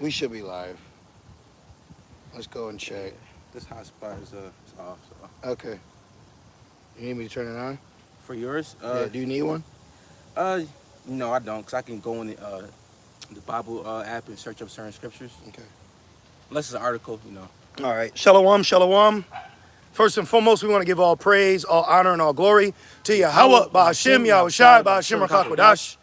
We should be live. Let's go and Yeah, check. this hotspot is off. So Okay. You need me to turn it on? for yours, Yeah. Do you need one? uh, no, I don't, cause I can go in the Bible app and search up certain scriptures, Okay. unless it's an article. All right. Shalom, shalom. First and foremost, we want to give all praise, all honor, and all glory to Yahweh, Yahweh, Ba'ashem, Ba'ashem, Yahushai, Yahushai, Ba'ashem, Ba'ashem, Rakakwadash. Rakakwadash.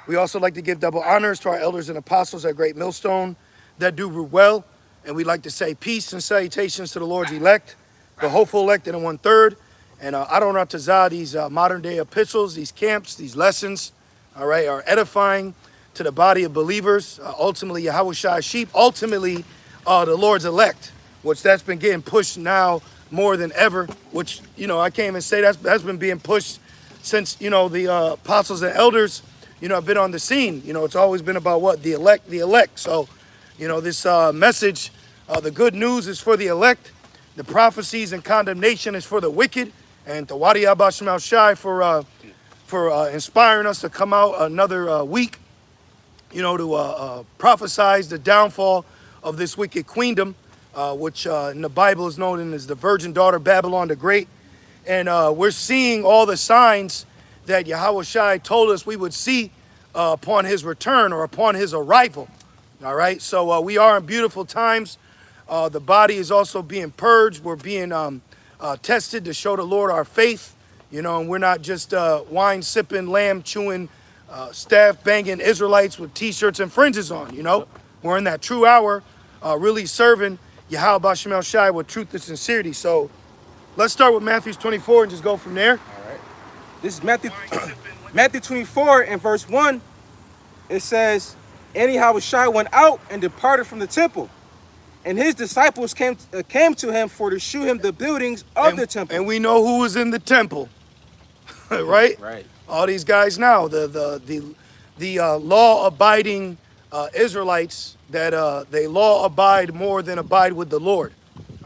We also like to give double honors to our elders and apostles at Great Millstone that do well. And we'd like to say peace and salutations to the Lord's elect, the hopeful elect and the 1/3. And I don't know to these modern day epistles, these camps, these lessons, all right, are edifying to the body of believers, ultimately Yahushai sheep, ultimately the Lord's elect, which that's been getting pushed now more than ever, which, I can't even say that's been being pushed since, the apostles and elders, have been on the scene. It's always been about what? The elect, the elect. So, this message, the good news is for the elect. The prophecies and condemnation is for the wicked. And Tawadi Abashim Shai for inspiring us to come out another week, to prophesize the downfall of this wicked queendom, which in the Bible is known as the virgin daughter Babylon the Great. And we're seeing all the signs that Yahweh Shai told us we would see upon his return or upon his arrival. All right, so we are in beautiful times. The body is also being purged. We're being tested to show the Lord our faith, and we're not just wine sipping, lamb chewing, staff banging Israelites with t-shirts and fringes on, We're in that true hour, really serving Yahweh Bashim El Shai with truth and sincerity. So let's start with Matthew 24 and just go from there. All right, this is Matthew, Matthew 24 and verse 1. It says, "Anyhow, Shai went out and departed from the temple, and his disciples came to him for to shew him the buildings of the temple." And we know who was in the temple, right? Right. All these guys now, the law-abiding Israelites that they law abide more than abide with the Lord.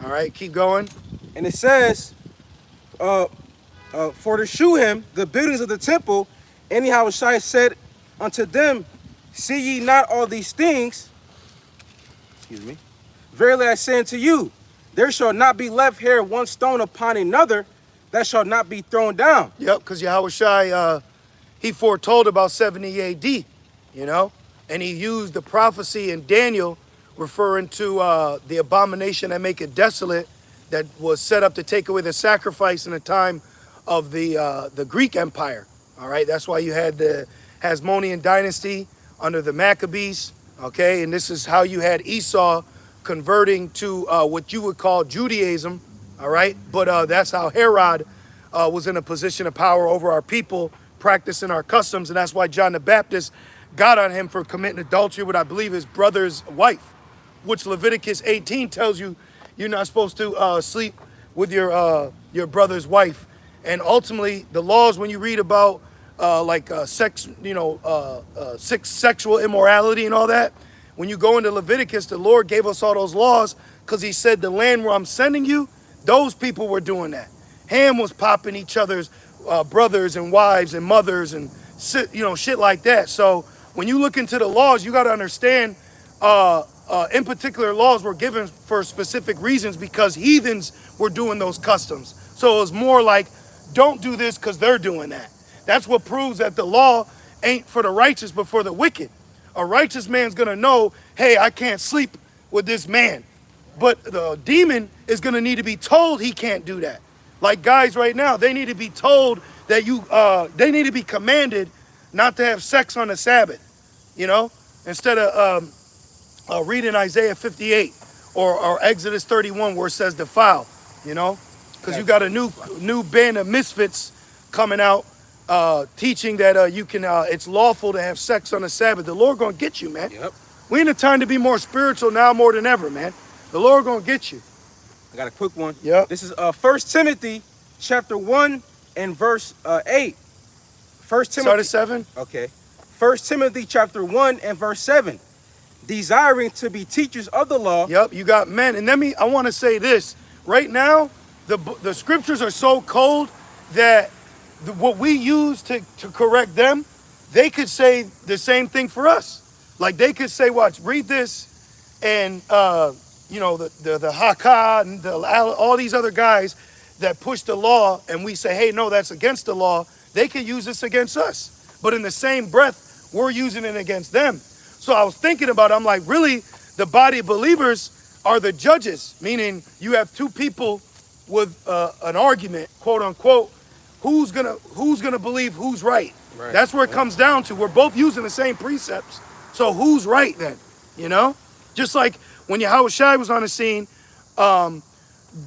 All right, keep going. And it says, for to shew him the buildings of the temple, anyhow Shai said unto them, "See ye not all these things? Excuse me. Verily I say unto you, there shall not be left here one stone upon another that shall not be thrown down." Yep, because Yahweh Shai, he foretold about 70 AD, and he used the prophecy in Daniel referring to the abomination that make it desolate that was set up to take away the sacrifice in the time of the Greek Empire. All right, that's why you had the Hasmonean dynasty under the Maccabees, okay, and this is how you had Esau converting to what you would call Judaism, all right, but that's how Herod was in a position of power over our people, practicing our customs, and that's why John the Baptist got on him for committing adultery with, I believe, his brother's wife, which Leviticus 18 tells you you're not supposed to sleep with your brother's wife. And ultimately, the laws, when you read about sex, sexual immorality and all that, when you go into Leviticus, the Lord gave us all those laws because he said the land where I'm sending you, those people were doing that. Ham was popping each other's brothers and wives and mothers and shit like that. So when you look into the laws, you got to understand in particular laws were given for specific reasons because heathens were doing those customs. So it was more like, don't do this because they're doing that. That's what proves that the law ain't for the righteous but for the wicked. A righteous man's going to know, hey, I can't sleep with this man. But the demon is going to need to be told he can't do that. Like guys right now, they need to be told that they need to be commanded not to have sex on the Sabbath, instead of reading Isaiah 58 or Exodus 31 where it says defile, because you got a new band of misfits coming out teaching that you can it's lawful to have sex on the Sabbath. The Lord gonna get you, man. Yep. We in a time to be more spiritual now more than ever, man. The Lord gonna get you. I got a quick one. Yep. This is 1 Timothy chapter 1 and verse 8. 1 Timothy. Start at 7. Okay. 1 Timothy chapter 1 and verse 7. Desiring to be teachers of the law. Yep, you got men. And I want to say this. Right now, the scriptures are so cold that what we use to correct them, they could say the same thing for us. Like they could say, watch, read this and you know, the Haka and all these other guys that push the law, and we say, hey, no, that's against the law. They can use this against us, but in the same breath, we're using it against them. So I was thinking about it. I'm like, really, the body of believers are the judges, meaning you have two people with an argument, quote unquote. Who's gonna believe who's right? Right. That's where it comes down to. We're both using the same precepts, so who's right then? You know, just like when Yahushua was on the scene,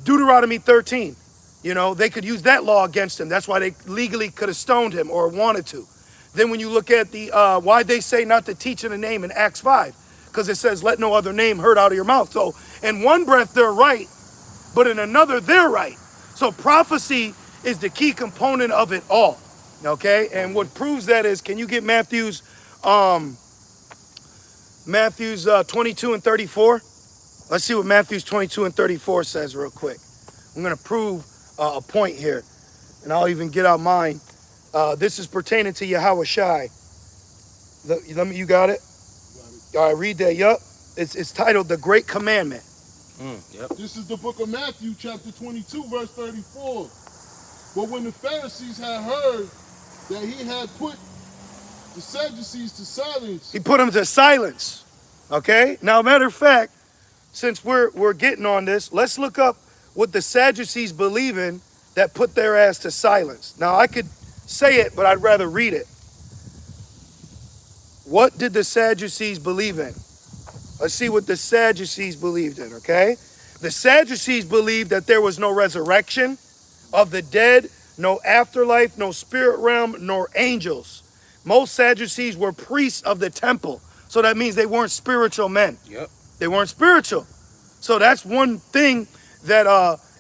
Deuteronomy 13. You know, they could use that law against him. That's why they legally could have stoned him or wanted to. Then when you look at the why they say not to teach in a name in Acts 5, because it says let no other name heard out of your mouth. So in one breath they're right, but in another they're right. So prophecy is the key component of it all. Okay, and what proves that is, can you get Matthew's 22 and 34? Let's see what Matthew's 22 and 34 says real quick. I'm going to prove a point here, and I'll even get out mine. This is pertaining to Yahushai. You got it? All right, read that. Yup. It's titled The Great Commandment. Yep. This is the book of Matthew, chapter 22, verse 34. But when the Pharisees had heard that he had put the Sadducees to silence, He put them to silence. Okay? Now, matter of fact, since we're getting on this, let's look up what the Sadducees believe in that put their ass to silence. Now, I could say it, but I'd rather read it. What did the Sadducees believe in? Let's see what the Sadducees believed in, okay? The Sadducees believed that there was no resurrection of the dead, no afterlife, no spirit realm, nor angels. Most Sadducees were priests of the temple. So that means they weren't spiritual men. Yep. They weren't spiritual. So that's one thing that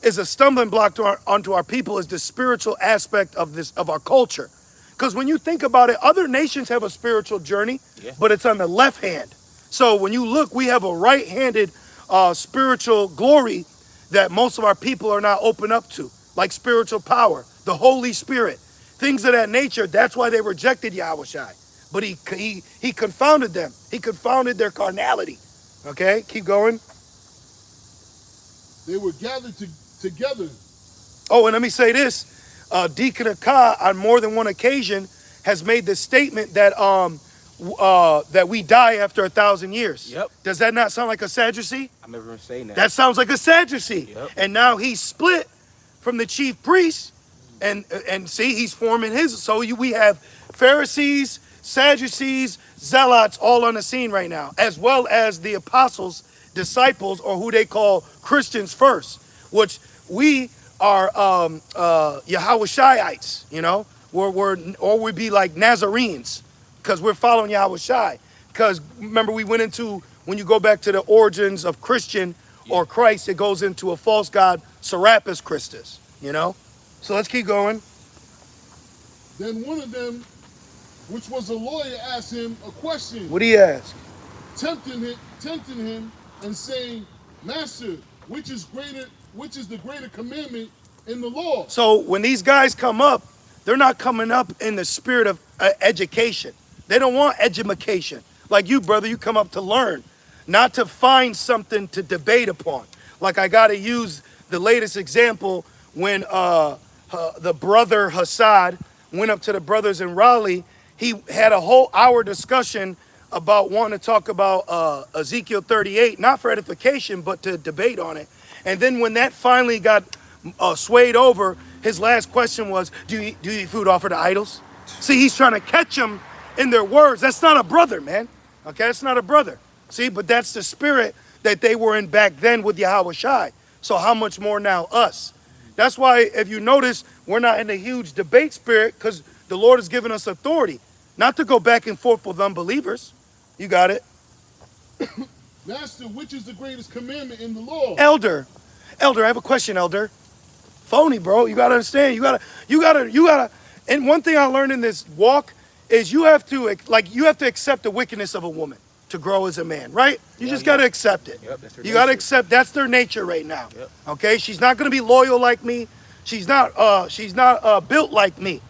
is a stumbling block onto our people, is the spiritual aspect of our culture. Because when you think about it, other nations have a spiritual journey, but it's on the left hand. So when you look, we have a right-handed spiritual glory that most of our people are not open up to, like spiritual power, the Holy Spirit, things of that nature. That's why they rejected Yahushua. But he confounded them. He confounded their carnality. Okay, keep going. they were gathered together. Oh, and let me say this. Deacon Akah, on more than one occasion, has made the statement that that we die after 1,000 years. Yep. Does that not sound like a Sadducee? I remember him saying that. That sounds like a Sadducee. Yep. And now he's split from the chief priest, and see, he's forming his. So we have Pharisees, Sadducees, Zealots all on the scene right now, as well as the apostles, disciples, or who they call Christians first, which we are Yahushites, you know, or we'd be like Nazarenes, because we're following Yahushua. Because remember, we went into, when you go back to the origins of Christian or Christ, it goes into a false god, Serapis Christus, you know? So let's keep going. Then one of them, which was a lawyer, asked him a question, What do you ask? tempting him and saying, Master, which is the greater commandment in the law? So when these guys come up, they're not coming up in the spirit of education. They don't want education. Like you, brother, you come up to learn, not to find something to debate upon. Like I got to use the latest example when the brother Hassad went up to the brothers in Raleigh. He had a whole hour discussion about wanting to talk about Ezekiel 38, not for edification, but to debate on it. And then when that finally got swayed over, his last question was, do you eat food offered to idols? See, he's trying to catch them in their words. That's not a brother, man. Okay, that's not a brother. See, but that's the spirit that they were in back then with Yahushua. So how much more now us? That's why, if you notice, we're not in a huge debate spirit, because the Lord has given us authority, not to go back and forth with unbelievers. You got it. Master, which is the greatest commandment in the law? Elder, I have a question, Elder. Phony, bro. You gotta understand. You gotta. And one thing I learned in this walk is you have to accept the wickedness of a woman to grow as a man, right? You just gotta accept it. Yep, that's her You gotta nature. accept that's their nature right now. Yep. Okay, she's not gonna be loyal like me. She's not built like me.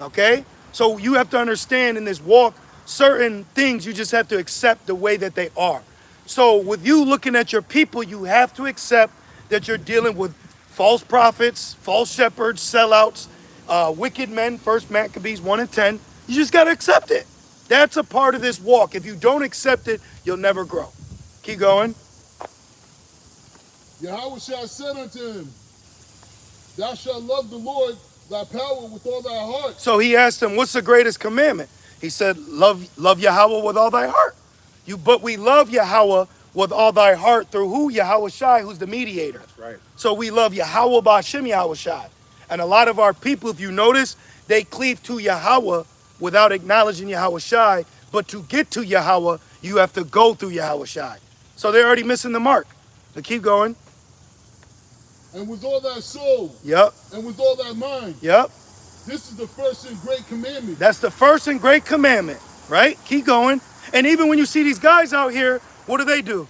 Okay, so you have to understand in this walk certain things you just have to accept the way that they are. So with you looking at your people, you have to accept that you're dealing with false prophets, false shepherds, sellouts, wicked men, First Maccabees 1 and 10. You just got to accept it. That's a part of this walk. If you don't accept it, you'll never grow. Keep going. Yahweh said unto him, Thou shalt love the Lord thy power with all thy heart. So he asked him, what's the greatest commandment? He said, love Yahweh with all thy heart. But we love Yahweh with all thy heart through who? Yahweh Shai, who's the mediator. That's right. So we love Yahweh B'Hashem Yahweh Shai. And a lot of our people, if you notice, they cleave to Yahweh without acknowledging Yahweh Shai. But to get to Yahweh, you have to go through Yahweh Shai. So they're already missing the mark. But keep going. And with all thy soul. Yep. And with all thy mind. Yep. This is the first and great commandment. That's the first and great commandment, right? Keep going. And even when you see these guys out here, what do?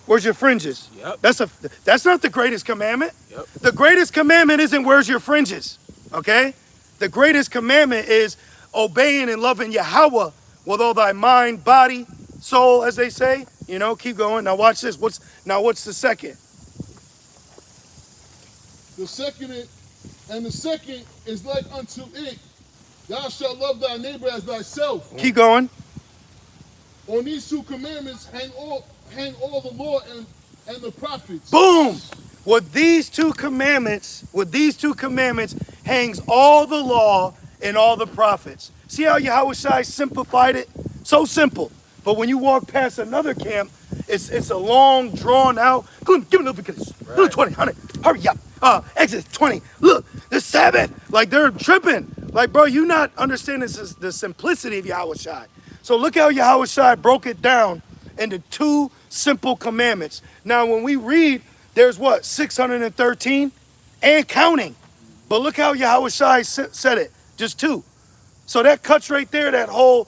Where's your fringes? Yep. That's not the greatest commandment. Yep. The greatest commandment isn't where's your fringes, okay? The greatest commandment is obeying and loving Yahweh with all thy mind, body, soul, as they say. You know, keep going. Now watch this. What's the second? The second is like unto it. Thou shalt love thy neighbor as thyself. Keep going. On these two commandments hang all the law and the prophets. Boom! With these two commandments hangs all the law and all the prophets. See how Yahweh Shai simplified it? So simple. But when you walk past another camp, it's a long, drawn out. Give me Leviticus. Right. 20, 100. Hurry up. Exodus 20. Look, the Sabbath. Like they're tripping. Like, bro, you not understanding the simplicity of Yahweh Shai. So look how Yahweh Shai broke it down into two simple commandments. Now, when we read, there's what, 613 and counting. But look how Yahweh Shai said it, just two. So that cuts right there, that whole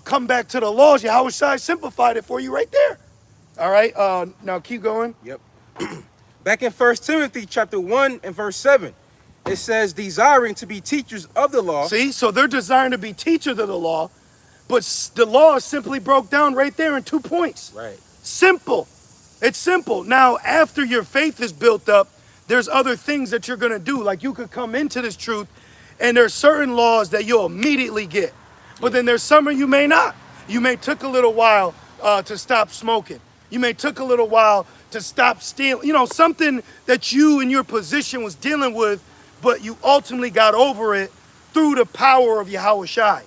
come back to the laws. Yahweh Shai simplified it for you right there. All right, now keep going. Yep. Back in 1 Timothy chapter 1 and verse 7, it says, desiring to be teachers of the law. See, so they're desiring to be teachers of the law, but the law is simply broke down right there in 2 points. Right. Simple. It's simple. Now, after your faith is built up, there's other things that you're going to do. Like you could come into this truth, and there's certain laws that you'll immediately get. But then there's some you may not. You may took a little while to stop smoking. You may took a little while to stop stealing. You know, something that you in your position was dealing with, but you ultimately got over it through the power of Yahweh Shai.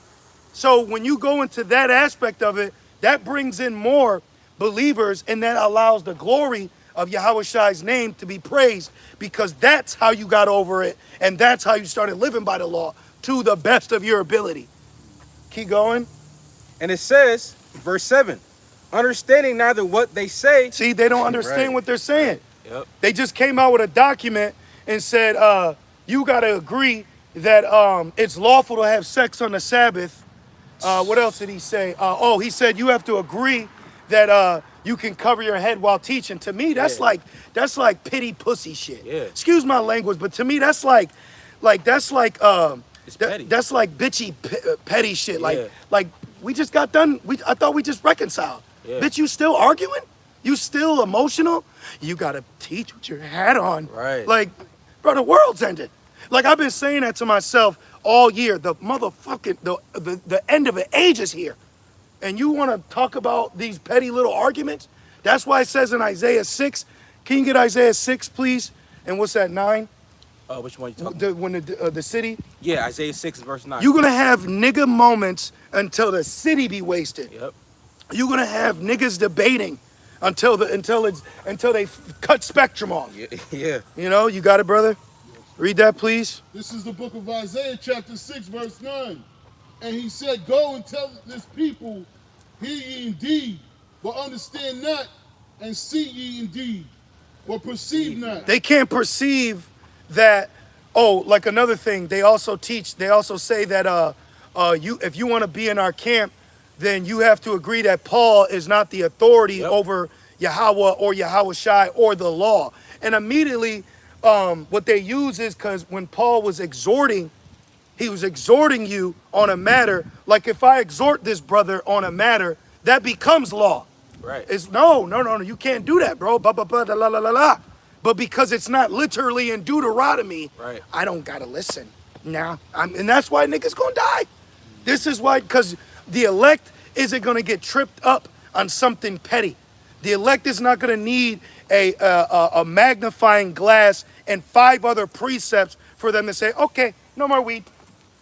So when you go into that aspect of it, that brings in more believers, and that allows the glory of Yahweh Shai's name to be praised, because that's how you got over it, and that's how you started living by the law to the best of your ability. Keep going. And it says, verse 7, understanding neither what they say. See, they don't understand what they're saying. Yep. They just came out with a document and said, you got to agree that it's lawful to have sex on the Sabbath. What else did he say? He said you have to agree that you can cover your head while teaching. To me, that's like pity pussy shit. Yeah. Excuse my language, but to me that's like it's petty. That's like bitchy petty shit. Yeah. Like we just got done. I thought we just reconciled. Yeah. Bitch, you still arguing? You still emotional? You gotta teach with your hat on. Right. Like, bro, the world's ended. Like I've been saying that to myself all year. The motherfucking the end of an age is here. And you want to talk about these petty little arguments? That's why it says in Isaiah 6. Can you get Isaiah 6, please? And what's that, 9? Which one you talking about? When the city? Yeah, Isaiah 6 verse 9. You're going to have nigga moments until the city be wasted. Yep. You're going to have niggas debating until they cut Spectrum off. Yeah. You know, you got it, brother? Read that, please. This is the book of Isaiah, chapter 6, verse 9. And he said, go and tell this people, hear ye indeed, but understand not, and see ye indeed, but perceive not. They can't perceive that. Like another thing, they also say that if you want to be in our camp, then you have to agree that Paul is not the authority over Yahweh or Yahweh Shai or the law. And immediately what they use is because when Paul was exhorting, he was exhorting you on a matter. Like if I exhort this brother on a matter, that becomes law. Right. It's no. You can't do that, bro. Ba ba ba da la la la la. But because it's not literally in Deuteronomy, Right. I don't gotta listen. Nah, and that's why niggas gonna die. This is why, because the elect isn't gonna get tripped up on something petty. The elect is not gonna need a magnifying glass and 5 other precepts for them to say, okay, no more weed.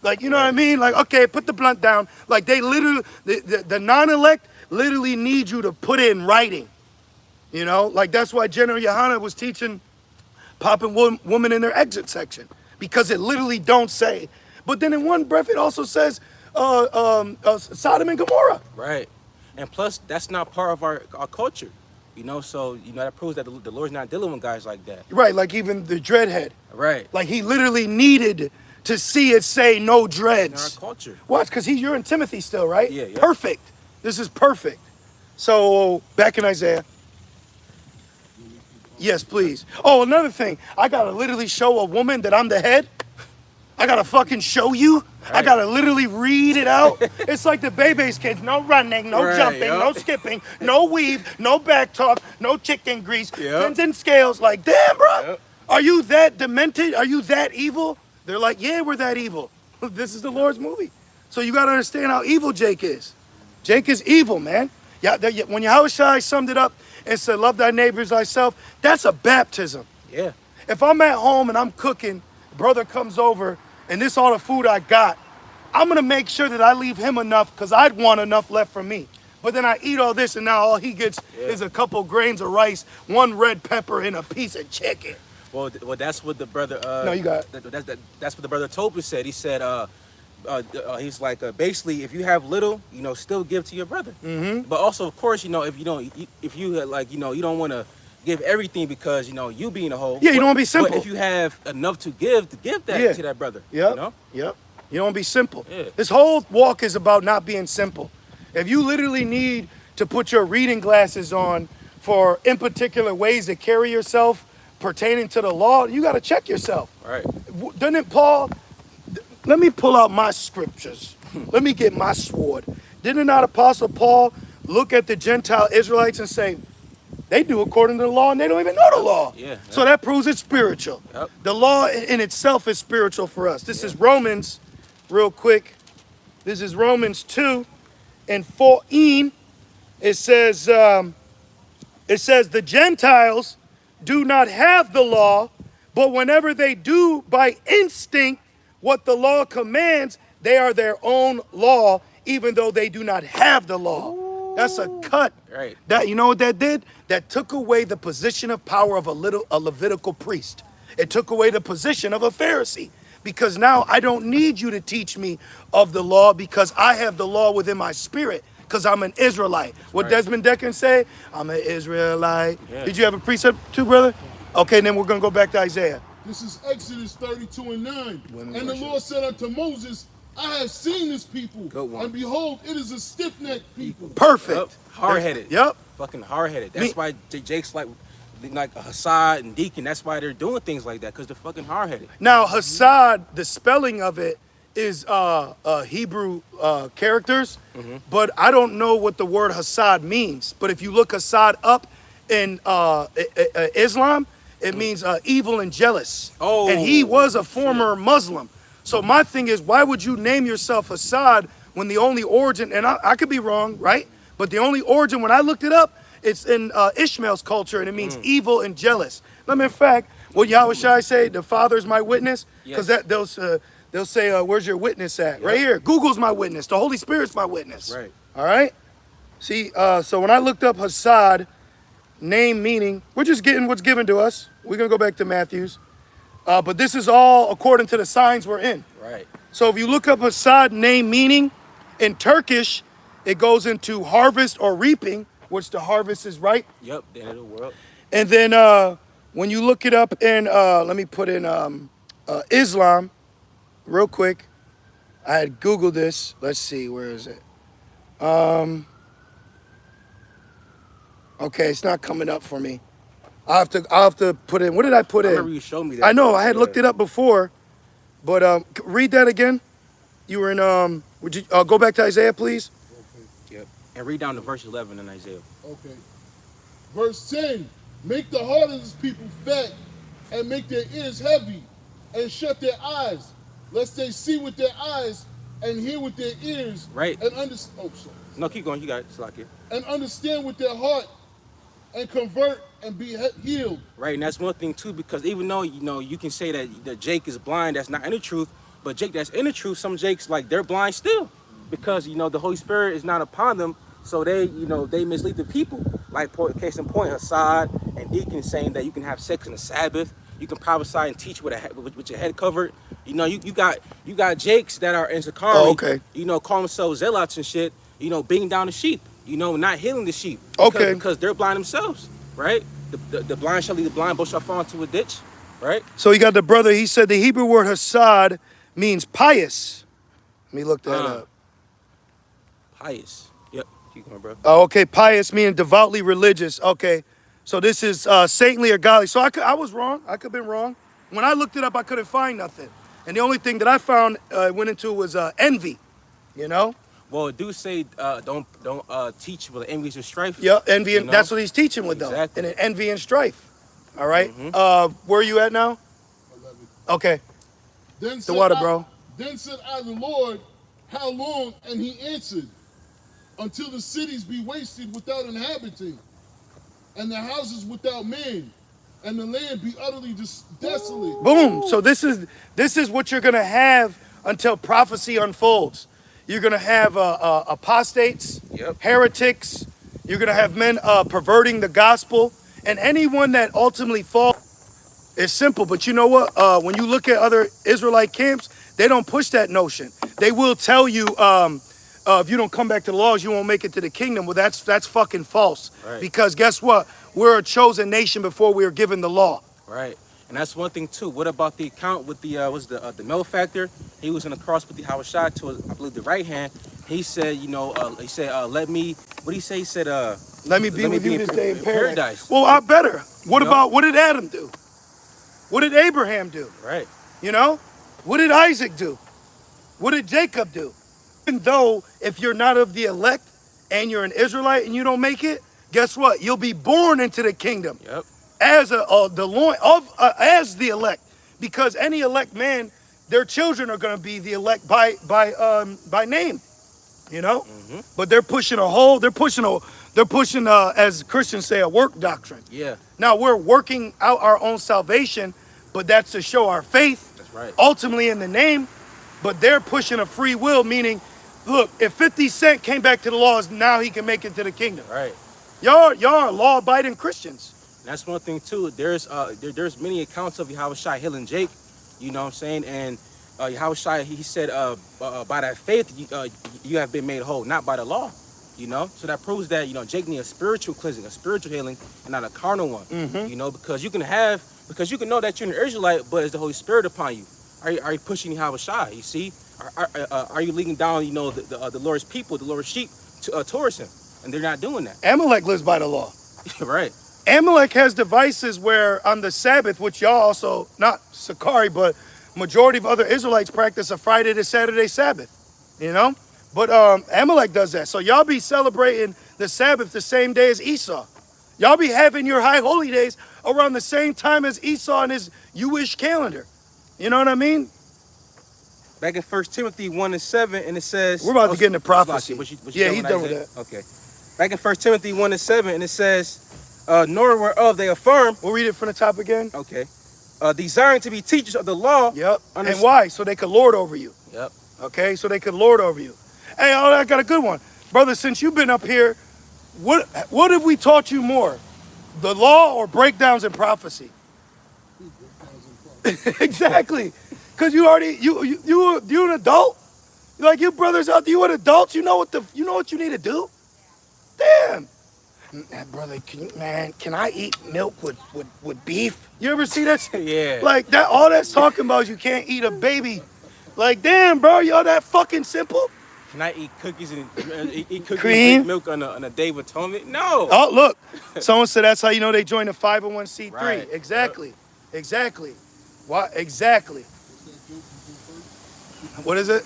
Like, you know what I mean? Like, okay, put the blunt down. Like, they literally, the non-elect literally need you to put it in writing. You know, like that's why General Yohana was teaching popping woman in their exit section, because it literally don't say. But then in one breath, it also says Sodom and Gomorrah. Right. And plus, that's not part of our culture. You know, so, that proves that the Lord's not dealing with guys like that. Right, like even the dreadhead. Right. Like he literally needed to see it say no dreads. In our culture. Watch, because you're in Timothy still, right? Yeah. Perfect. This is perfect. So back in Isaiah. Yes, please. Oh, another thing. I gotta literally show a woman that I'm the head. I gotta fucking show you. Right. I gotta literally read it out. It's like the Bebe's kids. No running, no jumping, no skipping, no weave, no back talk, no chicken grease, pins and scales. Like, damn, bro. Are you that demented? Are you that evil? They're like, yeah, we're that evil. This is the Lord's movie. So you gotta understand how evil Jake is. Jake is evil, man. Yeah, when Yahushua summed it up and said, love thy neighbors thyself, that's a baptism. Yeah. If I'm at home and I'm cooking, brother comes over, and this all the food I got, I'm gonna make sure that I leave him enough, because I'd want enough left for me. But then I eat all this, and now all he gets is a couple grains of rice, 1 red pepper, and a piece of chicken. Well, that's what the brother. No, you got it. That's what the brother Topa said. He said, he's like, basically, if you have little, still give to your brother. Mm-hmm. But also, of course, if you don't want to give everything because you being a whole. Yeah, you don't want to be simple. But if you have enough to give that to that brother. Yep. Yep. You don't want to be simple. Yeah. This whole walk is about not being simple. If you literally need to put your reading glasses on for in particular ways to carry yourself pertaining to the law, you got to check yourself. All right. Doesn't Paul? Let me pull out my scriptures. Let me get my sword. Didn't not Apostle Paul look at the Gentile Israelites and say, they do according to the law and they don't even know the law? Yeah. So that proves it's spiritual. Yep. The law in itself is spiritual for us. This is Romans, real quick. This is Romans 2 and 14. It says the Gentiles do not have the law, but whenever they do by instinct what the law commands, they are their own law, even though they do not have the law. Ooh. That's a cut. Right. That, you know what that did? That took away the position of power of a Levitical priest. It took away the position of a Pharisee. Because now I don't need you to teach me of the law, because I have the law within my spirit, because I'm an Israelite. What Desmond Decker say? I'm an Israelite. Yeah. Did you have a precept too, brother? Okay, then we're going to go back to Isaiah. This is Exodus 32 and 9. And the Lord said unto Moses, I have seen this people, and behold, it is a stiff-necked people. Perfect. Yep. Hard-headed. Yep. Fucking hard-headed. That's why Jake's like Hassad and Deacon. That's why they're doing things like that, because they're fucking hard-headed. Now, Hassad, the spelling of it is Hebrew characters, but I don't know what the word Hassad means. But if you look Hassad up in Islam, it means evil and jealous. Oh. And he was a former Muslim. So my thing is, why would you name yourself Hassad when the only origin, and I could be wrong, right? But the only origin, when I looked it up, it's in Ishmael's culture, and it means evil and jealous. Matter of fact, what Yahushua say, the Father's my witness? Because they'll say, where's your witness at? Yep. Right here. Google's my witness. The Holy Spirit's my witness. Right. All right? See, so when I looked up Hassad, name meaning, we're just getting what's given to us. We're going to go back to Matthew's. But this is all according to the signs we're in. Right. So if you look up Hassad name meaning, in Turkish, it goes into harvest or reaping, which the harvest is ripe. Yep, the end of the world. And then when you look it up in, let me put in Islam, real quick. I had Googled this. Let's see, where is it? Okay, it's not coming up for me. I'll have to put in, what did I put in? I remember you showed me that. I know, I had looked it up before, but read that again. You were in, would you go back to Isaiah, please? Yep. And read down to verse 11 in Isaiah. Okay. Verse 10, make the heart of this people fat and make their ears heavy and shut their eyes, lest they see with their eyes and hear with their ears. Right. And understand. Oh, sorry. No, keep going. You got it. It's like it. And understand with their heart and convert and be healed. Right, and that's one thing too, because even though you can say that Jake is blind, that's not in the truth, but Jake that's in the truth, some Jakes like they're blind still, because the Holy Spirit is not upon them, so they mislead the people. Like case in point, Hassad and Deacon saying that you can have sex on the Sabbath, you can prophesy and teach with your head covered. You got Jakes that are in Sakari, okay. Call themselves zealots and shit, beating down the sheep, not healing the sheep, because they're blind themselves, right? The blind shall lead the blind, both shall fall into a ditch, right? So you got the brother, he said the Hebrew word Hassad means pious. Let me look that up. Pious. Yep. Keep going, bro. Oh, okay, pious meaning devoutly religious. Okay. So this is saintly or godly. So I was wrong. I could have been wrong. When I looked it up, I couldn't find nothing. And the only thing that I found went into was envy, Well, it do say don't teach with envy and strife. Yeah, envy, and that's what he's teaching with them. Exactly. And envy and strife. All right. Where are you at now? 11. Okay. Then The water, bro. Then said I, the Lord, how long? And he answered, until the cities be wasted without inhabiting, and the houses without man, and the land be utterly desolate. Boom. So this is what you're gonna have until prophecy unfolds. You're gonna have apostates, heretics. You're gonna have men perverting the gospel, and anyone that ultimately falls. It's simple, but you know what? When you look at other Israelite camps, they don't push that notion. They will tell you, if you don't come back to the laws, you won't make it to the kingdom. Well, that's fucking false. Right. Because guess what? We're a chosen nation before we were given the law. Right. And that's one thing too. What about the account with the malefactor? He was on the cross with the Hawashai to his, I believe, the right hand. He said, let me. What did he say? He said, let me be with you this day in paradise. Well, I better. What did Adam do? What did Abraham do? Right. What did Isaac do? What did Jacob do? Even though if you're not of the elect and you're an Israelite and you don't make it, guess what? You'll be born into the kingdom. Yep. As as the elect, because any elect man, their children are going to be the elect by name, But they're pushing as Christians say, a work doctrine. Yeah. Now we're working out our own salvation, but that's to show our faith. That's right. Ultimately in the name, but they're pushing a free will, meaning, look, if 50 Cent came back to the laws, now he can make it to the kingdom. Right. Y'all are law-abiding Christians. That's one thing too. There's many accounts of Yahushua healing Jake, you know what I'm saying? And Yahushua, he said, by that faith, you have been made whole, not by the law, So that proves that, Jake needs a spiritual cleansing, a spiritual healing, and not a carnal one, because you can know that you're an Israelite, but is the Holy Spirit upon you? Are you pushing Yahushua? You see? Are you leading down, the Lord's people, the Lord's sheep towards him? And they're not doing that. Amalek lives by the law. Right. Amalek has devices where on the Sabbath, which y'all also, not Sakari, but majority of other Israelites practice a Friday to Saturday Sabbath, But Amalek does that. So y'all be celebrating the Sabbath the same day as Esau. Y'all be having your high holy days around the same time as Esau and his Jewish calendar. You know what I mean? Back in 1 Timothy 1:7, and it says... We're about to get into prophecy. Yeah, he's done with that. Okay. Back in 1 Timothy 1:7, and it says, nor whereof they affirm... We'll read it from the top again. Okay. Desiring to be teachers of the law... Yep. And why? So they could lord over you. Yep. Okay, so they could lord over you. Hey, I got a good one. Brother, since you've been up here, what have we taught you more? The law or breakdowns in prophecy? Exactly. Because you an adult. Like your brothers out there, you an adult. You know what you need to do. Damn, brother, can I eat milk with beef? You ever see that? Yeah. Like that. All that's talking about is you can't eat a baby. Like damn, bro, y'all that fucking simple. Can I eat cookies and cream and milk on a day of atonement? No. Oh look, someone said that's how you know they joined the 501c3. Right. Exactly. Yep. Exactly. Why? Exactly. What is it?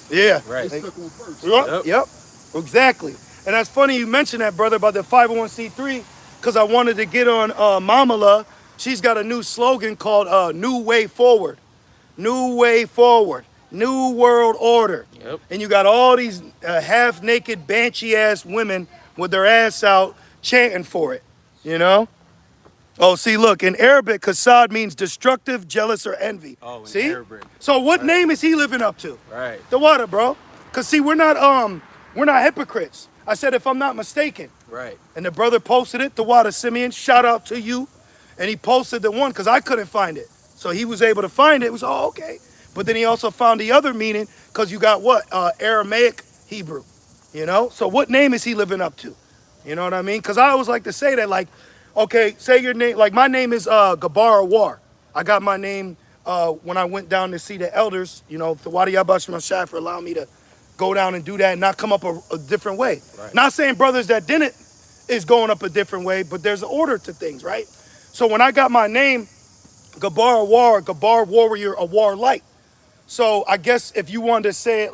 Yeah. Right. They stuck on first. Yep. Exactly. And that's funny you mentioned that, brother, about the 501c3, because I wanted to get on Mamala. She's got a new slogan called New Way Forward. New Way Forward. New World Order. Yep. And you got all these half-naked, banshee-ass women with their ass out chanting for it, you know? Oh, see, look, in Arabic, Kasad means destructive, jealous, or envy. Oh, in see? Arabic. So what name is he living up to? Right. The water, bro. Cause see, we're not hypocrites. I said if I'm not mistaken. Right. And the brother posted it, the water Simeon, shout out to you. And he posted the one because I couldn't find it. So he was able to find it. It was all okay. But then he also found the other meaning because you got what? Aramaic Hebrew. You know? So what name is he living up to? You know what I mean? Because I always like to say that, like, okay, say your name. Like, my name is Gabar War. I got my name when I went down to see the elders. You know, the Wadi Yabash Mashai for allowing me to go down and do that and not come up a different way. Right. Not saying brothers that didn't is going up a different way, but there's an order to things, right? So when I got my name, Gabar War, Gabar Warrior, a war light. So I guess if you wanted to say it,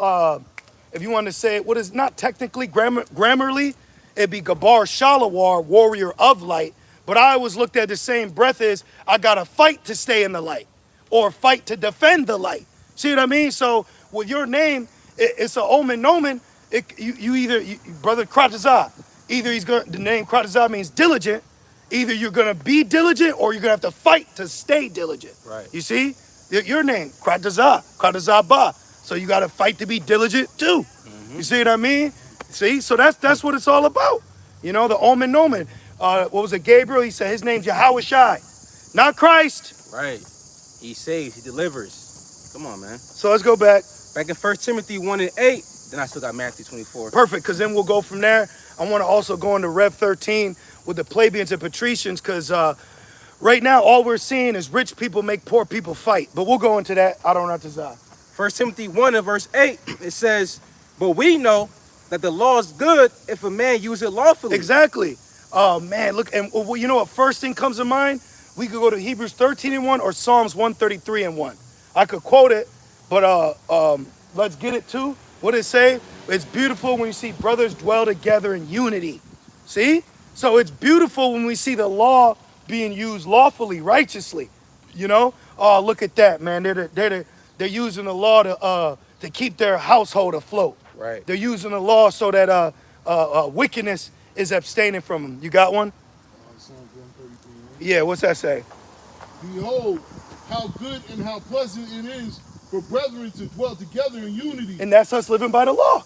what is not technically grammarly, it'd be Gabar Shalawar, Warrior of Light. But I always looked at the same breath as I gotta fight to stay in the light or fight to defend the light. See what I mean? So with your name, it's an omen nomen. Brother Kratazah, either the name Kratazah means diligent, either you're gonna be diligent or you're gonna have to fight to stay diligent. Right. You see? Your name, Kratazah Ba. So you gotta fight to be diligent too. You see what I mean? See? So that's what it's all about. You know, the omen nomen. What was it, Gabriel? He said his name's Yahweh Shai, not Christ. Right. He saves, he delivers. Come on, man. So let's go back. Back in 1 Timothy 1 and 8, then I still got Matthew 24. Perfect, because then we'll go from there. I want to also go into Rev 13 with the plebeians and patricians, because right now all we're seeing is rich people make poor people fight. But we'll go into that. I don't have to say. 1 Timothy 1 and verse 8, it says, but we know that the law is good if a man use it lawfully. Exactly. Oh, man, look, and you know what first thing comes to mind? We could go to Hebrews 13 and 1 or Psalms 133 and 1. I could quote it, but let's get it too. What did it say? It's beautiful when you see brothers dwell together in unity. See? So it's beautiful when we see the law being used lawfully, righteously. You know? Oh, look at that, man. They're using the law to keep their household afloat. Right. They're using the law so that wickedness is abstaining from them. You got one? Psalms 133. Yeah, what's that say? Behold, how good and how pleasant it is for brethren to dwell together in unity. And that's us living by the law,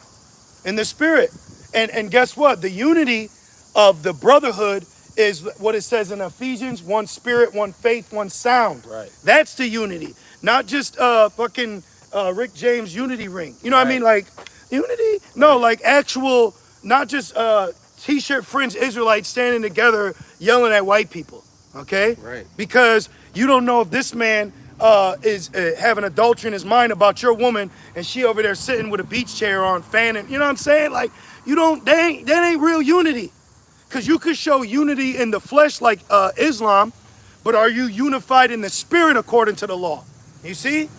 in the spirit. And guess what? The unity of the brotherhood is what it says in Ephesians: one spirit, one faith, one sound. Right. That's the unity. Not just fucking Rick James unity ring. You know what I mean? Like, unity? No, like actual, not just t-shirt fringe Israelites standing together yelling at white people. Okay? Right. Because you don't know if this man is having adultery in his mind about your woman, and she over there sitting with a beach chair on, fanning. You know what I'm saying? Like, that ain't real unity. Because you could show unity in the flesh like Islam, but are you unified in the spirit according to the law? You see?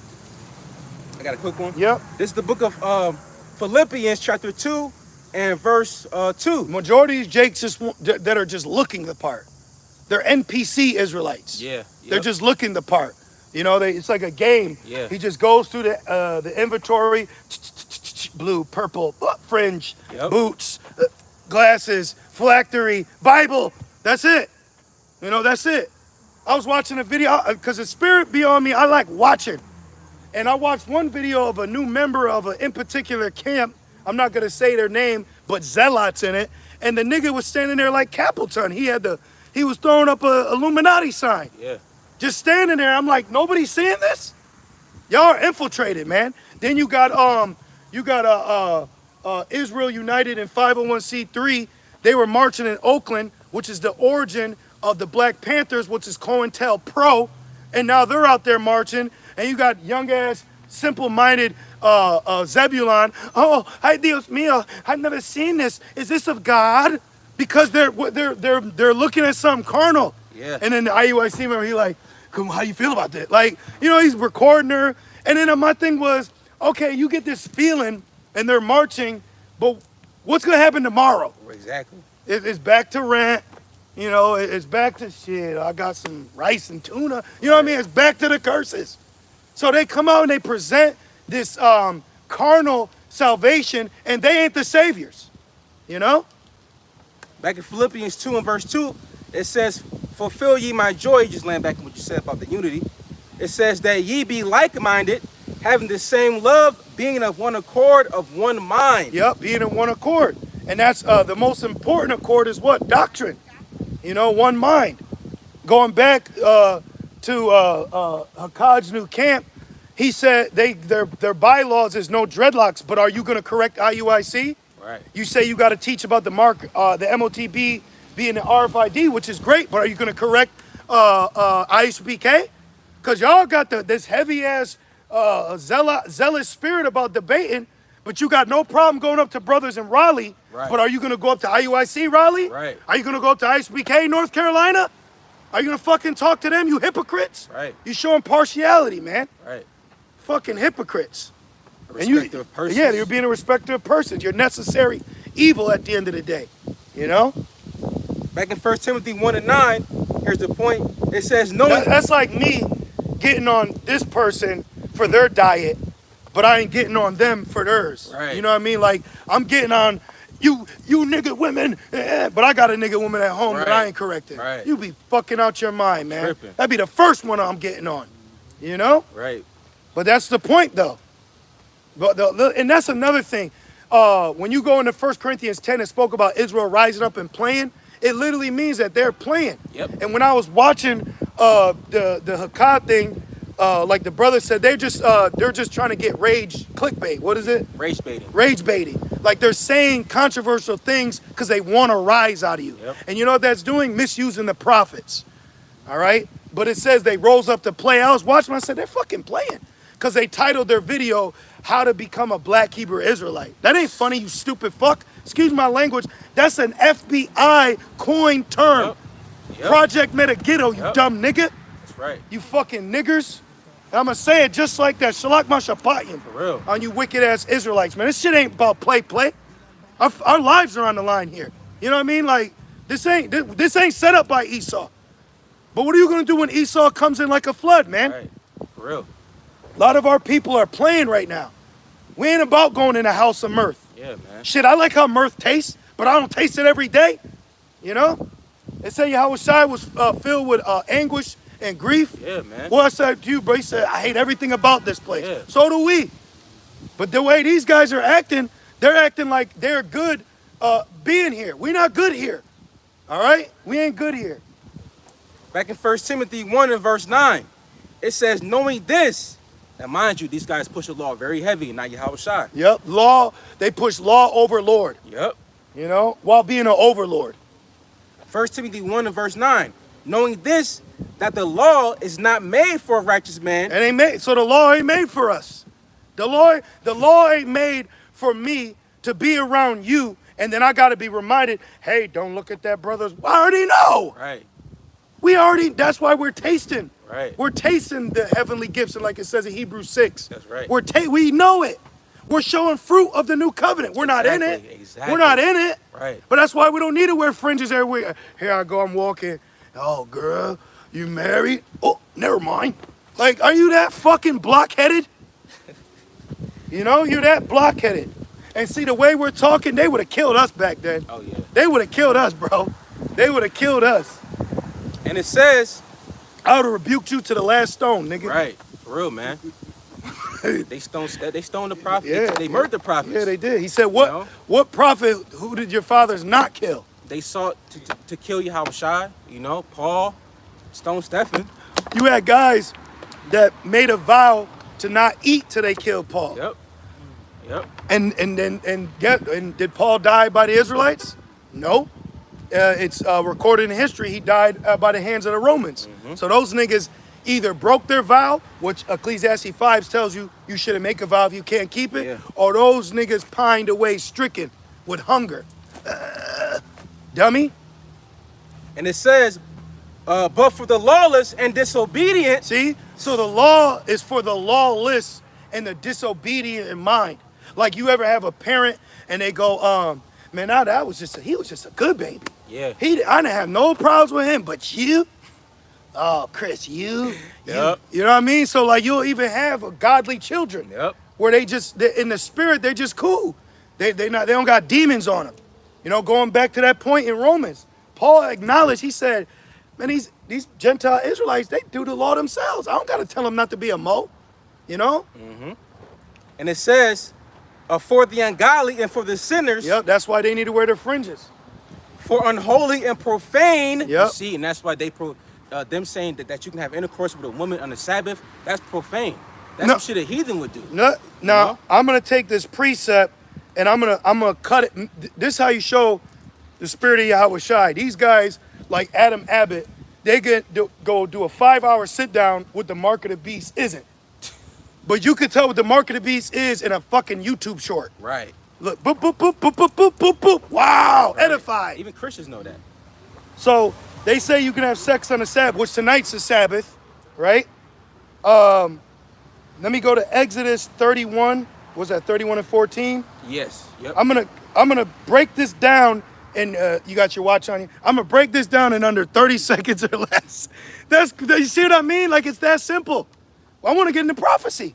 I got a quick one. Yep. This is the book of Philippians chapter 2 and verse 2. Majority of Jakes that are just looking the part. They're NPC Israelites. Yeah. They're just looking the part. You know, it's like a game. Yeah. He just goes through the inventory, blue, purple, fringe, boots, glasses, phylactery, Bible. That's it. You know, that's it. I was watching a video, because the spirit be on me, I like watching. And I watched one video of a new member of an in particular camp. I'm not going to say their name, but zealots in it. And the nigga was standing there like Capleton. He was throwing up a Illuminati sign. Yeah. Just standing there. I'm like, nobody's seeing this? Y'all are infiltrated, man. Then you got Israel United and 501c3. They were marching in Oakland, which is the origin of the Black Panthers, which is COINTELPRO. And now they're out there marching. And you got young ass, simple-minded Zebulon. Oh, ay Dios mío, I've never seen this. Is this of God? Because they're looking at something carnal. Yeah. And then the IUIC member, he like, come, how you feel about that? Like, you know, he's recording her. And then my thing was, okay, you get this feeling, and they're marching, but What's gonna happen tomorrow? Exactly. It's back to rent. You know, it's back to shit. I got some rice and tuna. You know what I mean? It's back to the curses. So they come out and they present this carnal salvation, and they ain't the saviors. You know? Back in Philippians 2 and verse 2, it says, fulfill ye my joy. Just laying back on what you said about the unity. It says that ye be like-minded, having the same love, being of one accord, of one mind. Yep, being in one accord. And that's the most important accord is what? Doctrine. You know, one mind. Going back to Hakkad's new camp, he said their bylaws is no dreadlocks, but are you going to correct IUIC? Right. You say you got to teach about the mark, the MOTB being the RFID, which is great, but are you going to correct ISBK? Because y'all got this heavy-ass zealous spirit about debating, but you got no problem going up to brothers in Raleigh. Right. But are you going to go up to IUIC Raleigh? Right. Are you going to go up to ISBK North Carolina? Are you going to fucking talk to them, you hypocrites? Right. You showing partiality, man. Right. Fucking hypocrites. A respecter of persons. Yeah, you're being a respecter of persons. You're necessary evil at the end of the day. You know? Back in 1 Timothy 1 and 9, here's the point. It says, knowing... That's like me getting on this person for their diet, but I ain't getting on them for theirs. Right. You know what I mean? Like, I'm getting on you nigga women, but I got a nigga woman at home that I ain't correcting. Right. You be fucking out your mind, man. Tripping. That'd be the first one I'm getting on. You know? Right. But that's the point, though. But and that's another thing. When you go into 1 Corinthians 10 and spoke about Israel rising up and playing, it literally means that they're playing. Yep. And when I was watching the Hakkad thing, like the brother said, they're just trying to get rage clickbait. What is it? Rage baiting. Rage baiting. Like they're saying controversial things because they want a rise out of you. Yep. And you know what that's doing? Misusing the prophets. All right? But it says they rose up to play. I was watching, I said, they're fucking playing. Because they titled their video, How to Become a Black Hebrew Israelite. That ain't funny, you stupid fuck. Excuse my language. That's an FBI coined term. Yep. Yep. Project Metaghetto, you Yep. dumb nigga. That's right. You fucking niggers. And I'm going to say it just like that. Shalak Mashapatyan. For real. On you wicked ass Israelites, man. This shit ain't about play. Our lives are on the line here. You know what I mean? Like, this ain't set up by Esau. But what are you going to do when Esau comes in like a flood, man? Right. For real. A lot of our people are playing right now. We ain't about going in a house of mirth. Yeah, man. Shit, I like how mirth tastes, but I don't taste it every day. You know? They say Yahushua was filled with anguish and grief. Yeah, man. Well, I said to you, bro, he said, I hate everything about this place. Yeah. So do we. But the way these guys are acting, they're acting like they're good being here. We're not good here. All right? We ain't good here. Back in 1 Timothy 1 and verse 9, it says, knowing this, now mind you, these guys push the law very heavy, not Yahushua. Yep. Law, they push law over Lord. Yep. You know, while being an overlord. 1 Timothy 1 and verse 9, knowing this, that the law is not made for a righteous man. It ain't made, so the law ain't made for us. The law ain't made for me to be around you, and then I got to be reminded, hey, don't look at that, brothers. I already know. Right. That's why we're tasting. Right. We're tasting the heavenly gifts, and like it says in Hebrews 6. That's right. We know it. We're showing fruit of the new covenant. We're not in it. Exactly. We're not in it. Right. But that's why we don't need to wear fringes everywhere. Here I go, I'm walking. Oh, girl, you married? Oh, never mind. Like, are you that fucking blockheaded? You know, you're that blockheaded. And see, the way we're talking, they would have killed us back then. Oh, yeah. They would have killed us, bro. They would have killed us. And it says, I would have rebuked you to the last stone, nigga. right, for real, man. They stoned the prophet. Yeah. They murdered the prophets. Yeah, they did. He said, what prophet, who did your fathers not kill? They sought to kill Yahushua, you know, Paul, stoned Stephen. You had guys that made a vow to not eat till they killed Paul. Yep. Yep. And did Paul die by the Israelites? No. It's recorded in history he died by the hands of the Romans. Mm-hmm. So those niggas either broke their vow, which Ecclesiastes 5 tells you you shouldn't make a vow if you can't keep it, or those niggas pined away stricken with hunger. Dummy. And it says, but for the lawless and disobedient. See? So the law is for the lawless and the disobedient in mind. Like you ever have a parent and they go, Man, now that was he was just a good baby. Yeah. I didn't have no problems with him, but you, oh, Chris, you know what I mean? So like you'll even have a godly children where in the spirit, they're just cool. They don't got demons on them. You know, going back to that point in Romans, Paul acknowledged, he said, man, these Gentile Israelites, they do the law themselves. I don't got to tell them not to be a mo, you know? Mm-hmm. And it says, for the ungodly and for the sinners. Yep, that's why they need to wear their fringes. For unholy and profane. Yep. You see, and that's why them saying that you can have intercourse with a woman on the Sabbath, that's profane. That's some shit a heathen would do. No, now I'm gonna take this precept and I'm gonna cut it. This is how you show the spirit of Yahweh Shai. These guys, like Adam Abbott, they go do a 5-hour sit down with the mark of the beast isn't. But you can tell what the mark of the beast is in a fucking YouTube short. Right. Look, boop, boop, boop, boop, boop, boop, boop, boop. Wow, right. Edified. Even Christians know that. So they say you can have sex on the Sabbath, which tonight's the Sabbath, right? Let me go to Exodus 31. Was that 31 and 14? Yes. Yep. I'm gonna break this down, and you got your watch on you. I'm gonna break this down in under 30 seconds or less. You see what I mean? Like it's that simple. I want to get into prophecy,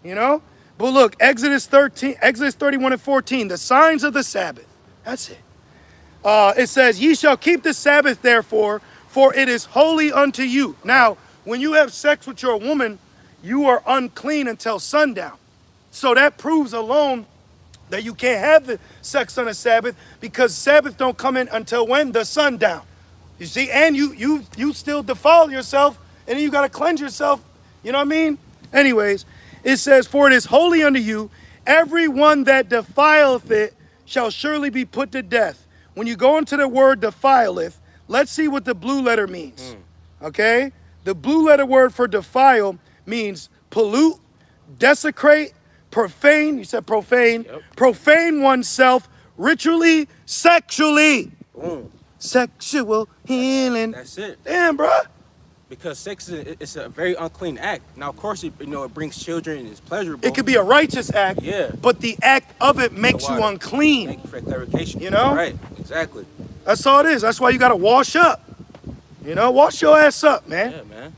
you know? But look, Exodus 31 and 14, the signs of the Sabbath. That's it. It says, ye shall keep the Sabbath, therefore, for it is holy unto you. Now, when you have sex with your woman, you are unclean until sundown. So that proves alone that you can't have the sex on the Sabbath, because Sabbath don't come in until when? The sundown. You see, and you still defile yourself, and then you got to cleanse yourself. You know what I mean? Anyways, it says, for it is holy unto you, every one that defileth it shall surely be put to death. When you go into the word defileth, let's see what the blue letter means. Okay? The blue letter word for defile means pollute, desecrate, profane. You said profane. Yep. Profane oneself ritually, sexually. Sexual healing. That's it. Damn, bruh. Because sex it's a very unclean act. Now, of course, it brings children and it's pleasurable. It could be a righteous act, but the act of it makes you unclean. Thank you for clarification. You know? Right, exactly. That's all it is. That's why you got to wash up. You know, wash your ass up, man. Yeah, man.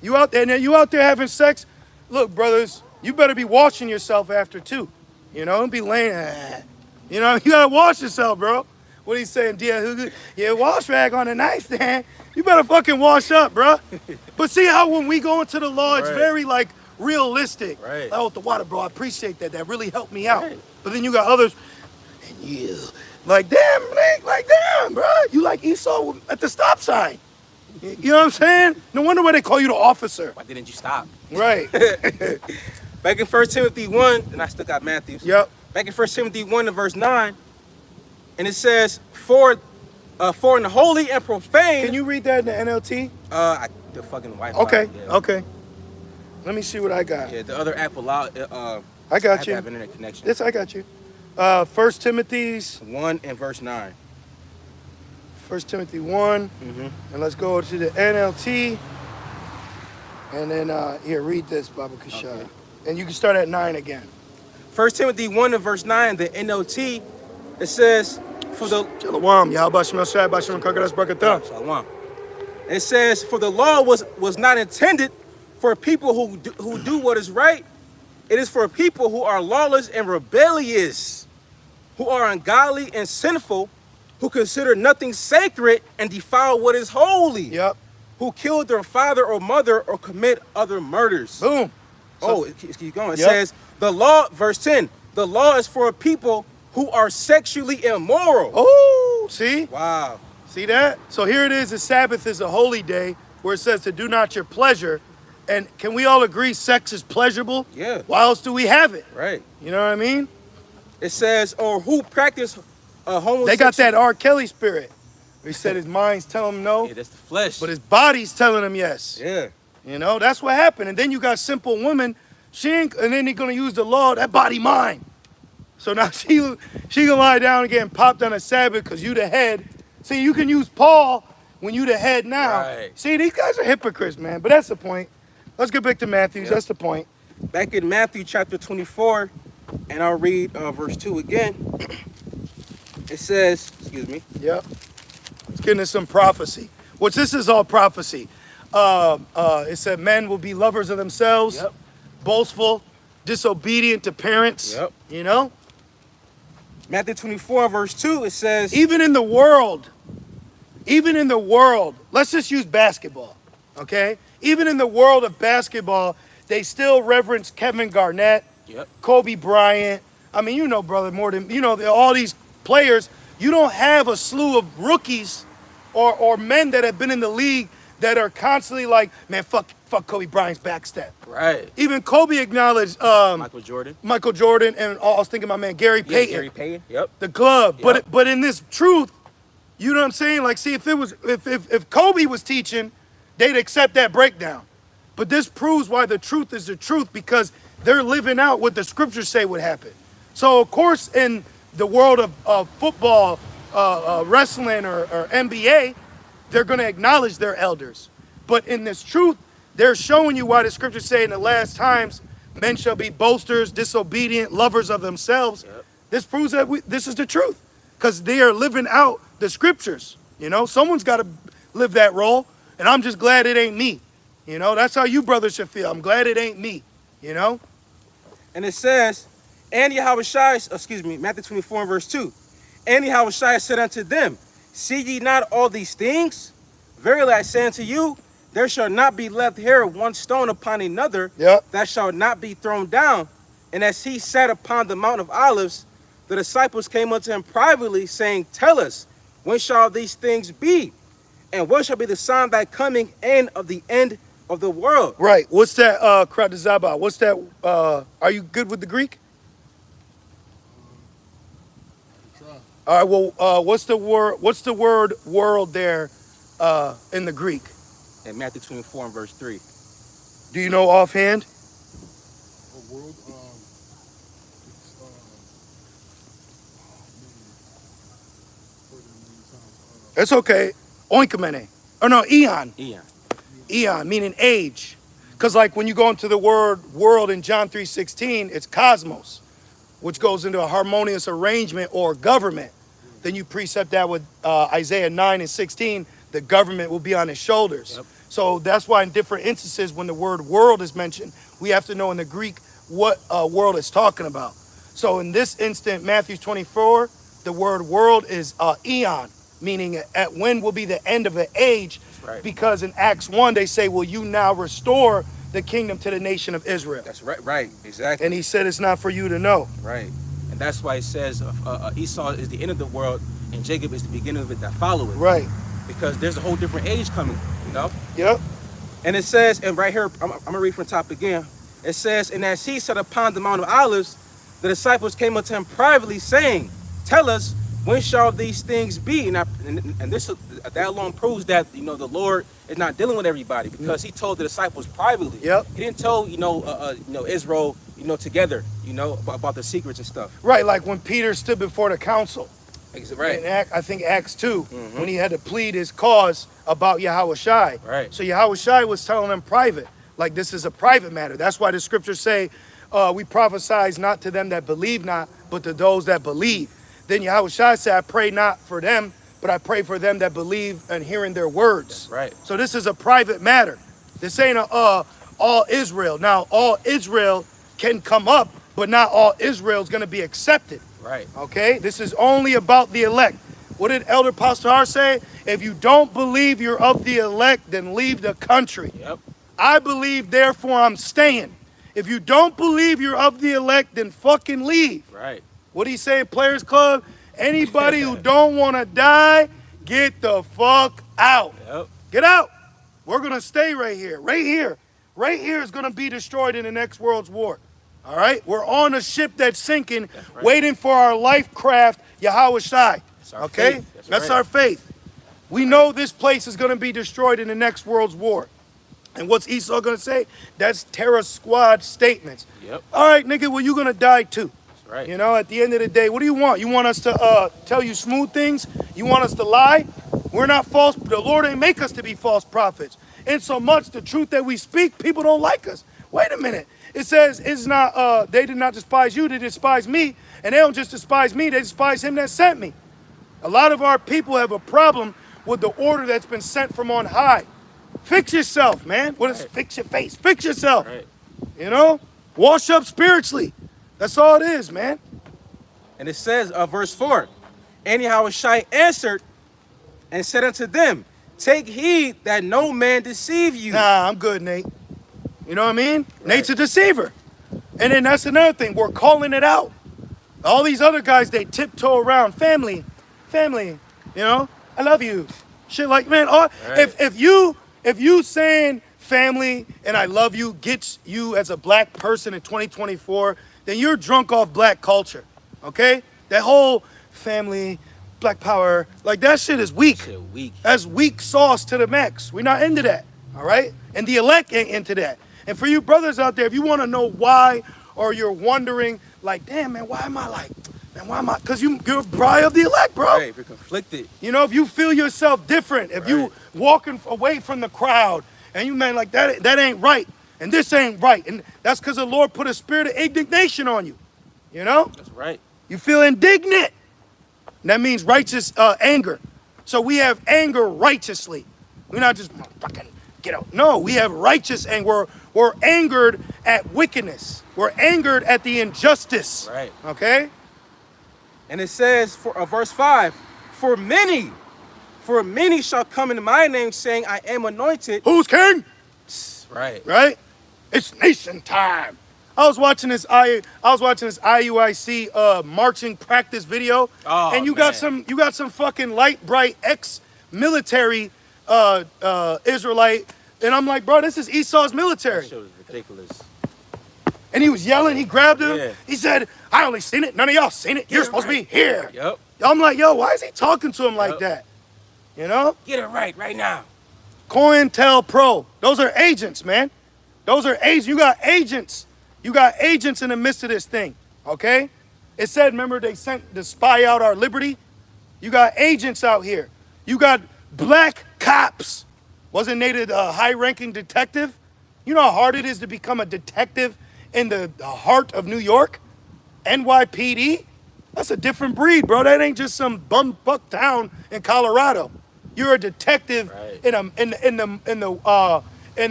You out there having sex. Look, brothers, you better be washing yourself after too. You know, don't be laying. You know, you got to wash yourself, bro. What he's saying, yeah, wash rag on the nightstand. You better fucking wash up, bro. But see how when we go into the law, it's very like realistic. Right. Oh, the water, bro. I appreciate that. That really helped me out. Right. But then you got others, and you like, damn, Blake, like, damn, bro. You like Esau at the stop sign. You know what I'm saying? No wonder why they call you the officer. Why didn't you stop? Right. Back in 1 Timothy 1, and I still got Matthew. Yep. Back in 1 Timothy 1 and verse 9, and it says, for in holy and profane. Can you read that in the NLT? The fucking Wi-Fi. Okay. Yeah. Okay. Let me see what I got. Yeah, the other app allowed. I got have you. to have internet connection. Yes, I got you. 1 Timothy's 1 and verse 9. 1 Timothy 1. And let's go to the NLT. And then here, read this, Baba Kashad. Okay. And you can start at 9 again. 1 Timothy 1 and verse 9, the NLT, it says, for the Shalom, Yahweh Shemel Shai, Bashem Kakadas Brakatah. Shalom. It says, for the law was not intended for people who do what is right. It is for people who are lawless and rebellious, who are ungodly and sinful, who consider nothing sacred and defile what is holy. Yep. Who killed their father or mother or commit other murders. Boom. It keeps going. It says, the law, verse 10, the law is for people who are sexually immoral. Oh, see? Wow. See that? So here it is. The Sabbath is a holy day where it says to do not your pleasure. And can we all agree sex is pleasurable? Yeah. Why else do we have it? Right. You know what I mean? It says, or who practice homosexuality. They got that R. Kelly spirit. He said his mind's telling him no, Yeah, that's the flesh. but his body's telling him yes. Yeah. You know, that's what happened. And then you got simple women, and then they're gonna use the law, that body mine. So now she gonna lie down and get popped on a Sabbath because you the head. See, you can use Paul when you the head now. Right. See, these guys are hypocrites, man. But that's the point. Let's get back to Matthew. That's the point. Back in Matthew chapter 24, and I'll read verse 2 again. it says, excuse me. Yep. Let's get into some prophecy. Which this is all prophecy. It said men will be lovers of themselves, Yep. boastful, disobedient to parents. Yep. You know? Matthew 24, verse 2, it says, Even in the world, let's just use basketball, okay? Even in the world of basketball, they still reverence Kevin Garnett, yep, Kobe Bryant. I mean, you know, brother, more than, you know, all these players. You don't have a slew of rookies or men that have been in the league that are constantly like, man, fuck Kobe Bryant's backstep. right. Even Kobe acknowledged Michael Jordan. and I was thinking my man Gary Yeah, Payton. Gary Payton, yep. The glove. Yep. But in this truth, you know what I'm saying? Like, see, if Kobe was teaching, they'd accept that breakdown. But this proves why the truth is the truth, because they're living out what the scriptures say would happen. So of course, in the world of football, wrestling, or NBA, they're going to acknowledge their elders. But in this truth, they're showing you why the scriptures say in the last times, men shall be boasters, disobedient, lovers of themselves. Yep. This proves that this is the truth, because they are living out the scriptures. You know, someone's got to live that role, and I'm just glad it ain't me. You know, that's how you brothers should feel. I'm glad it ain't me, you know? And it says, and Yahushua, excuse me, Matthew 24 and verse 2. And Yahushua said unto them, see ye not all these things? Verily I say unto you, there shall not be left here one stone upon another, Yep. that shall not be thrown down. And as he sat upon the Mount of Olives, the disciples came unto him privately, saying, tell us, when shall these things be? And what shall be the sign of thy coming and of the end of the world? Right. What's that, Kradazaba? What's that, are you good with the Greek? Try. All right, well, what's the word world there in the Greek? In Matthew 24 and verse 3. Do you know offhand? A world, it's, heard it a million times. It's okay. Oinkamene. Or no, eon. Eon. Eon, meaning age. Because like when you go into the word world in John 3:16, it's cosmos, which goes into a harmonious arrangement or government. Then you precept that with Isaiah 9:16, the government will be on his shoulders. Yep. So that's why in different instances when the word world is mentioned, we have to know in the Greek what world it's talking about. So in this instant, Matthew 24, the word world is eon, meaning at when will be the end of the age. Right. Because in Acts 1, they say, will you now restore the kingdom to the nation of Israel? That's right, exactly. And he said, it's not for you to know. Right. And that's why it says Esau is the end of the world and Jacob is the beginning of it that follow it. Right. Because there's a whole different age coming, you know? Yep. And it says, and right here, I'm going to read from the top again. It says, and as he sat upon the Mount of Olives, the disciples came unto him privately, saying, tell us, when shall these things be? And this that alone proves that, you know, the Lord is not dealing with everybody, because he told the disciples privately. Yep. He didn't tell, Israel, together, about the secrets and stuff. Right, like when Peter stood before the council. Right. In I think Acts 2, when he had to plead his cause about Yahushai. Right. So Yahushai was telling them private, like this is a private matter. That's why the scriptures say, we prophesize not to them that believe not, but to those that believe. Then Yahushua said, I pray not for them, but I pray for them that believe and hearing their words. That's right. So this is a private matter. This ain't all Israel. Now, all Israel can come up, but not all Israel is going to be accepted. Right. Okay? This is only about the elect. What did Elder Pastor say? If you don't believe you're of the elect, then leave the country. Yep. I believe, therefore I'm staying. If you don't believe you're of the elect, then fucking leave. Right. What he say, Players Club? Anybody who don't want to die, get the fuck out. Yep. Get out. We're going to stay right here. Right here. Right here is going to be destroyed in the next world's war. All right? We're on a ship that's sinking, right. waiting for our life craft, Yahushai. Okay? Faith. That's right. our faith. We know this place is going to be destroyed in the next world's war. And what's Esau going to say? That's terror squad statements. Yep. All right, nigga, well, you're going to die too. Right. You know, at the end of the day, what do you want? You want us to tell you smooth things? You want us to lie? We're not false. The Lord ain't make us to be false prophets. And so much the truth that we speak, people don't like us. Wait a minute. It says it's not. They did not despise you. They despise me. And they don't just despise me. They despise him that sent me. A lot of our people have a problem with the order that's been sent from on high. Fix yourself, man. What is fix your face? Fix yourself. Right. You know? Wash up spiritually. That's all it is, man. And it says, verse 4, and Yahushua answered and said unto them, take heed that no man deceive you. Nah, I'm good, Nate. You know what I mean? Right. Nate's a deceiver. And then that's another thing. We're calling it out. All these other guys, they tiptoe around. Family, you know? I love you. Shit like, man, if you saying family and I love you gets you as a black person in 2024, then you're drunk off black culture, okay? That whole family, black power, like that shit is weak. Shit weak. That's weak sauce to the max. We're not into that, all right? And the elect ain't into that. And for you brothers out there, if you want to know why, or you're wondering, like, damn, man, why am I like, man, why am I? Because you're a bride of the elect, bro. Right, if you're conflicted. You know, if you feel yourself different, if you walking away from the crowd, and you, man, like, that ain't right, and this ain't right, and that's because the Lord put a spirit of indignation on you, you know? That's right. You feel indignant. And that means righteous anger. So we have anger righteously. We're not just fucking get out. No, we have righteous anger. We're angered at wickedness. We're angered at the injustice. Right. Okay? And it says, for verse 5, for many shall come in my name, saying, I am anointed. Who's king? Right. Right? It's nation time. I was watching this IUIC marching practice video, and you got some fucking light bright ex-military Israelite, and I'm like, bro, this is Esau's military. That shit was ridiculous. And he was yelling. He grabbed him. Yeah. He said, "I only seen it. None of y'all seen it. You're supposed to be here." Yep. I'm like, yo, why is he talking to him like that? You know? Get it right now. COINTELPRO. Those are agents, man. Those are agents. You got agents. You got agents in the midst of this thing, okay? It said, remember, they sent to spy out our liberty? You got agents out here. You got black cops. Wasn't Nate a high-ranking detective? You know how hard it is to become a detective in the heart of New York? NYPD? That's a different breed, bro. That ain't just some bumfuck town in Colorado. You're a detective in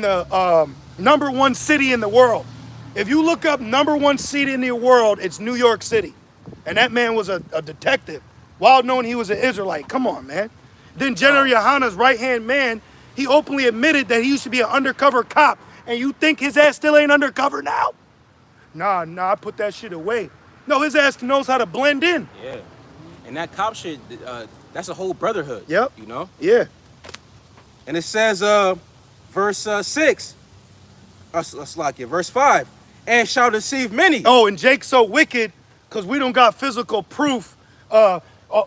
the number one city in the world. If you look up number one city in the world, it's New York City. And that man was a detective, while knowing he was an Israelite. Come on, man. Then General Yohana's right-hand man, he openly admitted that he used to be an undercover cop. And you think his ass still ain't undercover now? Nah, I put that shit away. No, his ass knows how to blend in. Yeah. And that cop shit, that's a whole brotherhood. Yep. You know? Yeah. And it says, verse 6, verse 5, and shall deceive many. Oh, and Jake's so wicked because we don't got physical proof.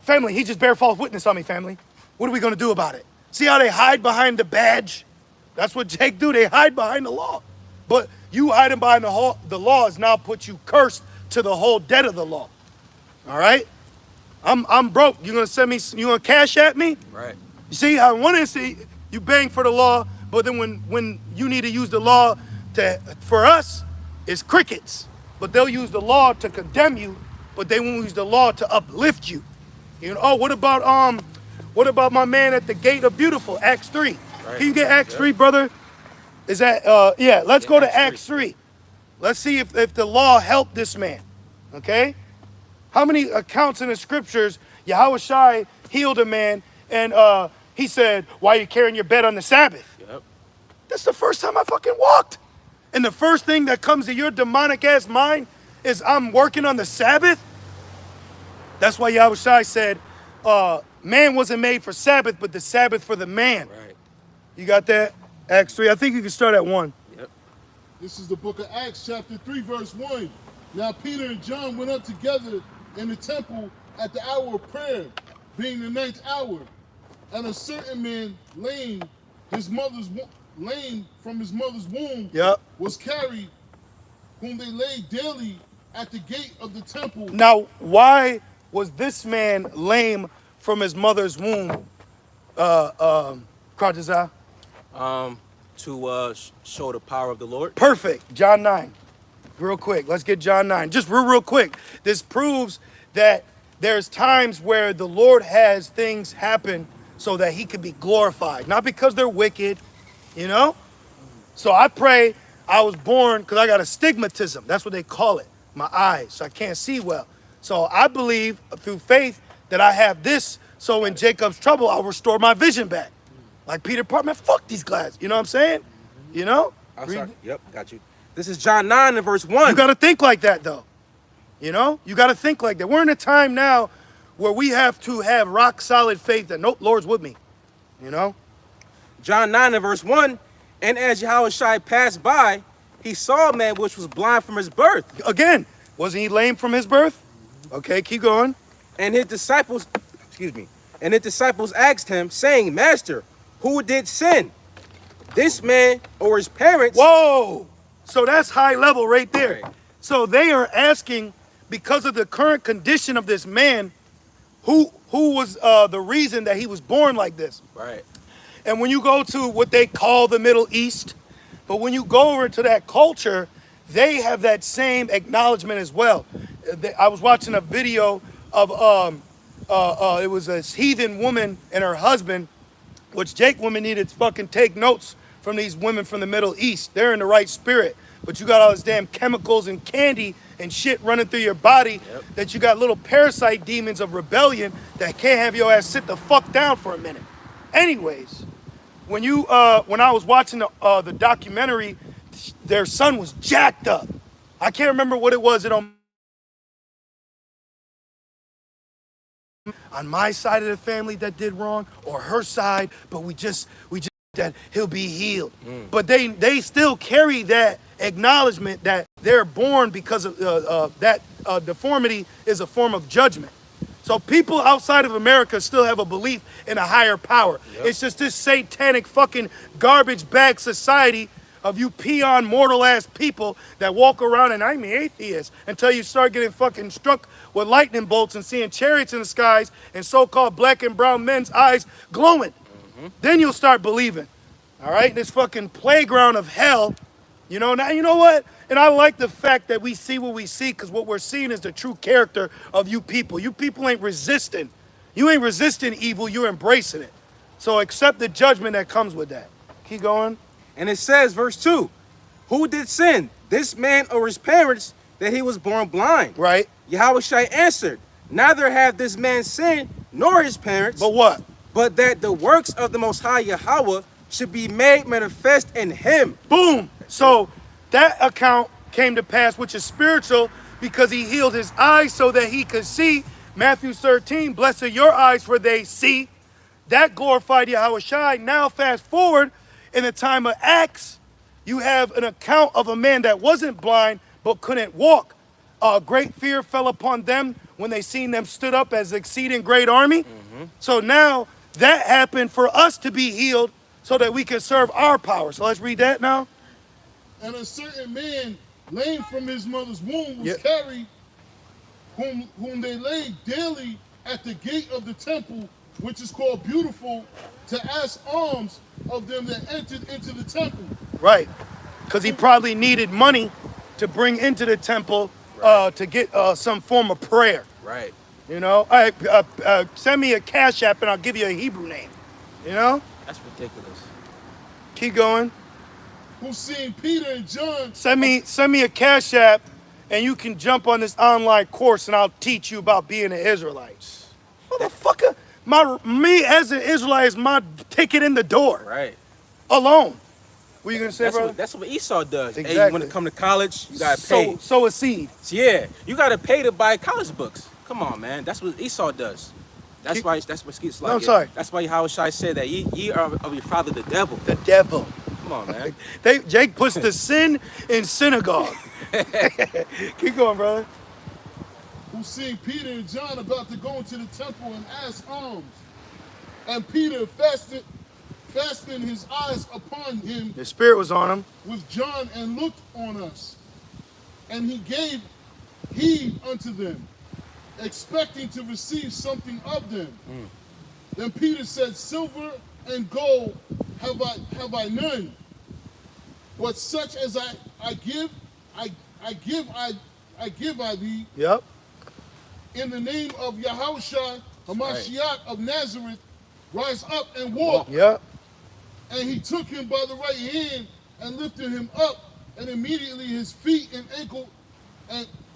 Family, he just bear false witness on me, family. What are we going to do about it? See how they hide behind the badge? That's what Jake do. They hide behind the law. But you hiding behind the law has now put you cursed to the whole debt of the law. All right? I'm broke. You going to send me, you going to cash at me? Right. You see, I want to see you bang for the law, but then when you need to use the law for us, it's crickets. But they'll use the law to condemn you, but they won't use the law to uplift you. You know, what about my man at the gate of beautiful, Acts 3? Right. Can you get Acts 3, brother? Is that yeah, let's go to Acts 3. Let's see if the law helped this man. Okay? How many accounts in the scriptures Yahushua healed a man and he said, "Why are you carrying your bed on the Sabbath?" Yep. That's the first time I fucking walked. And the first thing that comes to your demonic ass mind is I'm working on the Sabbath. That's why Yahushua said, man wasn't made for Sabbath, but the Sabbath for the man. Right. You got that? Acts 3. I think you can start at 1. Yep. This is the book of Acts, chapter 3, verse 1. Now Peter and John went up together in the temple at the hour of prayer, being the 9th hour. And a certain man, lame from his mother's womb, Yep. was carried, whom they laid daily at the gate of the temple. Now, why was this man lame from his mother's womb, Krajazah? To show the power of the Lord. Perfect. John 9. Real quick. Let's get John 9. Just real quick. This proves that there's times where the Lord has things happen so that he could be glorified, not because they're wicked, you know? So I pray. I was born because I got astigmatism. That's what they call it. My eyes, so I can't see well. So I believe through faith that I have this, so in Jacob's trouble, I'll restore my vision back. Like Peter Parker, man, fuck these glasses. You know what I'm saying? You know? Yep, got you. This is John 9 and verse 1. You got to think like that, though. You know? You got to think like that. We're in a time now where we have to have rock solid faith that, nope, Lord's with me. You know? John 9 and verse 1. And as Yahushua passed by, he saw a man which was blind from his birth. Again, wasn't he lame from his birth? Okay, keep going. And his disciples, and his disciples asked him, saying, Master, who did sin, this man or his parents? Whoa! So that's high level right there. Right. So they are asking, because of the current condition of this man, who was the reason that he was born like this? Right. And when you go to what they call the Middle East, but when you go over to that culture, they have that same acknowledgement as well. I was watching a video of it was a heathen woman and her husband, which Jake women needed to fucking take notes from these women from the Middle East. They're in the right spirit, but you got all this damn chemicals and candy and shit running through your body that you got little parasite demons of rebellion that can't have your ass sit the fuck down for a minute. Anyways, when I was watching the documentary, their son was jacked up. I can't remember what it was. On my side of the family that did wrong, or her side, but we just that he'll be healed. But they still carry that acknowledgement that they're born because of that deformity is a form of judgment. So people outside of America still have a belief in a higher power. It's just this satanic fucking garbage bag society of you peon mortal ass people that walk around, and I'm atheist, until you start getting fucking struck with lightning bolts and seeing chariots in the skies and so-called black and brown men's eyes glowing. Then you'll start believing. All right? This fucking playground of hell. You know, now you know what? And I like the fact that we see what we see, because what we're seeing is the true character of you people. You people ain't resisting. You ain't resisting evil, you're embracing it. So accept the judgment that comes with that. Keep going. And it says, verse 2, who did sin, this man or his parents, that he was born blind? Right. Yahushua answered, neither have this man sinned, nor his parents. But what? But that the works of the Most High Yahweh should be made manifest in him. Boom. So that account came to pass, which is spiritual, because he healed his eyes so that he could see. Matthew 13, blessed are your eyes for they see. That glorified Yahushua. Now fast forward, in the time of Acts, you have an account of a man that wasn't blind but couldn't walk. Great fear fell upon them when they seen them stood up as exceeding great army. So now that happened for us to be healed so that we can serve our power. So let's read that now. And a certain man, lame from his mother's womb, was carried, whom they laid daily at the gate of the temple, which is called Beautiful, to ask alms of them that entered into the temple. Right, because he probably needed money to bring into the temple to get some form of prayer. Right. You know, all right, send me a Cash App and I'll give you a Hebrew name. You know? That's ridiculous. Keep going. Who seen Peter and John. Send me a Cash App and you can jump on this online course and I'll teach you about being an Israelite. Motherfucker, me as an Israelite is my ticket in the door. Right. Alone. What are you gonna say, brother? That's what Esau does. Exactly. Hey, when it come to college, you gotta pay. Sow a seed. Yeah, you gotta pay to buy college books. Come on, man. That's what Esau does. That's what Skeet's like. No, I'm sorry. That's why Yahushua said that ye are of your father the devil. The devil. Come on, man. Jake puts the sin in synagogue. Keep going, brother. Who seen Peter and John about to go into the temple and ask alms. And Peter fastened his eyes upon him. The spirit was on him. With John and looked on us. And he gave heed unto them, expecting to receive something of them. Then Peter said, silver and gold have I none, but such as I give I thee. Yep. in the name of Yahushua Hamashiach of Nazareth, rise up and walk. Yep. And he took him by the right hand and lifted him up, and immediately his feet and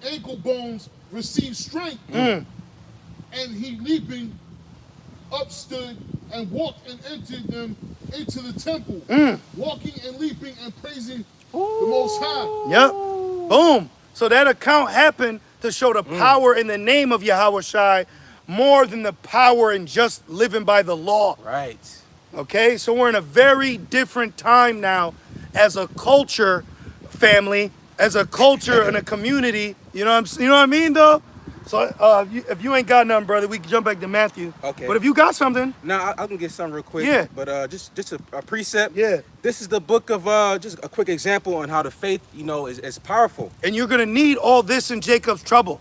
ankle bones received strength. And he leaping up stood and walked and entered them into the temple, walking and leaping and praising the Most High. Yep. Boom. So that account happened to show the power in the name of Yahweh Shai more than the power in just living by the law. Right. Okay, so we're in a very different time now as a culture, family, as a culture and a community. You know what I mean, though? So if you ain't got nothing, brother, we can jump back to Matthew. Okay. But if you got something, Now I can get something real quick. Yeah. But just a precept. Yeah. This is the book of just a quick example on how the faith, is powerful. and you're gonna need all this in Jacob's trouble,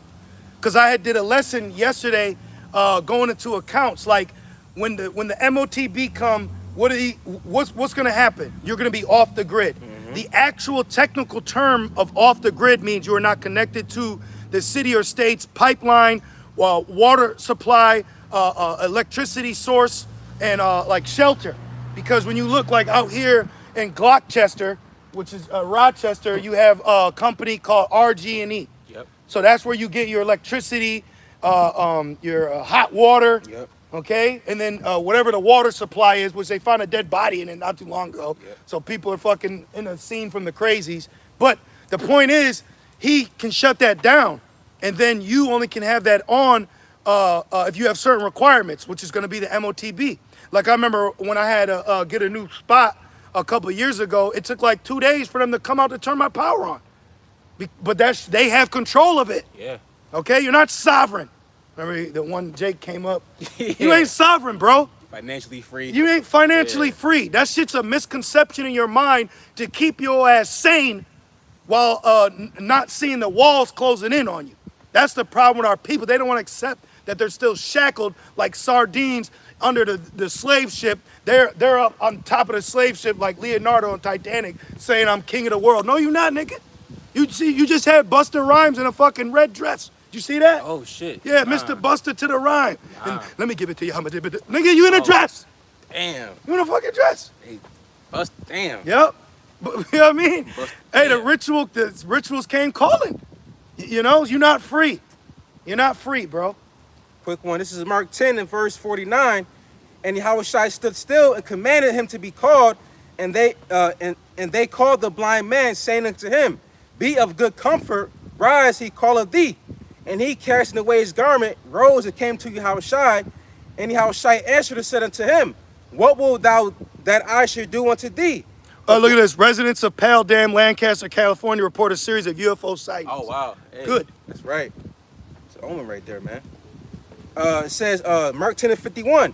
because I did a lesson yesterday, going into accounts like when the MOTB come, what's gonna happen? You're gonna be off the grid. The actual technical term of off the grid means you are not connected to the city or state's pipeline, water supply, electricity source, and like shelter. Because when you look like out here in Gloucester, which is Rochester, you have a company called RG&E. Yep. So that's where you get your electricity, your hot water. Yep. Okay, and then whatever the water supply is, which they found a dead body in it not too long ago. Yep. So people are fucking in a scene from the crazies. But the point is, he can shut that down, and then you only can have that on if you have certain requirements, which is going to be the MOTB. Like I remember when I had to get a new spot a couple of years ago, it took like 2 days for them to come out to turn my power on. But they have control of it. Yeah. Okay, you're not sovereign. Remember the one Jake came up? You Yeah. ain't sovereign, bro. Financially free. You ain't financially Yeah. free. That shit's a misconception in your mind to keep your ass sane while not seeing the walls closing in on you. That's the problem with our people. They don't want to accept that they're still shackled like sardines under the slave ship. They're up on top of the slave ship like Leonardo on Titanic saying, I'm king of the world. No, you're not, nigga. You just had Busta Rhymes in a fucking red dress. Did you see that? Oh shit. Yeah, Nah. Mr. Buster to the rhyme. Nah. And let me give it to you. Nigga, you in a Oh. dress. Damn. You in a fucking dress. Hey, bust. Damn. Yep. But, you know what I mean? Bust- Hey, yeah. the rituals came calling. You know, you're not free. You're not free, bro. Quick one. This is Mark 10 and verse 49. And Yahushua stood still and commanded him to be called, and they called the blind man, saying unto him, Be of good comfort, rise, he calleth thee. And he, casting away his garment, rose and came to Yahushua. And Yahushua answered and said unto him, What wilt thou that I should do unto thee? Look at this. Residents of Pal Dam, Lancaster, California report a series of UFO sightings. Oh, wow. Hey, Good. That's right. It's an omen right there, man. It says, Mark 10 and 51.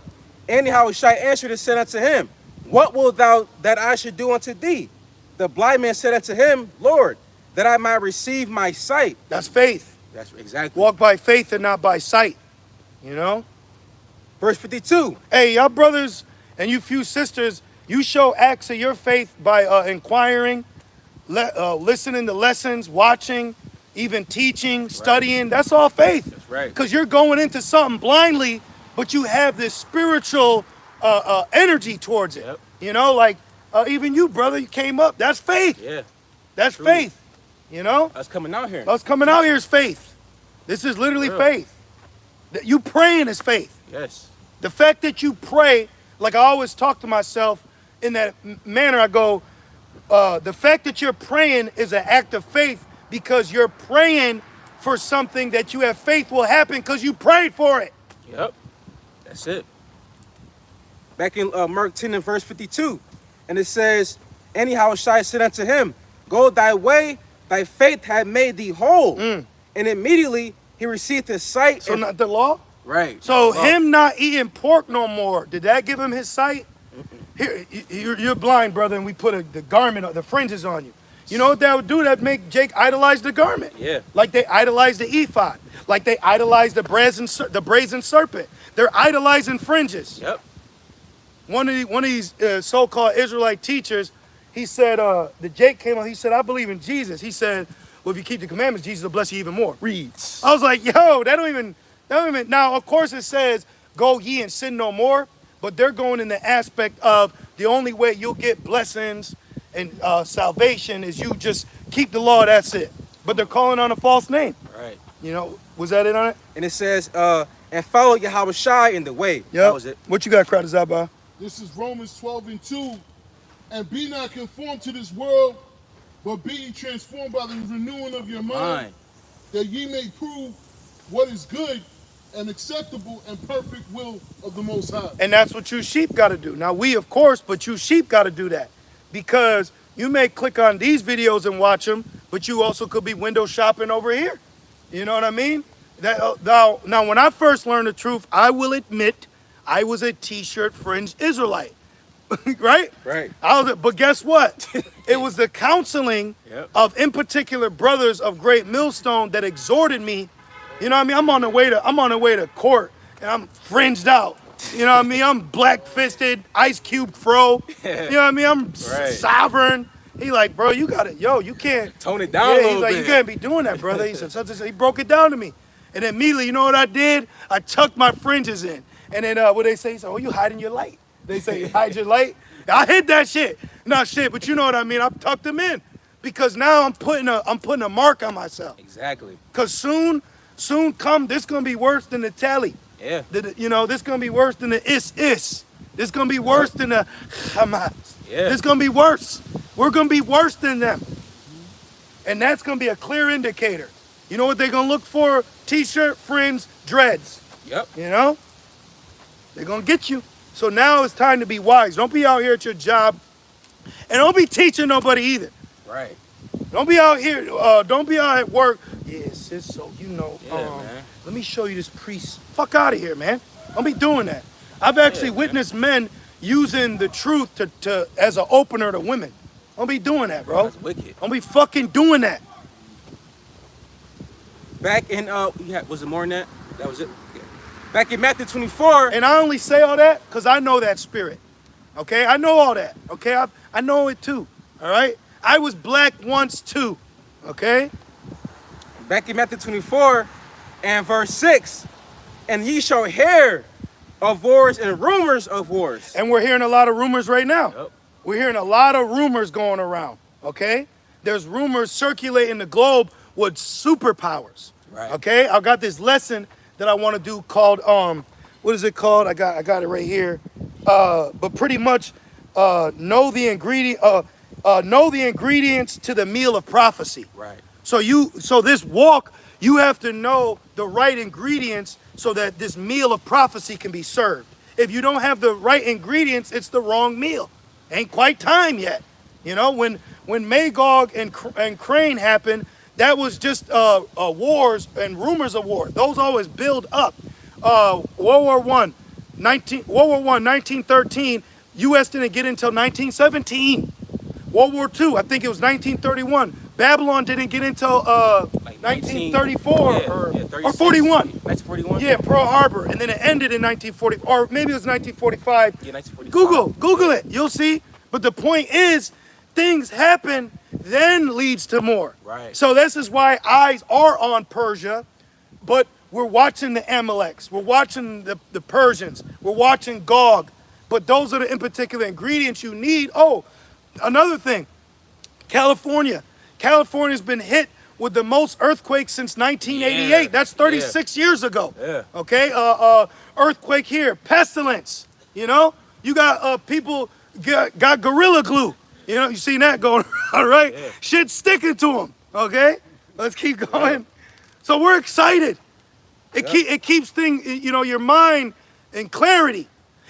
And Yahushua answered and said unto him, What wilt thou that I should do unto thee? The blind man said unto him, Lord, that I might receive my sight. That's faith. That's exactly. Walk by faith and not by sight. You know? Verse 52. Hey, y'all brothers and you few sisters, you show acts of your faith by inquiring, listening to lessons, watching, even teaching, studying. That's all faith. That's right. Because you're going into something blindly, but you have this spiritual energy towards it. Yep. You know, like even you, brother, you came up. That's faith. Yeah. That's Truly. faith. You know? Us coming out here. Us coming out here is faith. This is literally Real. faith. You praying is faith. Yes. The fact that you pray, like I always talk to myself in that manner, I go, the fact that you're praying is an act of faith because you're praying for something that you have faith will happen because you prayed for it. Yep. That's it. Back in Mark 10 and verse 52. And it says, And Yahushua said unto him, Go thy way, thy faith had made thee whole. And immediately he received his sight. So and- not the law? Right. So Well, him not eating pork no more, did that give him his sight? Here, you're blind, brother, and we put the garment, the fringes on you. You know what that would do? That'd make Jake idolize the garment. Yeah. Like they idolize the ephod. Like they idolize the brazen serpent. They're idolizing fringes. Yep. One of these so-called Israelite teachers, he said, the Jake came on, he said, I believe in Jesus. He said, well, if you keep the commandments, Jesus will bless you even more. Reads. I was like, yo, that don't even Now, of course, it says, "Go ye and sin no more," but they're going in the aspect of the only way you'll get blessings and salvation is you just keep the law. That's it. But they're calling on a false name. Right. You know, was that it on it? And it says, and follow Yahweh Shai in the way. Yeah. That was it. What you got, Kratazaba? This is Romans 12:2. And be not conformed to this world, but be ye transformed by the renewing of your mind, that ye may prove what is good and acceptable and perfect will of the Most High. And that's what you sheep got to do. Now, we, of course, but you sheep got to do that. Because you may click on these videos and watch them, but you also could be window shopping over here. You know what I mean? Now, when I first learned the truth, I will admit I was a t-shirt fringed Israelite. Right? Right. But guess what? It was the counseling of, in particular, brothers of Great Millstone that exhorted me. You know what I mean? I'm on the way to court, and I'm fringed out. You know what I mean? I'm black-fisted, ice cube fro. You know what I mean? I'm sovereign. He like, bro, you can't tone it down a little he's like, bit. you can't be doing that, brother. He said, he broke it down to me. And then immediately, you know what I did? I tucked my fringes in. And then what they say? He said, oh, you hiding your light. They say, hide your light. I hid that shit. Not shit, but you know what I mean. I tucked them in because now I'm putting a mark on myself. Exactly. Cause soon come, this gonna be worse than the tally. Yeah. This gonna be worse than the is. This gonna be worse than the Hamas. Yeah. This gonna be worse. We're gonna be worse than them. And that's gonna be a clear indicator. You know what they're gonna look for? T-shirt, fringe, dreads. Yep. You know? They're gonna get you. So now it's time to be wise. Don't be out here at your job. And don't be teaching nobody either. Right. Don't be out here, don't be out at work. Yeah, sis, so you know, man. let me show you this priest. Fuck out of here, man. Don't be doing that. I've actually witnessed men using the truth to as an opener to women. Don't be doing that, bro. That's wicked. Don't be fucking doing that. Back in, was it more than that? That was it? Okay. Back in Matthew 24. And I only say all that because I know that spirit. Okay? I know all that. Okay? I know it too. All right? I was black once too. Okay? Back in Matthew 24 and verse 6. And ye shall hear of wars and rumors of wars. And we're hearing a lot of rumors right now. Yep. We're hearing a lot of rumors going around. Okay? There's rumors circulating the globe with superpowers. Right. Okay? I got this lesson that I want to do called what is it called? I got it right here. But pretty much know the ingredients to the meal of prophecy. Right. So this walk, you have to know the right ingredients so that this meal of prophecy can be served. If you don't have the right ingredients, it's the wrong meal. Ain't quite time yet. You know, when Magog and Crane happened, that was just wars and rumors of war. Those always build up. World War I, 1913, U.S. didn't get until 1917. World War II, I think it was 1931. Babylon didn't get until 1934 or 41. 1941? Yeah, Pearl Harbor. And then it ended in 1940, or maybe it was 1945. Yeah, 1945. Google it. You'll see. But the point is, things happen, then leads to more. Right. So this is why eyes are on Persia, but we're watching the Amaleks. We're watching the Persians. We're watching Gog. But those are the in particular ingredients you need. Oh, another thing. California's been hit with the most earthquakes since 1988. Yeah. That's 36 years ago. Yeah. Okay. Earthquake here. Pestilence. You know. You got people got Gorilla Glue. You know. You seen that going on, right? Yeah. Shit's sticking to them. Okay. Let's keep going. So we're excited. It keeps things. You know, your mind in clarity.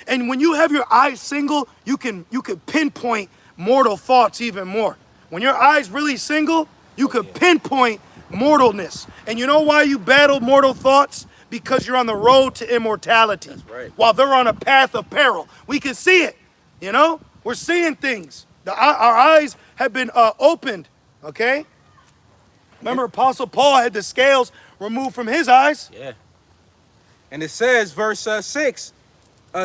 And when you have your eyes single, you can pinpoint mortal thoughts even more. When your eyes really single, you could pinpoint mortalness. And you know why you battle mortal thoughts? Because you're on the road to immortality. That's right. While they're on a path of peril. We can see it. You know? We're seeing things. Our eyes have been opened. Okay? Remember, Apostle Paul had the scales removed from his eyes. Yeah. And it says, verse 6,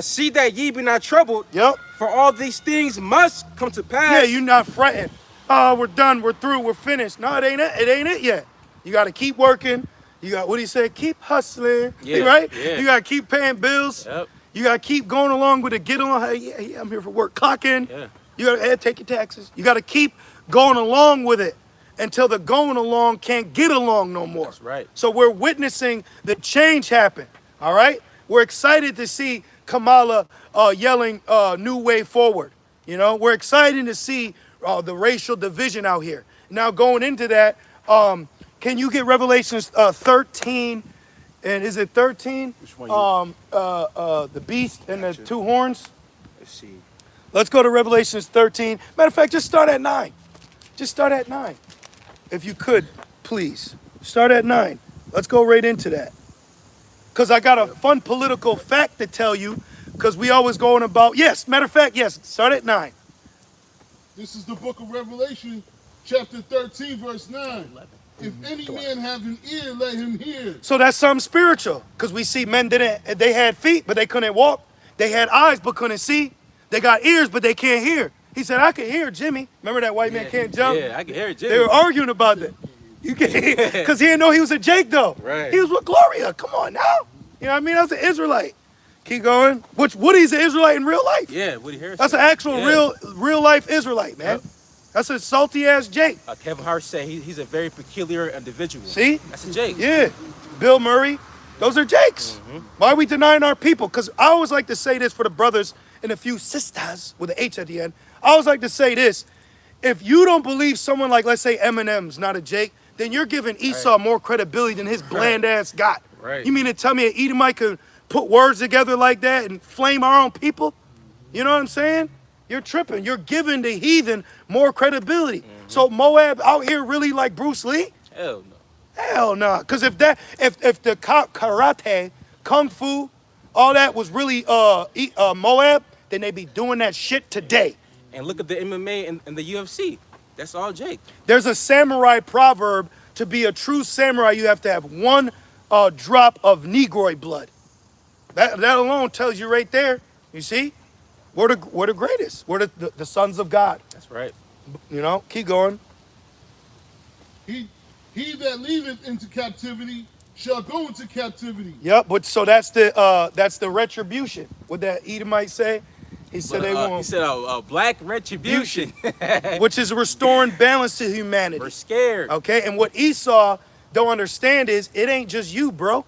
see that ye be not troubled. Yep. For all these things must come to pass. Yeah, you're not fretting. Oh, we're done, we're through, we're finished. No, it ain't it yet. You got to keep working. You got, what he said, keep hustling, Yeah, right? yeah. You got to keep paying bills. Yep. You got to keep going along with it. Get on, hey, yeah, I'm here for work. Clock in. Yeah. You got to take your taxes. You got to keep going along with it until the going along can't get along no more. That's right. So we're witnessing the change happen, all right? We're excited to see Kamala yelling new way forward. You know, we're excited to see the racial division out here. Now going into that, can you get Revelations 13, and is it 13? Which one The beast and the two horns. Let's see. Let's go to Revelations 13. Matter of fact, just start at 9. Just start at 9. If you could, please. Start at 9. Let's go right into that. Because I got a fun political fact to tell you, because we always going about, yes, matter of fact, yes, start at 9. This is the book of Revelation, chapter 13, verse 9. If any man have an ear, let him hear. So that's something spiritual, because we see men they had feet, but they couldn't walk. They had eyes, but couldn't see. They got ears, but they can't hear. He said, I can hear Jimmy. Remember that white man can't jump? Yeah, I can hear Jimmy. They were arguing about that. You can't, because he didn't know he was a Jake, though. Right. He was with Gloria. Come on now. You know what I mean? That's an Israelite. Keep going. Which Woody's an Israelite in real life. Yeah, Woody Harris. That's an actual real life Israelite, man. Yep. That's a salty ass Jake. Kevin Hart said he's a very peculiar individual. See? That's a Jake. Yeah. Bill Murray. Those are Jakes. Why are we denying our people? Because I always like to say this for the brothers and a few sisters with an H at the end. I always like to say this. If you don't believe someone like, let's say, Eminem's not a Jake, then you're giving Esau more credibility than his bland ass got. Right. You mean to tell me an Edomite could put words together like that and flame our own people? You know what I'm saying? You're tripping. You're giving the heathen more credibility. So Moab out here really like Bruce Lee? Hell no. Hell no. Because if the karate, kung fu, all that was really Moab, then they be doing that shit today. And look at the MMA and the UFC. That's all Jake. There's a samurai proverb: to be a true samurai, you have to have one drop of Negroid blood. That alone tells you right there. You see, we're the greatest. We're the sons of God. That's right. You know, keep going. He that leadeth into captivity shall go into captivity. Yep. But so that's the retribution. What that Edomite say? He said they won't. He said a black retribution. Which is restoring balance to humanity. We're scared. Okay, and what Esau don't understand is it ain't just you, bro.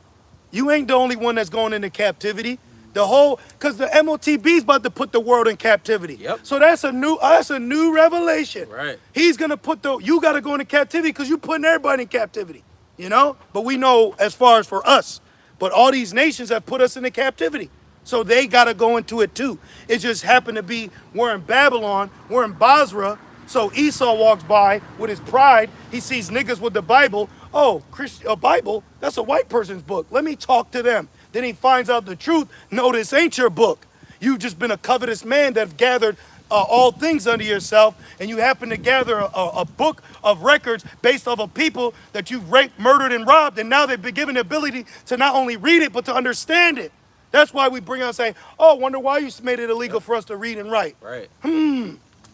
You ain't the only one that's going into captivity. The whole, because the MOTB is about to put the world in captivity. Yep. So that's a new revelation. Right. He's gonna you gotta go into captivity because you putting everybody in captivity. You know? But we know as far as for us. But all these nations have put us into captivity. So they gotta go into it too. It just happened to be we're in Babylon, we're in Basra. So Esau walks by with his pride. He sees niggas with the Bible. Oh, a Bible? That's a white person's book. Let me talk to them. Then he finds out the truth. No, this ain't your book. You've just been a covetous man that gathered all things unto yourself, and you happen to gather a book of records based off of people that you've raped, murdered, and robbed, and now they've been given the ability to not only read it, but to understand it. That's why we bring out saying, oh, wonder why you made it illegal for us to read and write. Right.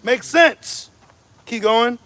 Makes sense. Keep going.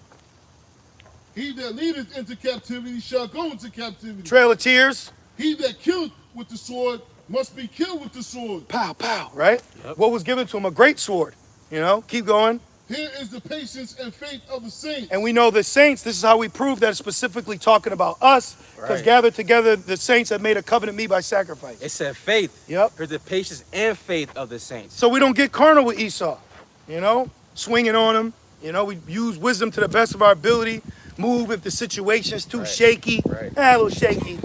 He that leadeth into captivity shall go into captivity. Trail of Tears. He that killeth with the sword must be killed with the sword. Pow, pow, right? Yep. What was given to him? A great sword. You know, keep going. Here is the patience and faith of the saints. And we know the saints, this is how we prove that it's specifically talking about us, because Right. gathered together, the saints have made a covenant me by sacrifice. It said faith. Yep. Here's the patience and faith of the saints. So we don't get carnal with Esau, you know, swinging on him. You know, we use wisdom to the best of our ability. Move if the situation's too shaky. Right. A little shaky.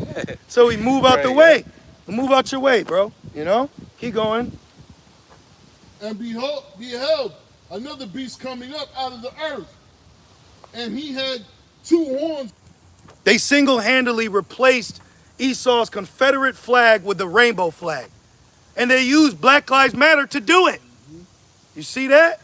So we move out the Right, way. Move out your way, bro. You know, keep going. And beheld another beast coming up out of the earth. And he had two horns. They single-handedly replaced Esau's Confederate flag with the rainbow flag. And they used Black Lives Matter to do it. You see that?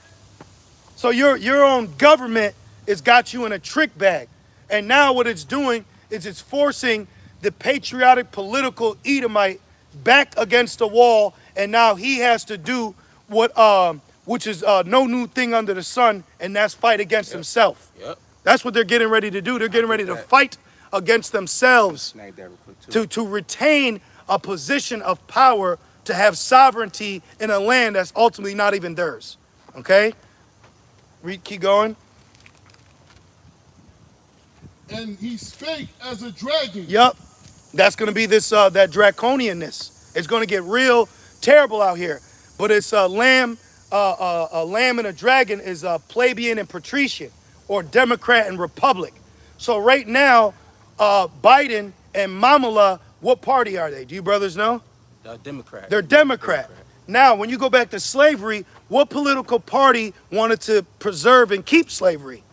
So your own government has got you in a trick bag. And now what it's doing is it's forcing the patriotic political Edomite back against the wall. And now he has to do which is no new thing under the sun, and that's fight against himself. Yep. That's what they're getting ready to do. They're getting ready to fight against themselves Snag that real quick too. to retain a position of power, to have sovereignty in a land that's ultimately not even theirs. Okay? Keep going. And he spake as a dragon. Yup. That's going to be this that draconianness. It's going to get real terrible out here. But it's a lamb and a dragon is plebeian and patrician, or Democrat and Republic. So right now, Biden and Mamala, what party are they? Do you brothers know? Democrat. They're Democrat. Now, when you go back to slavery, what political party wanted to preserve and keep slavery?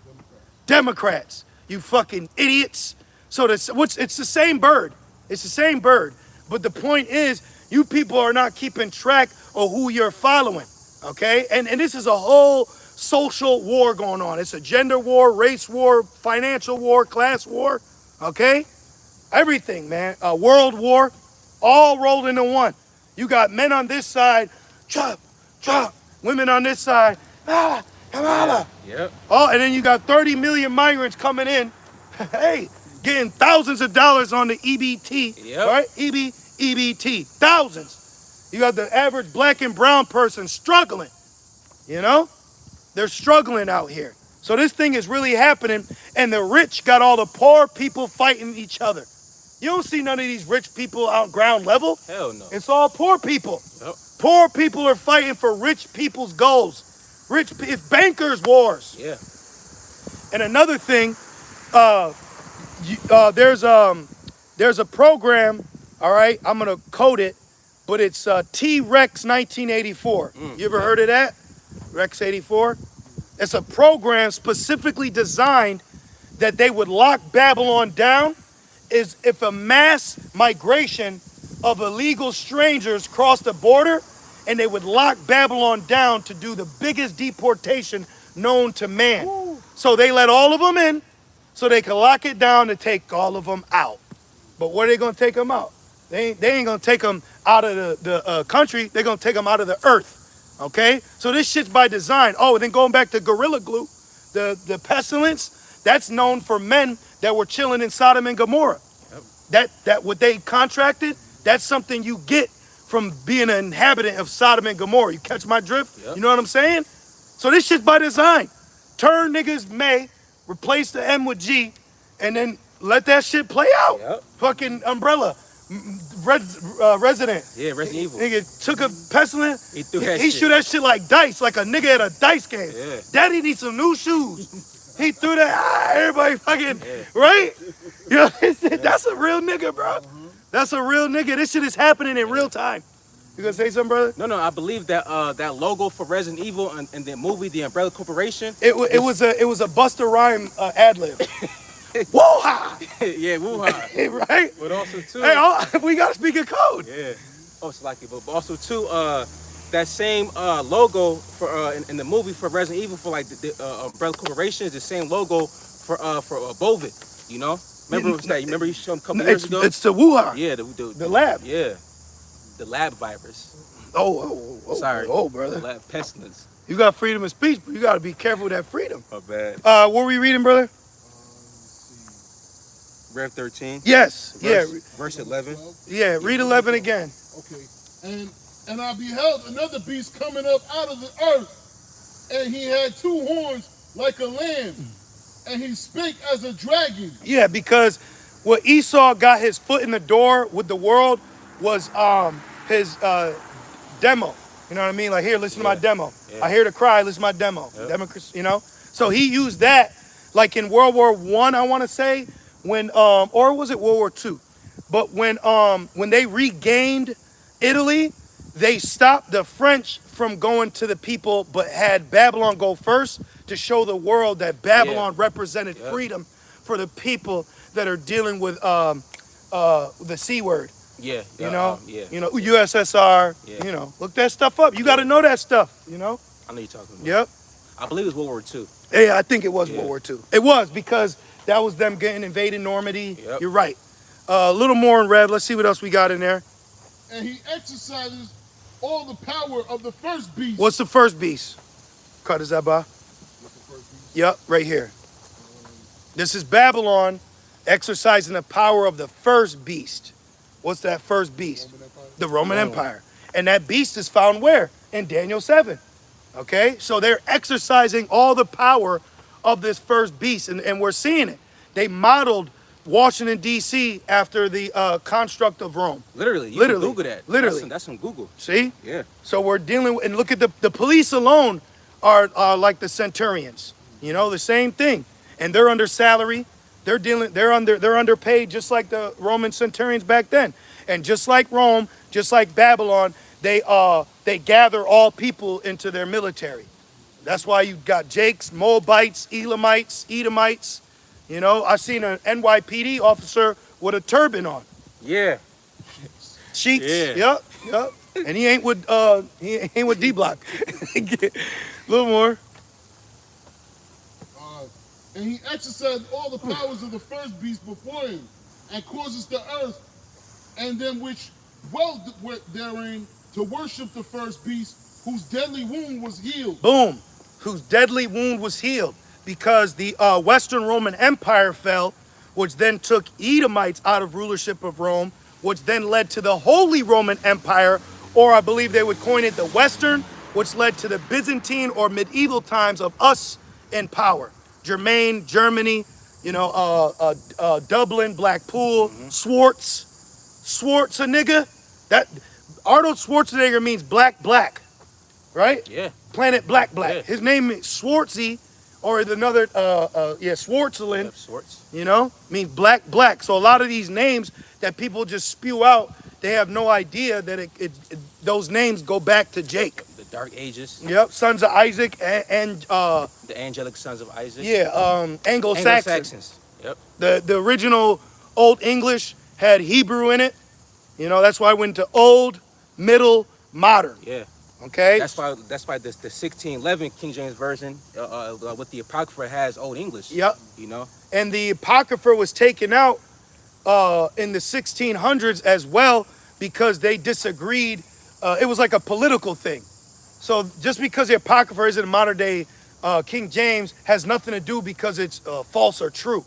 Democrats. You fucking idiots. So it's the same bird. It's the same bird. But the point is, you people are not keeping track of who you're following. Okay? And this is a whole social war going on. It's a gender war, race war, financial war, class war. Okay? Everything, man. A world war, all rolled into one. You got men on this side, chop, chop. Women on this side, Kamala. Yep. Oh, and then you got 30 million migrants coming in. Hey, getting thousands of dollars on the EBT. Yep. Right? EBT. Thousands. You got the average black and brown person struggling. You know? They're struggling out here. So this thing is really happening, and the rich got all the poor people fighting each other. You don't see none of these rich people out ground level. Hell no. It's all poor people. Yep. Poor people are fighting for rich people's goals. It's bankers' wars. Yeah. And another thing, there's a program. All right, I'm gonna code it, but it's T-Rex 1984. You ever heard of that? Rex 84. It's a program specifically designed that they would lock Babylon down. Is if a mass migration of illegal strangers crossed the border, and they would lock Babylon down to do the biggest deportation known to man. Woo. So they let all of them in, so they can lock it down to take all of them out. But where are they going to take them out? They ain't going to take them out of the country. They're going to take them out of the earth. Okay? So this shit's by design. Oh, and then going back to Gorilla Glue, the pestilence, that's known for men that were chilling in Sodom and Gomorrah. Yep. That what they contracted, that's something you get from being an inhabitant of Sodom and Gomorrah. You catch my drift? Yep. You know what I'm saying? So this shit's by design. Turn niggas May, replace the M with G, and then let that shit play out. Yep. Fucking Umbrella. Resident. Yeah, Resident Evil. Nigga took a pestilence. He threw that He shit. shoot that shit like dice, like a nigga at a dice game. Yeah. Daddy needs some new shoes. He threw that. Everybody fucking, right? You know, that's a real nigga, bro. That's a real nigga. This shit is happening in real time. You gonna say something, brother? No. I believe that that logo for Resident Evil and the movie, The Umbrella Corporation. It was a Busta Rhymes ad lib. Woo-ha! Yeah, woo-ha. Right? But also too. Hey, we gotta speak a code. Yeah. Also like it, but also too. That same logo for in the movie for Resident Evil for like the Umbrella Corporation is the same logo for Bovid. You know? Remember you showed him a couple years ago? It's the Wuhan. Yeah, the lab. Yeah. The lab virus. Oh. Sorry. Oh, brother. The lab pestilence. You got freedom of speech, but you got to be careful with that freedom. My bad. What were we reading, brother? Rev 13. Yes. Verse 11. Yeah, read 11 again. Okay. And I beheld another beast coming up out of the earth, and he had two horns like a lamb, and he spake as a dragon. Yeah, because what Esau got his foot in the door with the world was his demo. You know what I mean? Like, here, listen to my demo. Yeah. I hear the cry, listen to my demo. Yep. Democracy, you know? So he used that, like in World War I want to say, when or was it World War II? But when they regained Italy, they stopped the French from going to the people, but had Babylon go first to show the world that Babylon represented freedom for the people that are dealing with the C word. Yeah. You know, USSR. Yeah. You know, look that stuff up. You got to know that stuff. You know. I know you're talking about. Yep. I believe it was World War II. Yeah, I think it was World War II. It was because that was them getting invading Normandy. Yep. You're right. A little more in red. Let's see what else we got in there. And he exercises all the power of the first beast. What's the first beast? Cut is that by? What's the first beast? Yep, right here. This is Babylon exercising the power of the first beast. What's that first beast? Roman Empire. The Roman Empire. And that beast is found where? In Daniel 7. Okay? So they're exercising all the power of this first beast, and we're seeing it. They modeled Washington, D.C. after the construct of Rome. Literally, you Literally. can Google that. Literally. That's some Google. See? Yeah. So we're dealing with, and look at the police alone are like the centurions. You know, the same thing. And they're under salary. They're underpaid just like the Roman centurions back then. And just like Rome, just like Babylon, they gather all people into their military. That's why you got Jakes, Moabites, Elamites, Edomites. You know, I seen an NYPD officer with a turban on. Yeah. Sheets. Yeah. Yep. And he ain't with D Block. A little more. And he exercised all the powers of the first beast before him, and causes the earth and them which dwelt therein to worship the first beast, whose deadly wound was healed. Boom. Whose deadly wound was healed, because the Western Roman Empire fell, which then took Edomites out of rulership of Rome, which then led to the Holy Roman Empire, or I believe they would coin it the Western, which led to the Byzantine or medieval times of us in power. Germain, Germany, you know, Dublin, Blackpool, Swartz a nigga. That Arnold Schwarzenegger means black, right? Yeah. Planet Black. Yeah. His name is Swartzy, or another, Swartzland. Of sorts. You know, means black. So a lot of these names that people just spew out, they have no idea that those names go back to Jake. The Dark Ages. Yep, sons of Isaac and The angelic sons of Isaac. Anglo-Saxons. Yep. The original Old English had Hebrew in it. You know, that's why I went to Old, Middle, Modern. Yeah. Okay. That's why the 1611 King James version with the Apocrypha has Old English. Yep. You know. And the Apocrypha was taken out in the 1600s as well, because they disagreed. It was like a political thing. So just because the Apocrypha isn't modern day King James has nothing to do because it's false or true.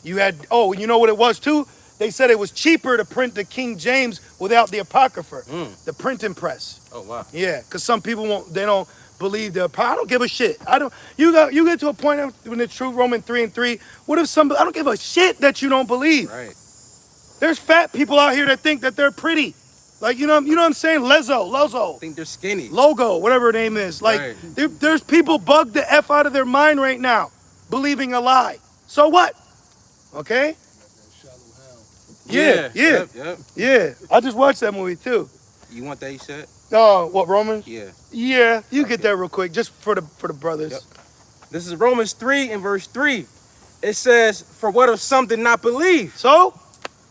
You know what it was too? They said it was cheaper to print the King James without the Apocrypha, the printing press. Oh wow. Yeah, because some people they don't believe the Apocrypha. I don't give a shit. You get to a point when the true Romans 3:3. What if I don't give a shit that you don't believe. Right. There's fat people out here that think that they're pretty. Like, you know what I'm saying? Lozo. I think they're skinny. Logo, whatever her name is. Like, Right. there's people bugged the F out of their mind right now, believing a lie. So what? Okay? Yeah. Yep. I just watched that movie too. You want that, you said? Oh, what, Roman? Yeah. Yeah, you get that real quick, just for the brothers. Yep. This is Romans 3 and verse 3. It says, "For what if some did not believe?" So,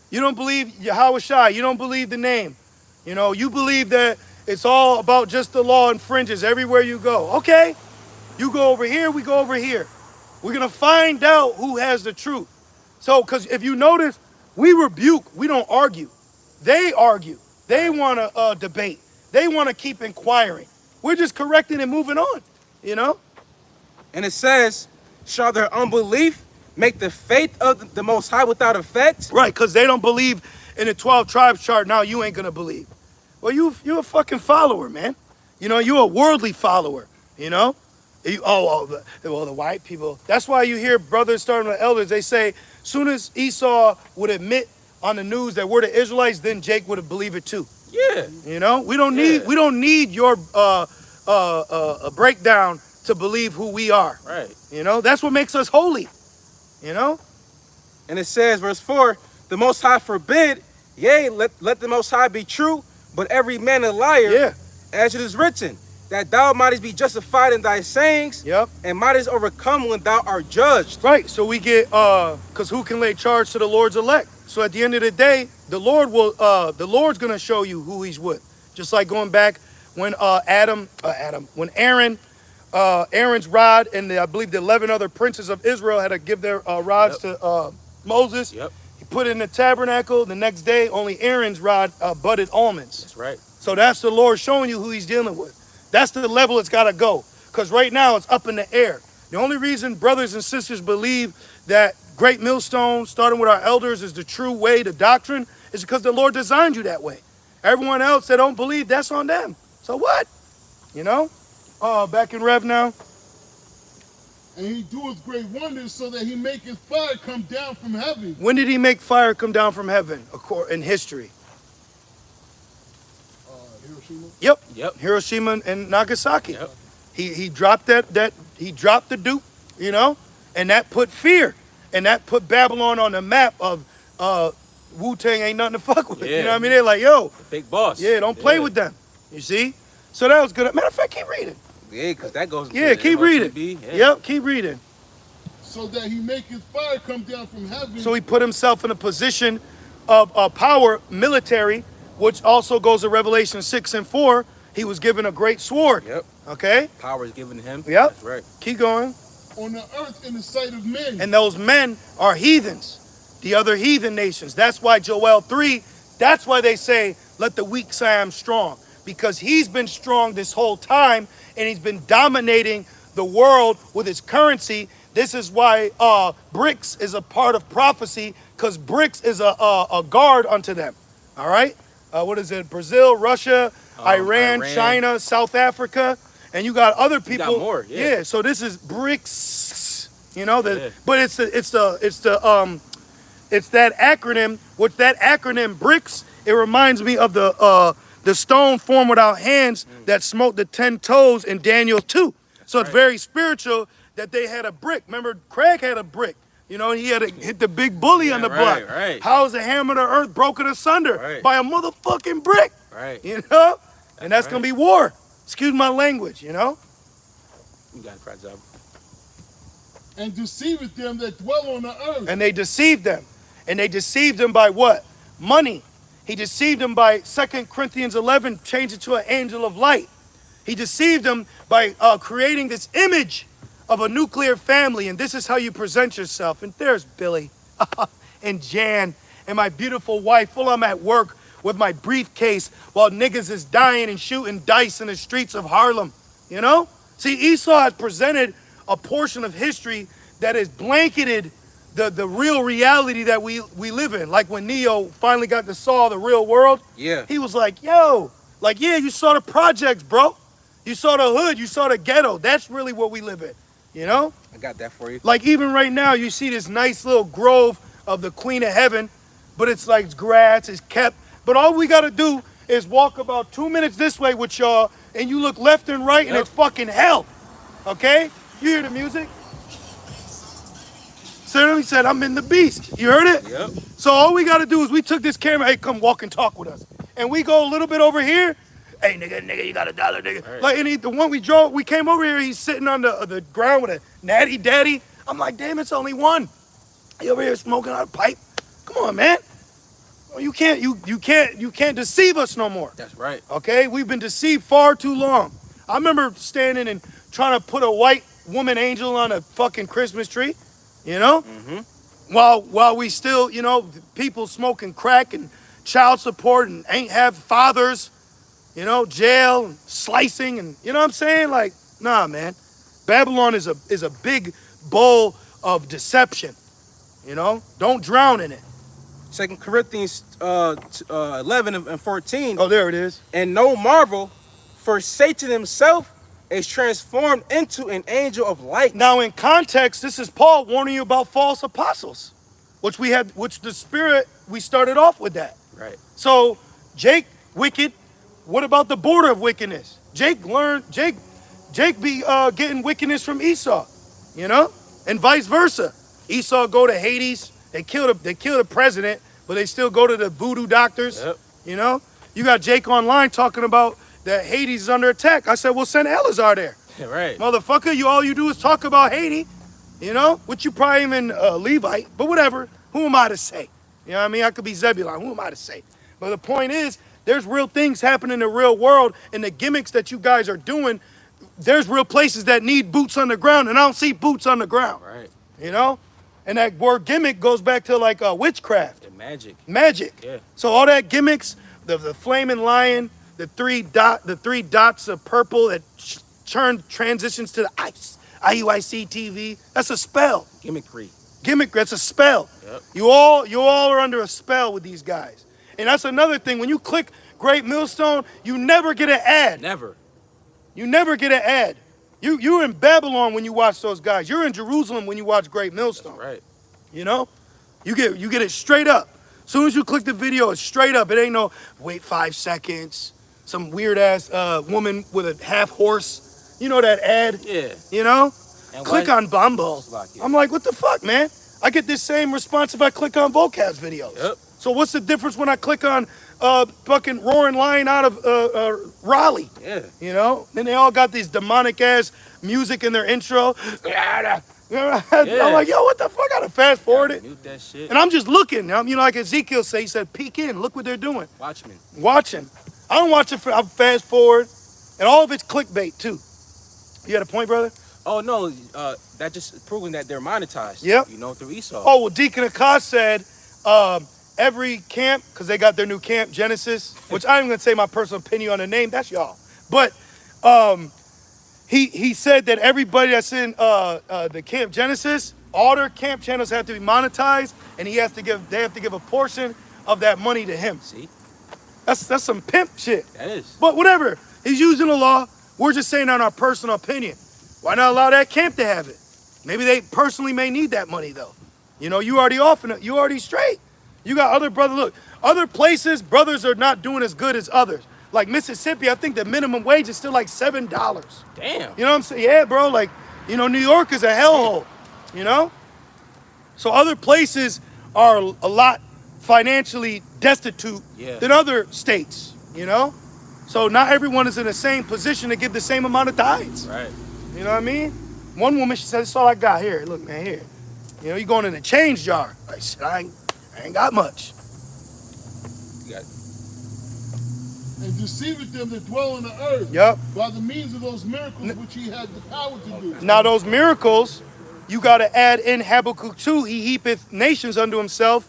you don't believe Yahweh Shai, you don't believe the name. You know, you believe that it's all about just the law and fringes everywhere you go. Okay, you go over here, we go over here. We're going to find out who has the truth. So, because if you notice, we rebuke, we don't argue. They argue. They want to debate. They want to keep inquiring. We're just correcting and moving on, you know? And it says, "Shall their unbelief make the faith of the Most High without effect?" Right, because they don't believe in the 12 tribes chart. Now you ain't going to believe. Well, you're a fucking follower, man. You know, you're a worldly follower, you know? The white people. That's why you hear brothers starting with elders. They say, soon as Esau would admit on the news that we're the Israelites, then Jake would have believed it too. Yeah. You know, we don't need your breakdown to believe who we are. Right. You know, that's what makes us holy. You know? And it says, verse 4, "The Most High forbid, yea, let the Most High be true, but every man a liar, Yeah. as it is written, that thou mightest be justified in thy sayings, Yep. and mightest overcome when thou art judged." Right. So we get because who can lay charge to the Lord's elect? So at the end of the day, the Lord's gonna show you who He's with. Just like going back when Aaron's rod and I believe the 11 other princes of Israel had to give their rods to Moses. Yep. He put it in the tabernacle. The next day, only Aaron's rod budded almonds. That's right. So that's the Lord showing you who He's dealing with. That's the level it's got to go. Because right now it's up in the air. The only reason brothers and sisters believe that Great Millstone, starting with our elders, is the true way to doctrine is because the Lord designed you that way. Everyone else that don't believe, that's on them. So what? You know? Back in Rev now. And he doeth great wonders so that he maketh fire come down from heaven. When did he make fire come down from heaven in history? Hiroshima? Yep. Hiroshima and Nagasaki. Yep. He dropped he dropped the dupe, you know, and that put fear, and that put Babylon on the map of Wu-Tang ain't nothing to fuck with. Yeah. You know what I mean? They're like, yo, Big boss. yeah, don't play with them. You see? So that was good. Matter of fact, keep reading. Yeah, because that goes. Yeah, keep reading. Yeah. Yep, keep reading. So that he maketh fire come down from heaven. So he put himself in a position of power, military, which also goes to Revelation 6 and 4. He was given a great sword. Yep. Okay? Power is given to him. Yep. That's right. Keep going. on the earth in the sight of men. And those men are heathens, the other heathen nations. That's why Joel 3, that's why they say, let the weak say I'm strong. Because he's been strong this whole time, and he's been dominating the world with his currency. This is why BRICS is a part of prophecy, because BRICS is a guard unto them. All right? What is it? Brazil, Russia, Iran, China, South Africa, and you got other people. You got more, yeah. So this is BRICS. You know, Yeah. but it's that acronym. What's that acronym? BRICS. It reminds me of the stone formed without hands that smote the 10 toes in Daniel 2. So it's very spiritual that they had a brick. Remember, Craig had a brick. You know, he had to hit the big bully on the block. Right. How is the hammer of the earth broken asunder? Right. By a motherfucking brick. Right. You know? And that's going to be war. Excuse my language, you know? You got it, Frat Zab. And deceiveth them that dwell on the earth. And they deceived them. And they deceived them by what? Money. He deceived them by 2 Corinthians 11, changed it to an angel of light. He deceived them by creating this image of a nuclear family, and this is how you present yourself. And there's Billy and Jan and my beautiful wife while I'm at work with my briefcase while niggas is dying and shooting dice in the streets of Harlem, you know? See, Esau has presented a portion of history that has blanketed the real reality that we live in. Like when Neo finally got to saw the real world, Yeah. he was like, yo, like, yeah, you saw the projects, bro. You saw the hood, you saw the ghetto. That's really what we live in. You know? I got that for you. Like even right now, you see this nice little grove of the Queen of Heaven, but it's like it's grass, it's kept. But all we gotta do is walk about 2 minutes this way with y'all, and you look left and right, and it's fucking hell. Okay? You hear the music? So he said, I'm in the beast. You heard it? Yep. So all we gotta do is we took this camera, hey, come walk and talk with us. And we go a little bit over here. Hey, nigga, you got $1, nigga. Right. Like, and the one we came over here, he's sitting on the ground with a natty daddy. I'm like, damn, it's only one. He over here smoking out a pipe. Come on, man. Well, you can't deceive us no more. That's right. Okay? We've been deceived far too long. I remember standing and trying to put a white woman angel on a fucking Christmas tree, you know? Mm-hmm. While we still, you know, people smoking crack and child support and ain't have fathers. You know, jail, and slicing, and you know what I'm saying? Like, nah, man. Babylon is a big bowl of deception. You know, don't drown in it. 2 Corinthians 11 and 14. Oh, there it is. And no marvel, for Satan himself is transformed into an angel of light. Now, in context, this is Paul warning you about false apostles, which the Spirit, we started off with that. Right. So, Jake, wicked. What about the border of wickedness? Jake be getting wickedness from Esau, you know, and vice versa. Esau go to Hades. They kill the president, but they still go to the voodoo doctors. Yep. You know, you got Jake online talking about that Hades is under attack. I said, well, send Eleazar there, Right. motherfucker. All you do is talk about Hades, you know, which you probably even Levite, but whatever. Who am I to say? You know what I mean? I could be Zebulon. Who am I to say? But the point is, there's real things happening in the real world, and the gimmicks that you guys are doing, there's real places that need boots on the ground, and I don't see boots on the ground. Right. You know? And that word gimmick goes back to like witchcraft. And magic. Magic. Yeah. So all that gimmicks, the flaming lion, the three dots of purple that transitions to the ice. IUIC TV. That's a spell. Gimmickry. Gimmick, that's a spell. Yep. You all are under a spell with these guys. And that's another thing. When you click Great Millstone, you never get an ad. Never. You never get an ad. You're in Babylon when you watch those guys. You're in Jerusalem when you watch Great Millstone. That's right. You know? You get it straight up. As soon as you click the video, it's straight up. It ain't no wait 5 seconds. Some weird ass woman with a half horse. You know that ad? Yeah. You know? And Click why- on Bumble. I'm like, what the fuck, man? I get this same response if I click on vocab videos. Yep. So what's the difference when I click on fucking Roaring Lion out of Raleigh? Yeah. You know? Then they all got these demonic ass music in their intro. I'm like, yo, what the fuck? I gotta fast forward it. Mute that shit. And I'm just looking. You know, like Ezekiel said, he said, peek in, look what they're doing. Watchmen. Watching. I don't watch it I'm fast forward. And all of it's clickbait too. You had a point, brother? Oh no, that just proving that they're monetized. Yep. You know, through Esau. Oh, well, Deacon Akash said every camp, because they got their new camp, Genesis, which I'm going to say my personal opinion on the name. That's y'all. But he said that everybody that's in the camp Genesis, all their camp channels have to be monetized, and they have to give a portion of that money to him. See? That's some pimp shit. That is. But whatever. He's using the law. We're just saying on our personal opinion. Why not allow that camp to have it? Maybe they personally may need that money though. You know, you already off and you already straight. You got other brothers. Look, other places, brothers are not doing as good as others. Like Mississippi, I think the minimum wage is still like $7. Damn. You know what I'm saying? Yeah, bro. Like, you know, New York is a hellhole. You know? So other places are a lot financially destitute than other states, you know? So not everyone is in the same position to give the same amount of tithes. Right. You know what I mean? One woman, she said, that's all I got here. Look, man, here. You know, you going in a change jar. I said, I ain't got much. You got And deceiveth them that dwell on the earth Yep. by the means of those miracles which he had the power to do. Now those miracles, you got to add in Habakkuk 2. He heapeth nations unto himself.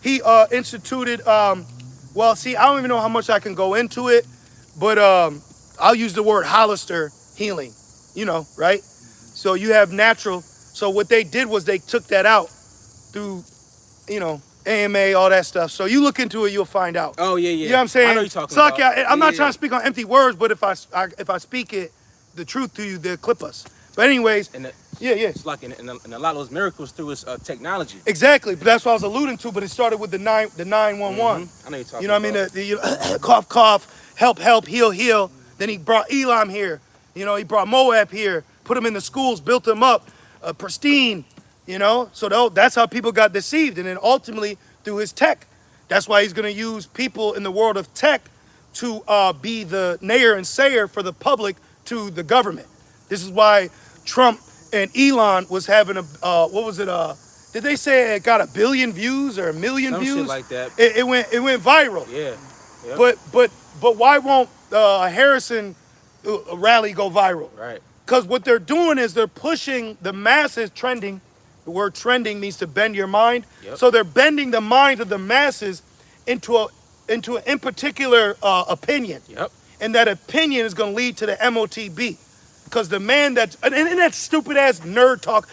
He instituted, well, see, I don't even know how much I can go into it, but I'll use the word Hollister healing, you know, right? So you have natural. So what they did was they took that out through, you know, AMA, all that stuff. So you look into it, you'll find out. Oh, yeah, yeah. You know what I'm saying? I know you're talking so about. Like, I'm not trying to speak on empty words, but if I speak it, the truth to you, they'll clip us. But anyways, yeah. It's like in a lot of those miracles through his technology. Exactly, but that's what I was alluding to. But it started with the 911. I know you're talking. You know what I mean? The cough, cough, help, heal, heal. Then he brought Elam here. You know, he brought Moab here, put them in the schools, built them up, pristine. You know, so that's how people got deceived, and then ultimately through his tech. That's why he's going to use people in the world of tech to be the nayer and sayer for the public to the government. This is why Trump and Elon was having what was it? Did they say it got 1 billion views or 1 million Some views? shit like that. It went viral. Yeah. Yep. But why won't a Harrison rally go viral? Right. Because what they're doing is they're pushing the masses trending. The word trending means to bend your mind. Yep. So they're bending the minds of the masses into an particular opinion. Yep. And that opinion is going to lead to the MOTB. Because the man and that stupid ass nerd talk,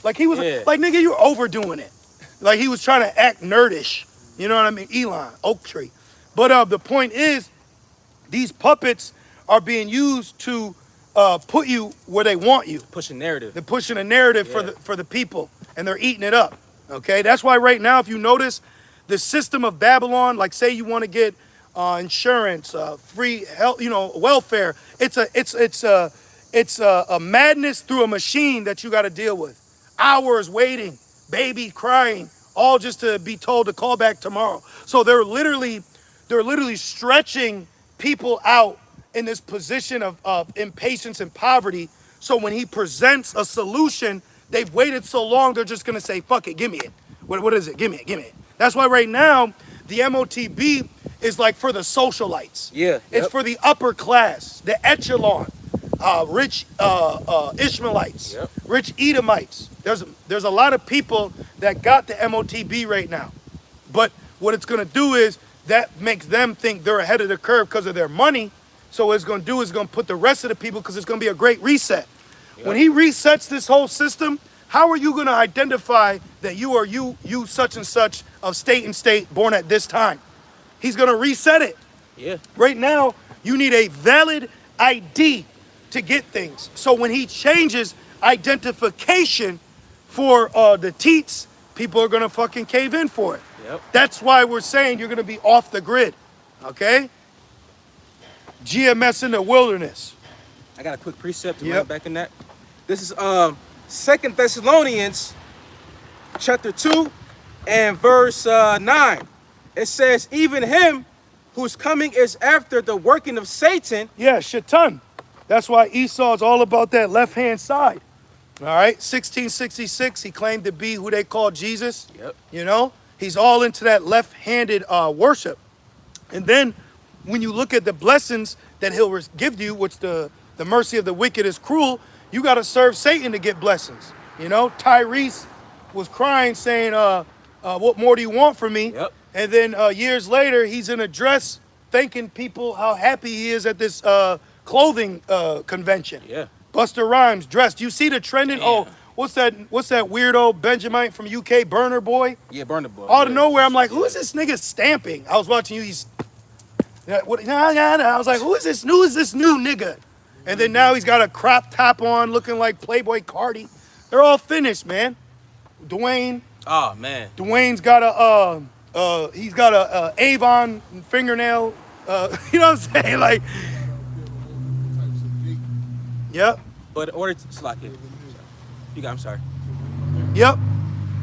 like he was, like, nigga, you're overdoing it. Like he was trying to act nerdish. You know what I mean? Elon, Oak Tree. But the point is, these puppets are being used to put you where they want you. Pushing narrative. They're pushing a narrative for the people, and they're eating it up. Okay, that's why right now, if you notice, the system of Babylon, like say you want to get insurance, free health, you know, welfare. It's a madness through a machine that you got to deal with. Hours waiting, baby crying, all just to be told to call back tomorrow. So they're literally stretching people out in this position of impatience and poverty. So when he presents a solution, they've waited so long, they're just gonna say, fuck it, give me it. What is it? Give me it. That's why right now, the MOTB is like for the socialites. Yeah. It's for the upper class, the echelon, rich Ishmaelites, rich Edomites. There's a lot of people that got the MOTB right now. But what it's gonna do is that makes them think they're ahead of the curve because of their money. So what it's gonna do is gonna put the rest of the people, because it's gonna be a great reset. Yep. When he resets this whole system, how are you going to identify that you are you such and such of state and state born at this time? He's going to reset it. Yeah. Right now, you need a valid ID to get things. So when he changes identification for the teats, people are going to fucking cave in for it. Yep. That's why we're saying you're going to be off the grid. Okay? GMS in the wilderness. I got a quick precept to Yep. run back in that. This is 2 Thessalonians chapter 2 and verse 9. It says, even him whose coming is after the working of Satan. Yeah, Shaitan. That's why Esau's all about that left-hand side. All right? 1666, he claimed to be who they call Jesus. Yep. You know? He's all into that left-handed worship. And then when you look at the blessings that he'll give you, which the mercy of the wicked is cruel, you got to serve Satan to get blessings. You know? Tyrese was crying saying, what more do you want from me? Yep. And then years later, he's in a dress thanking people how happy he is at this clothing convention. Yeah. Busta Rhymes dressed. You see the trending? Damn. Oh, what's that weirdo Benjamin from UK, Burner Boy? Yeah, burn the boy. Out of Yeah. nowhere, I'm like, who is this nigga stamping? I was watching you. He's, I was like, who is this new nigga? And then now he's got a crop top on, looking like Playboy Cardi. They're all finished, man. Oh, man. Dwayne's got he's got a Avon fingernail. You know what I'm saying? Like, Types of gate. yep, But in order to slack it. I'm sorry. yep.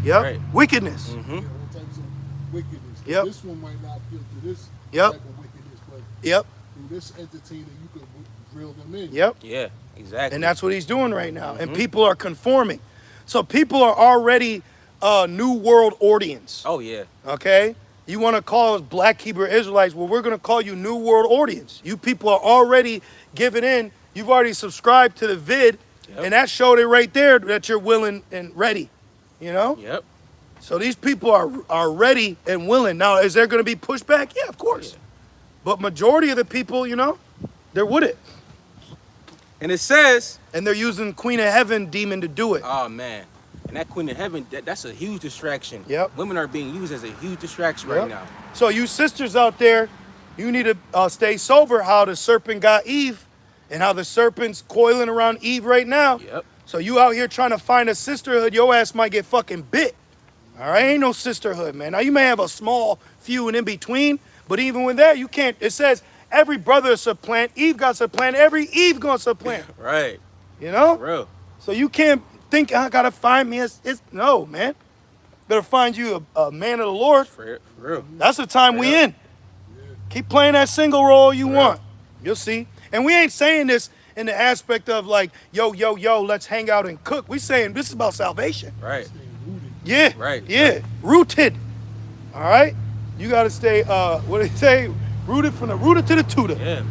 Right. Wickedness. Mm-hmm. Yeah, all types of wickedness. Yep. This one might not appeal to this Yep. type of wickedness, but Yep, through this entertainer, you could drill them in. yep. Yeah, exactly. And that's what he's doing right now. And people are conforming. So people are already New World audience. Oh, yeah. Okay? You want to call us Black Hebrew Israelites? Well, we're going to call you New World audience. You people are already giving in. You've already subscribed to the vid. Yep. And that showed it right there that you're willing and ready. You know? Yep. So these people are ready and willing. Now, is there going to be pushback? Yeah, of course. Yeah. But majority of the people, you know, they're with it. And it says, And they're using Queen of Heaven demon to do it. oh, man. And that Queen of Heaven, that's a huge distraction. Yep. Women are being used as a huge distraction Yep. right now. So you sisters out there, you need to stay sober how the serpent got Eve and how the serpent's coiling around Eve right now. Yep. So you out here trying to find a sisterhood, your ass might get fucking bit. All right, ain't no sisterhood, man. Now you may have a small few and in between, but even with that, you can't. It says every brother supplant, Eve got supplant, every Eve gonna supplant. Right. You know? For real. So you can't think I gotta find me. It's no, man. Better find you a man of the Lord. For real. That's the time we Yeah. in. Keep playing that single role you Yeah. want. You'll see. And we ain't saying this in the aspect of like, yo, let's hang out and cook. We saying this is about salvation. Right. Staying rooted. Yeah. Right. Yeah. Rooted. All right. You gotta stay. What do they say? Rooted from the rooter to the tutor. Yeah.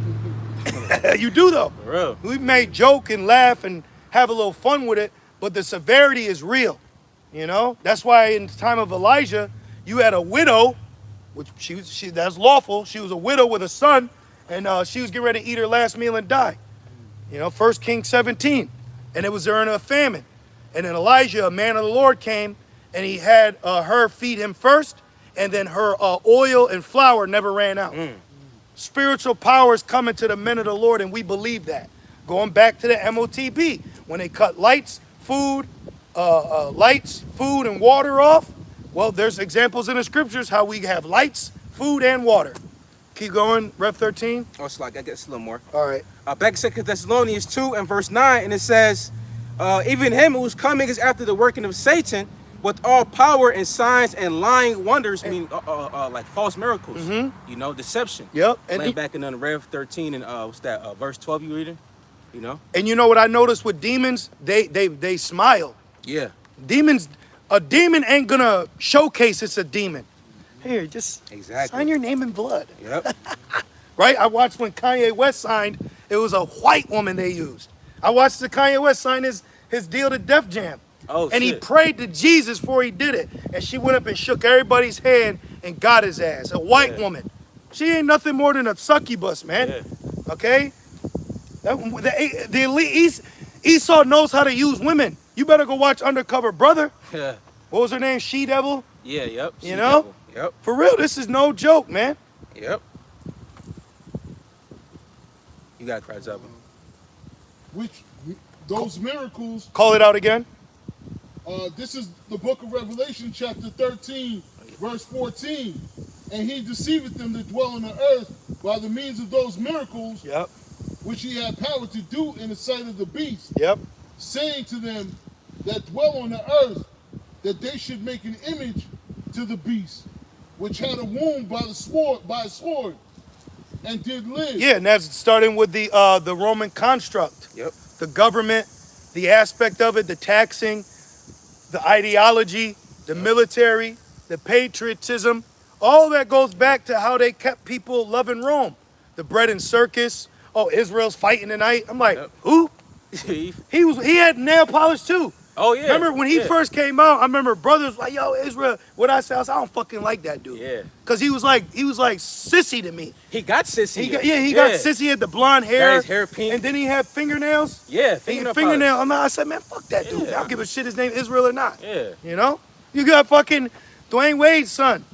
You do though. For real. We may joke and laugh and have a little fun with it, but the severity is real. You know. That's why in the time of Elijah, you had a widow, which she that's lawful. She was a widow with a son, and she was getting ready to eat her last meal and die. You know, 1 Kings 17, and it was during a famine. And then Elijah, a man of the Lord, came, and he had her feed him first, and then her oil and flour never ran out. Spiritual power is coming to the men of the Lord, and we believe that. Going back to the MOTB, when they cut lights, food, and water off, well, there's examples in the scriptures how we have lights, food, and water. Keep going, Rev 13. Oh, it's like I guess a little more. All right. Back in 2 Thessalonians 2 and verse 9, and it says, even him whose coming is after the working of Satan, with all power and signs and lying wonders, meaning like false miracles, you know, deception. Yep. And back in Rev 13 and what's that, verse 12 you reading? You know? And you know what I noticed with demons? They smile. Yeah. Demons, a demon ain't gonna showcase it's a demon. Here, just Exactly. sign your name in blood. Yep. Right? I watched when Kanye West signed, it was a white woman they used. I watched the Kanye West sign his deal to Def Jam. Oh, and he shit. prayed to Jesus before he did it. And she went up and shook everybody's hand and got his ass. A white Yeah. woman. She ain't nothing more than a succubus, man. Yeah. Okay? The elite, Esau knows how to use women. You better go watch Undercover Brother. Yeah. What was her name? She-Devil? Yeah, yep. You know? She-Devil. Yep. For real, this is no joke, man. Yep. You got cries up. Which those miracles, Call it out again. this is the book of Revelation, chapter 13, verse 14. And he deceiveth them that dwell on the earth by the means of those miracles Yep. which he had power to do in the sight of the beast, Yep. saying to them that dwell on the earth that they should make an image to the beast, which had a wound by a sword, and did live. Yeah, and that's starting with the Roman construct. Yep. The government, the aspect of it, the taxing, the ideology, the military, the patriotism, all that goes back to how they kept people loving Rome. The bread and circus. Oh, Israel's fighting tonight. I'm like, Yep. who? He had nail polish too. Oh yeah. Remember when he Yeah. first came out? I remember brothers like, yo, Israel. What I said, I don't fucking like that dude. Yeah. Cause he was like sissy to me. He got sissy. He got sissy. He had the blonde hair. Got his hair pink. And then he had fingernails. Yeah, Fingernail. I said, man, fuck that dude. Yeah. I don't give a shit his name Israel or not. Yeah. You know? You got fucking Dwayne Wade's son,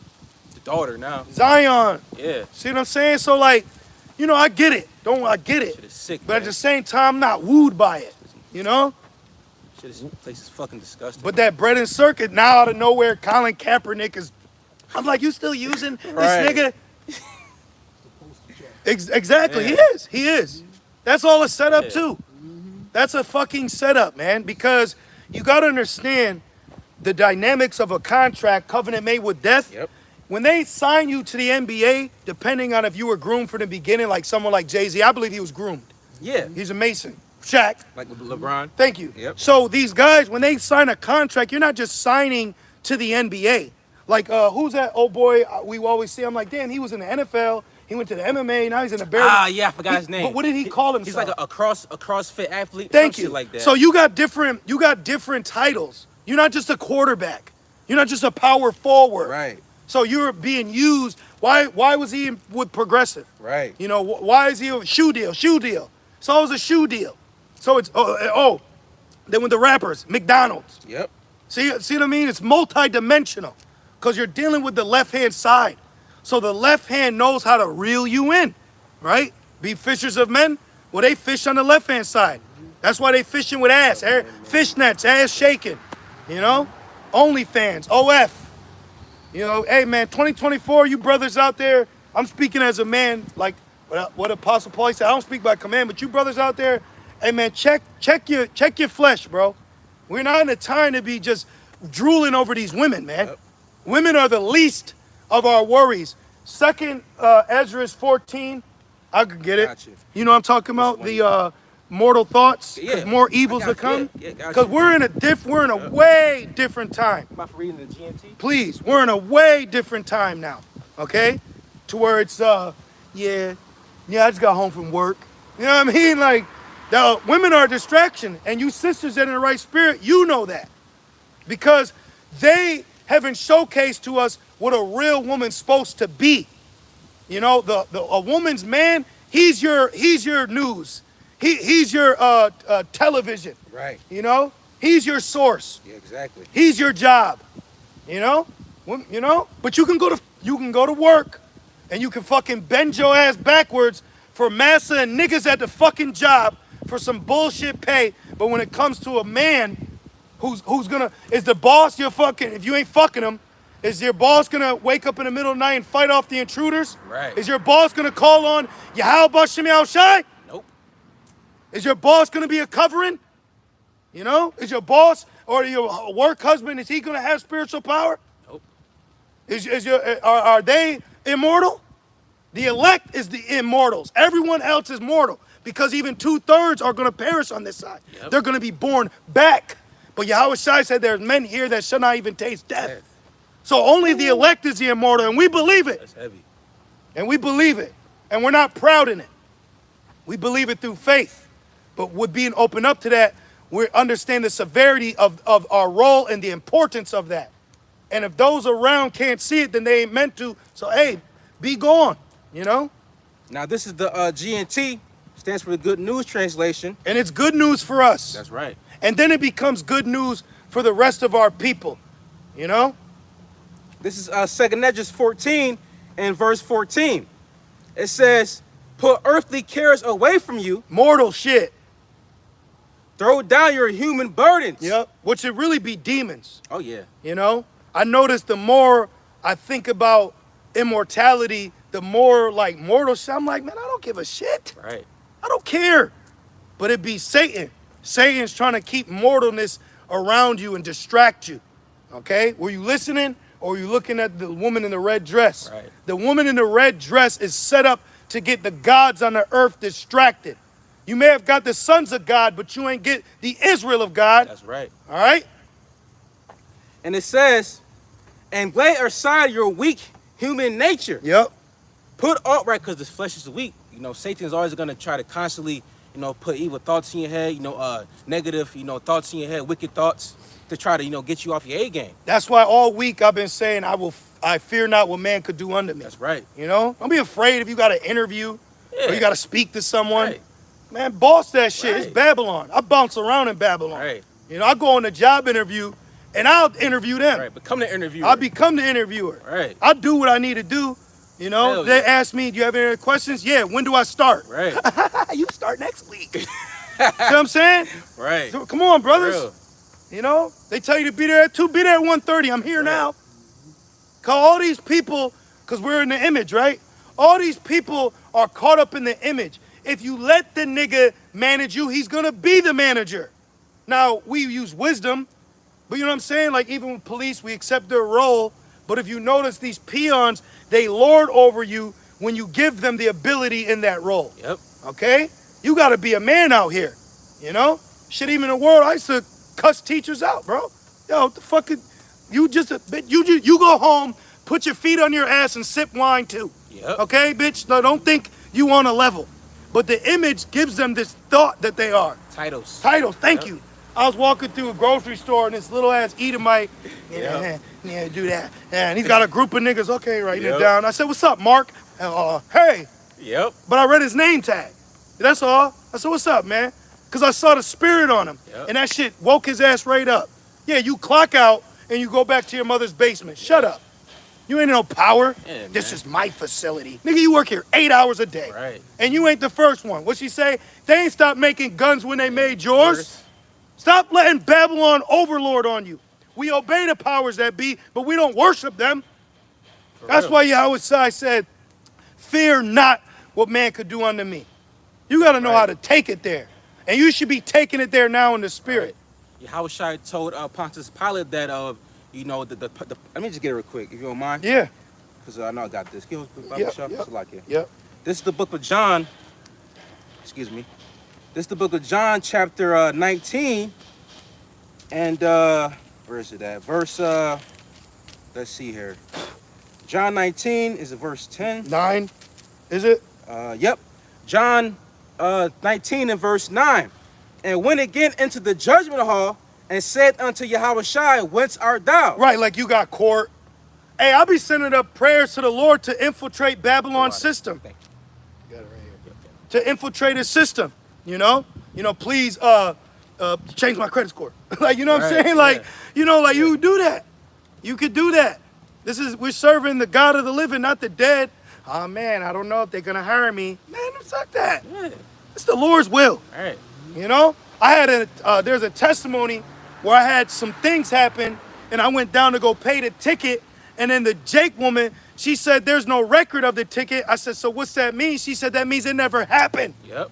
The daughter now. Zion. Yeah. See what I'm saying? So like, you know, I get it. I get it. Shit is sick. But at the same time, I'm not wooed by it. You know? This place is fucking disgusting. But that bread and circuit, now out of nowhere, Colin Kaepernick is. I'm like, you still using this Right. nigga? Exactly, Yeah. He is. That's all a setup Yeah. too. That's a fucking setup, man. Because you gotta understand the dynamics of a contract, covenant made with death. Yep. When they sign you to the NBA, depending on if you were groomed from the beginning, like someone like Jay-Z, I believe he was groomed. Yeah. He's a Mason. Shaq. Like LeBron. Thank you. Yep. So these guys, when they sign a contract, you're not just signing to the NBA. Like, who's that old boy we always see? I'm like, damn, he was in the NFL. He went to the MMA. Now he's in the bear. Ah, yeah, I forgot his name. But what did he call himself? He's like a CrossFit athlete. Thank some you. Shit like that. So you got different titles. You're not just a quarterback. You're not just a power forward. Right. So you're being used. Why was he with Progressive? Right. You know, why is he a shoe deal? So it was a shoe deal. So it's, then with the rappers, McDonald's. Yep. See what I mean? It's multi-dimensional because you're dealing with the left-hand side. So the left hand knows how to reel you in, right? Be fishers of men. Well, they fish on the left-hand side. That's why they fishing with ass, fish nets, ass shaking, you know? OnlyFans, OF. You know, hey, man, 2024, you brothers out there, I'm speaking as a man, like what Apostle Paul said. I don't speak by command, but you brothers out there, hey, man, check your flesh, bro. We're not in a time to be just drooling over these women, man. Yep. Women are the least of our worries. Second Ezra 14, I could get it. Gotcha. You know what I'm talking about? The mortal thoughts, because Yeah. more evils I to got- come. yeah, gotcha. Because we're in a way different time. About for reading the GMT. Please, we're in a way different time now, okay? To where it's, yeah, I just got home from work. You know what I mean? Like, the women are a distraction, and you sisters that are in the right spirit, you know that. Because they haven't showcased to us what a real woman's supposed to be. You know, a woman's man, he's your news. He's your television. Right. You know? He's your source. Yeah, exactly. He's your job, you know. But you can go to work, and you can fucking bend your ass backwards for massa and niggas at the fucking job for some bullshit pay. But when it comes to a man, is the boss your fucking? If you ain't fucking him, is your boss gonna wake up in the middle of the night and fight off the intruders? Right. Is your boss gonna call on Yahweh Shemi Al Shai? Nope. Is your boss gonna be a covering? You know, is your boss or your work husband, is he gonna have spiritual power? Nope. Are they immortal? The elect is the immortals. Everyone else is mortal because even 2/3 are gonna perish on this side. Yep. They're gonna be born back. But Yahweh Shai said there's men here that shall not even taste death. Death. So only the elect is the immortal, and we believe it. That's heavy. And we believe it. And we're not proud in it. We believe it through faith. But with being open up to that, we understand the severity of our role and the importance of that. And if those around can't see it, then they ain't meant to. So, hey, be gone, you know? Now this is the GNT. stands for the Good News translation. And it's good news for us. That's right. And then it becomes good news for the rest of our people. You know? This is 2nd Esdras 14 and verse 14. It says, put earthly cares away from you. Mortal shit. Throw down your human burdens. Yep. Which should really be demons. Oh, yeah. You know? I notice the more I think about immortality, the more like mortal shit. I'm like, man, I don't give a shit. Right. I don't care. But it be Satan. Satan's trying to keep mortalness around you and distract you. Okay? Were you listening or were you looking at the woman in the red dress? Right. The woman in the red dress is set up to get the gods on the earth distracted. You may have got the sons of God, but you ain't get the Israel of God. That's right. All right? And it says, and lay aside your weak human nature. Yep. Put all right, because the flesh is weak. You know, Satan's always going to try to constantly, you know, put evil thoughts in your head, you know, negative, you know, thoughts in your head, wicked thoughts to try to, you know, get you off your A game. That's why all week I've been saying I fear not what man could do unto me. That's right. You know? Don't be afraid if you got an interview or you got to speak to someone. Right. Man, boss that shit. Right. It's Babylon. I bounce around in Babylon. Right. You know, I go on a job interview and I'll interview them. Right. Become the interviewer. I'll become the interviewer. Right. I'll do what I need to do. You know, Hell they yeah. ask me, do you have any questions? Yeah, when do I start? Right. You start next week. See what I'm saying? Right. So, come on, brothers. Real. You know, they tell you to be there at 2, be there at 1:30. I'm here now. Call all these people, because we're in the image, right? All these people are caught up in the image. If you let the nigga manage you, he's going to be the manager. Now, we use wisdom, but you know what I'm saying? Like, even with police, we accept their role. But if you notice, these peons, they lord over you when you give them the ability in that role. Yep. Okay? You got to be a man out here. You know? Shit, even in the world, I used to cuss teachers out, bro. Yo, what the fuck? You go home, put your feet on your ass and sip wine too. Yep. Okay, bitch? No, don't think you on a level. But the image gives them this thought that they are. Titles. Titles, thank Yep. you. I was walking through a grocery store and this little ass Edomite, Yep. yeah, do that. And he's got a group of niggas, okay, writing it Yep. down. I said, what's up, Mark? And, hey. Yep. But I read his name tag. That's all. I said, what's up, man? Because I saw the spirit on him. Yep. And that shit woke his ass right up. Yeah, you clock out and you go back to your mother's basement. Shut up. You ain't no power. Yeah, This man. is my facility. Nigga, you work here 8 hours a day. Right. And you ain't the first one. What she say? They ain't stopped making guns when they made yours. Stop letting Babylon overlord on you. We obey the powers that be, but we don't worship them. For That's real. why Yahweh said, fear not what man could do unto me. You got to know Right. how to take it there. And you should be taking it there now in the spirit. Yahushua told Pontius Pilate that, you know, the let me just get it real quick, if you don't mind. Yeah. Because I know I got this. Give us Yep, here. Yep. This is the book of John. Excuse me. This is the book of John, chapter 19. And where is it at? Verse, let's see here. John 19 is verse 10. 9, is it? Yep. John 19 and verse 9. And went again into the judgment hall and said unto Yahushua, whence art thou? Right, like you got court. Hey, I'll be sending up prayers to the Lord to infiltrate Babylon's system. Thank you. Got it right here. To infiltrate his system, you know? Please change my credit score. Like, you know what I'm Right, saying? Like, yeah. you know, like you do that. You could do that. We're serving the God of the living, not the dead. Oh man, I don't know if they're gonna hire me. Man, fuck that. Yeah. It's the Lord's will. All right. You know? I had there's a testimony where I had some things happen and I went down to go pay the ticket. And then the Jake woman, she said, there's no record of the ticket. I said, so what's that mean? She said, that means it never happened. Yep.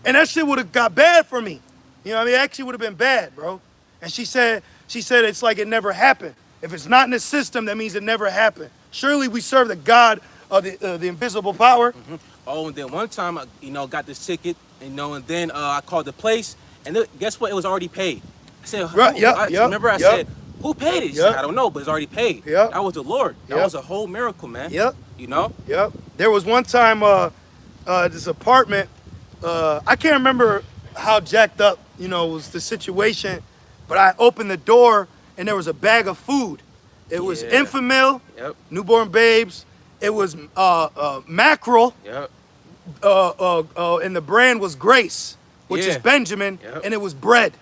And that shit would have got bad for me. You know what I mean? It actually would have been bad, bro. And she said it's like it never happened. If it's not in the system, that means it never happened. Surely we serve the God of the invisible power. Mm-hmm. Oh, and then one time, got this ticket, and then I called the place, and guess what? It was already paid. I said, Right, oh, yep, I yep, remember I yep. said, who paid it? She Yep. said, I don't know, but it's already paid. Yep. That was the Lord. That Yep. was a whole miracle, man. Yep. You know? Yep. There was one time this apartment, I can't remember how jacked up, was the situation, but I opened the door and there was a bag of food. It was Yeah. Infamil, Yep. newborn babes. It was mackerel, Yep. and the brand was grace, which is Yeah. Benjamin, Yep. and it was bread.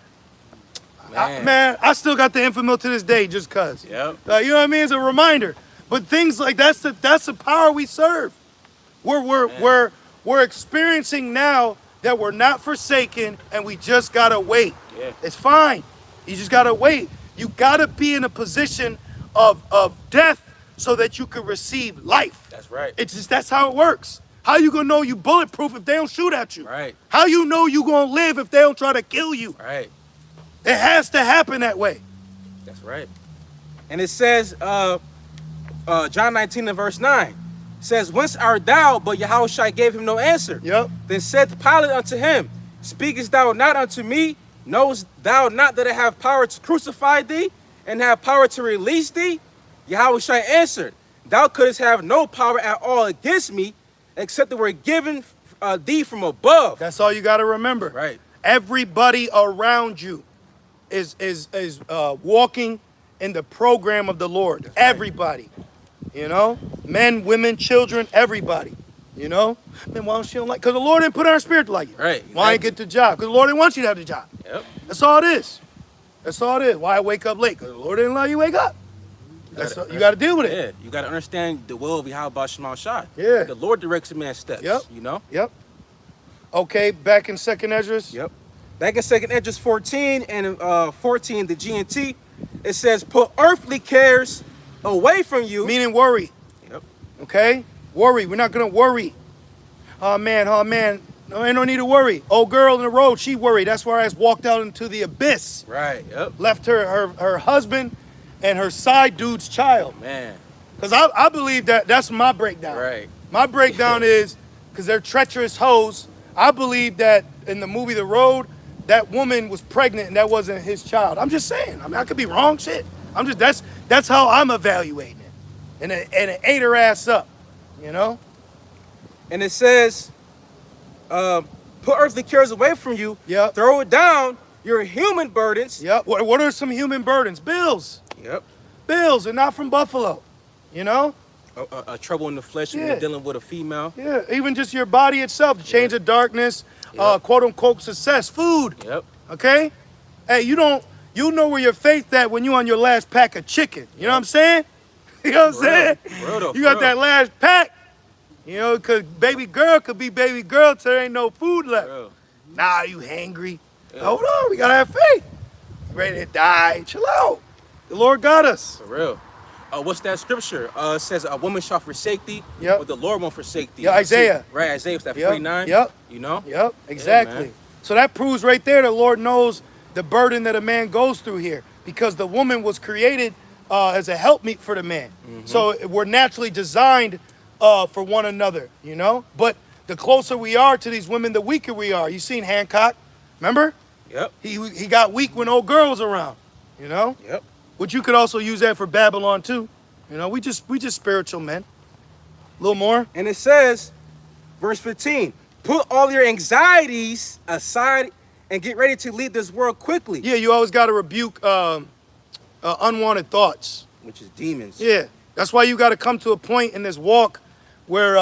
Man, I still got the infant to this day just cause. Yep. You know what I mean? It's a reminder. But things like that's the power we serve. We're experiencing now that we're not forsaken, and we just gotta wait. Yeah. It's fine. You just gotta wait. You gotta be in a position of death so that you can receive life. That's right. It's just that's how it works. How you gonna know you bulletproof if they don't shoot at you? Right. How you know you gonna live if they don't try to kill you? Right. It has to happen that way. That's right. And it says, John 19 and verse 9, says, "Whence art thou?" But Yahushua gave him no answer. Yep. Then said Pilate unto him, "Speakest thou not unto me? Knowest thou not that I have power to crucify thee, and have power to release thee?" Yahushua answered, "Thou couldst have no power at all against me, except that were given thee from above." That's all you gotta remember. Right. Everybody around you is walking in the program of the Lord. That's right. Everybody. You know? Men, women, children, everybody. You know? Man, why don't you don't like? Because the Lord didn't put our spirit to like it. Right, Why ain't get the job? Because the Lord didn't want you to have the job. Yep. That's all it is. That's all it is. Why I wake up late? Because the Lord didn't let you wake up. You got to deal with it. Yeah, you got to understand the will of Yahweh Shema Shai. Yeah. The Lord directs a man's steps. Yep. You know? Yep. Okay, back in 2nd Esdras. Yep. Back in 2nd Esdras 14 and 14, the GNT, it says, "Put earthly cares away from you." Meaning worry. Yep. Okay? Worry. We're not going to worry. Oh, man. No, ain't no need to worry. Old girl in the road, she worried. That's why I walked out into the abyss. Right. Yep. Left her husband and her side dude's child. Man. Because I believe that's my breakdown. Right. My breakdown is, because they're treacherous hoes, I believe that in the movie The Road, that woman was pregnant and that wasn't his child. I'm just saying. I mean, I could be wrong, shit. That's how I'm evaluating it. And it ate her ass up, you know? And it says, "Put earthly cares away from you. Yep. Throw it down. Your human burdens." Yep. What are some human burdens? Bills. Yep. Bills, and not from Buffalo, you know? Trouble in the flesh when Yeah. you're dealing with a female. Yeah, even just your body itself, the change of darkness, Yep. quote unquote success, food. Yep. Okay? Hey, you know where your faith at when you on your last pack of chicken. You know what I'm saying? You know what I'm For real. saying? For real though, You for got that real. last pack. You know, cause baby girl could be baby girl till there ain't no food left. Bro. Nah, you hangry. Yeah. Hold on, we gotta have faith. Ready to die. Chill out. The Lord got us. For real. What's that scripture? It says, "A woman shall forsake thee, Yep. but the Lord won't forsake thee." Yeah, Isaiah. See, right, Isaiah, that Yep. 49. Yep. You know? Yep, exactly. man. So that proves right there the Lord knows the burden that a man goes through here, because the woman was created as a helpmeet for the man. So we're naturally designed for one another, you know? But the closer we are to these women, the weaker we are. You seen Hancock, remember? Yep. He got weak when old girl was around, you know? Yep. But you could also use that for Babylon too. You know, we just spiritual men. A little more. And it says, verse 15, "Put all your anxieties aside and get ready to leave this world quickly." Yeah, you always got to rebuke unwanted thoughts. Which is demons. Yeah, that's why you got to come to a point in this walk where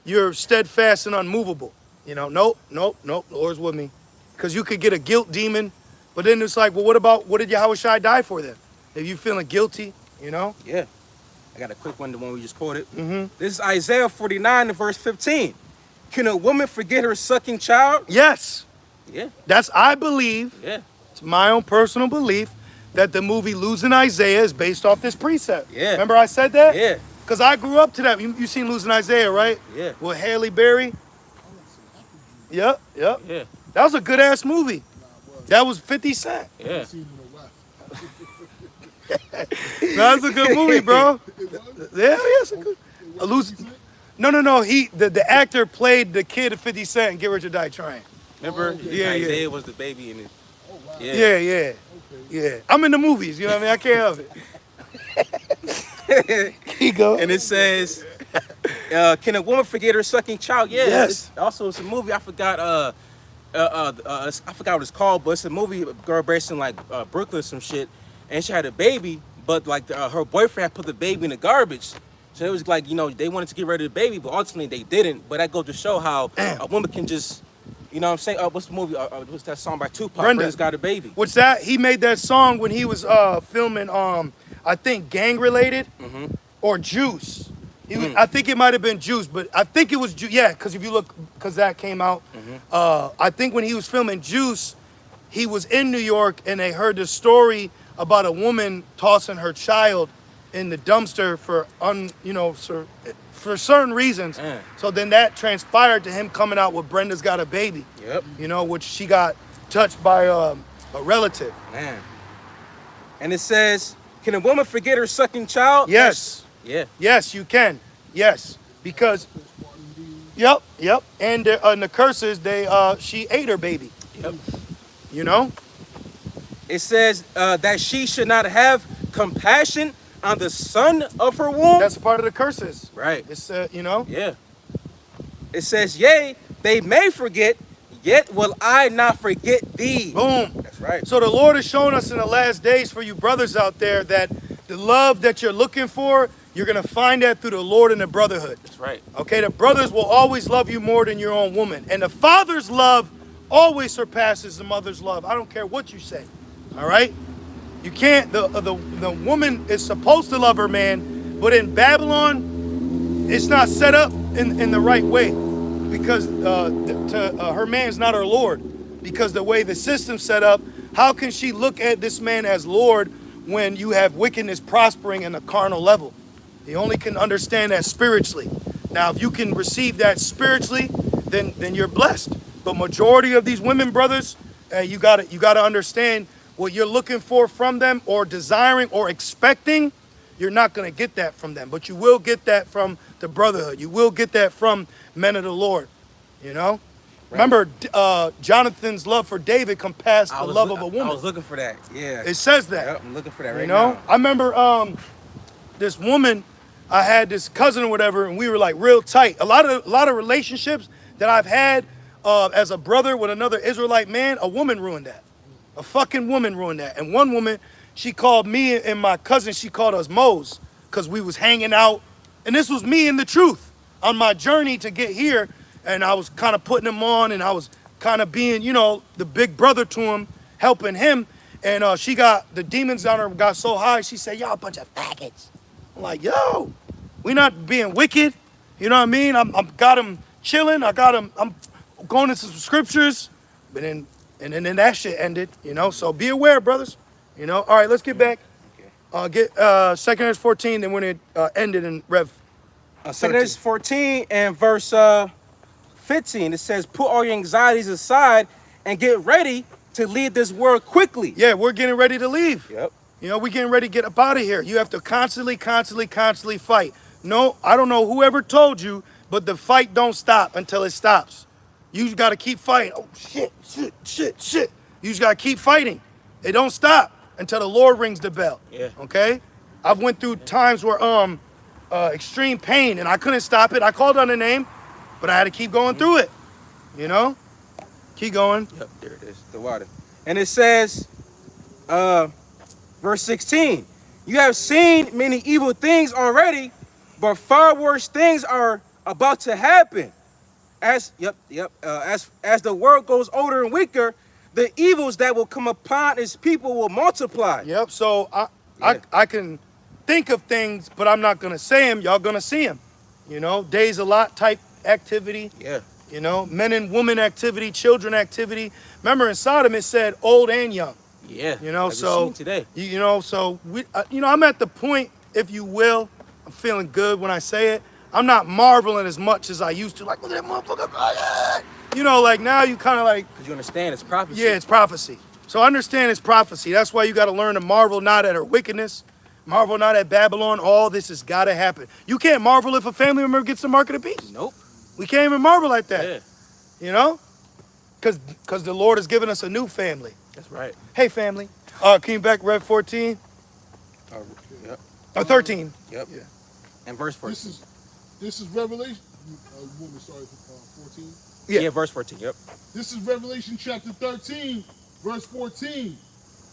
you're steadfast and unmovable. You know, nope, the Lord's with me. Because you could get a guilt demon, but then it's like, well, what did Yahushua die for then? If you feeling guilty, you know? Yeah. I got a quick one, the one we just quoted. Mm-hmm. This is Isaiah 49 and verse 15. "Can a woman forget her sucking child?" Yes, Yeah. I believe, Yeah. it's my own personal belief, that the movie Losing Isaiah is based off this precept. Yeah. Remember I said that? Yeah. Because I grew up to that. You seen Losing Isaiah, right? Yeah. With Haley Berry. Yep. Yeah. That was a good ass movie. That was 50 Cent. Yeah. Seen it in a while. That was a good movie, bro. It was? Yeah, it's a good. No. The actor played the kid of 50 Cent and Get Rich or Die Trying. Remember? Oh, okay. Yeah, Isaiah yeah. was the baby in it. Oh, wow. Yeah. Yeah. I'm in the movies, you know what I mean? I can't help it. Keep going. And it says, "Can a woman forget her sucking child?" Yeah. Yes. It's a movie. I forgot. I forgot what it's called, but it's a movie. A girl based in like Brooklyn, or some shit, and she had a baby, but like her boyfriend had put the baby in the garbage, So it was like, you know, they wanted to get rid of the baby, but ultimately they didn't. But that goes to show how a woman can just, you know what I'm saying? What's the movie? What's that song by Tupac? Brenda's Got a Baby. What's that? He made that song when he was filming, I think, Gang Related or Juice. I think it might have been Juice, but I think it was Juice. Yeah, because if you look, because that came out. I think when he was filming Juice, he was in New York and they heard the story about a woman tossing her child in the dumpster for for certain reasons. So then that transpired to him coming out with Brenda's Got a Baby. Yep. You know, which she got touched by a relative. Man. And it says, can a woman forget her sucking child? Yes. Yeah. Yes, you can. Yes, because. Yep. And the curses, she ate her baby. Yep. You know. It says that she should not have compassion on the son of her womb. That's part of the curses. Right. It's you know. Yeah. It says, yea, they may forget, yet will I not forget thee. Boom. That's right. So the Lord is showing us in the last days for you brothers out there that the love that you're looking for, you're going to find that through the Lord and the brotherhood. That's right. Okay, the brothers will always love you more than your own woman. And the father's love always surpasses the mother's love. I don't care what you say. All right? You can't, the woman is supposed to love her man, but in Babylon, it's not set up in the right way because her man's not her Lord. Because the way the system's set up, how can she look at this man as Lord when you have wickedness prospering in a carnal level? You only can understand that spiritually. Now, if you can receive that spiritually, then you're blessed. But majority of these women, brothers, you gotta understand what you're looking for from them or desiring or expecting. You're not going to get that from them, but you will get that from the brotherhood. You will get that from men of the Lord, you know? Right. Remember, Jonathan's love for David compassed the love of a woman. I was looking for that, yeah. It says that. Yep, I'm looking for that right now. I remember this woman, I had this cousin or whatever, and we were like real tight. A lot of relationships that I've had as a brother with another Israelite man, a woman ruined that. A fucking woman ruined that. And one woman, she called me and my cousin, she called us Moes because we was hanging out. And this was me and the truth on my journey to get here. And I was kind of putting him on and I was kind of being, you know, the big brother to him, helping him. And she got, the demons on her got so high, she said, y'all a bunch of faggots. I'm like, yo, we not being wicked. You know what I mean? I'm got him chilling. I'm going into some scriptures. But then, and then that shit ended, you know? So be aware, brothers. You know? All right, let's get back. Okay. Get 2 Kings 14, then when it ended in Rev 2 Kings 14 and verse 15, it says, put all your anxieties aside and get ready to leave this world quickly. Yeah, we're getting ready to leave. Yep. You know, we're getting ready to get up out of here. You have to constantly fight. No, I don't know whoever told you, but the fight don't stop until it stops. You got to keep fighting. Oh, shit. You just got to keep fighting. It don't stop until the Lord rings the bell. Yeah. Okay? I've went through times where extreme pain, and I couldn't stop it. I called on the name, but I had to keep going through it. You know? Keep going. Yep, there it is, the water. And it says, verse 16, you have seen many evil things already, but far worse things are about to happen. As the world goes older and weaker, the evils that will come upon his people will multiply. Yep. So I can think of things, but I'm not gonna say them. Y'all gonna see them. You know, days a lot type activity. Yeah. You know, men and women activity, children activity. Remember in Sodom it said old and young. Yeah. You know, like so today. You know, so we, you know, I'm at the point, if you will, I'm feeling good when I say it. I'm not marveling as much as I used to. Like, look at that motherfucker. You know, like now you kind of like. Because you understand it's prophecy. Yeah, it's prophecy. So understand it's prophecy. That's why you got to learn to marvel not at her wickedness, marvel not at Babylon. All this has got to happen. You can't marvel if a family member gets the mark of the beast. Nope. We can't even marvel like that. Yeah. You know? Because the Lord has given us a new family. That's right. Hey, family. Can you back Rev 14? Yep. Or 13. Yep. Yeah. And verse 14. This is Revelation. You want me to start at 14? Yeah, verse 14. Yep. This is Revelation chapter 13, verse 14.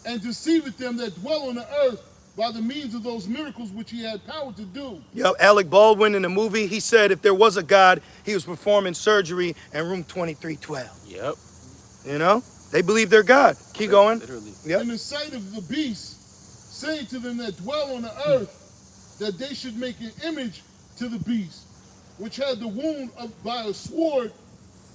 And deceiveth them that dwell on the earth by the means of those miracles which he had power to do. Yep, Alec Baldwin in the movie, he said if there was a God, he was performing surgery in room 2312. Yep. You know? They believe they're God. Keep going. Literally. Yep. In the sight of the beast, saying to them that dwell on the earth, that they should make an image to the beast, which had the wound by a sword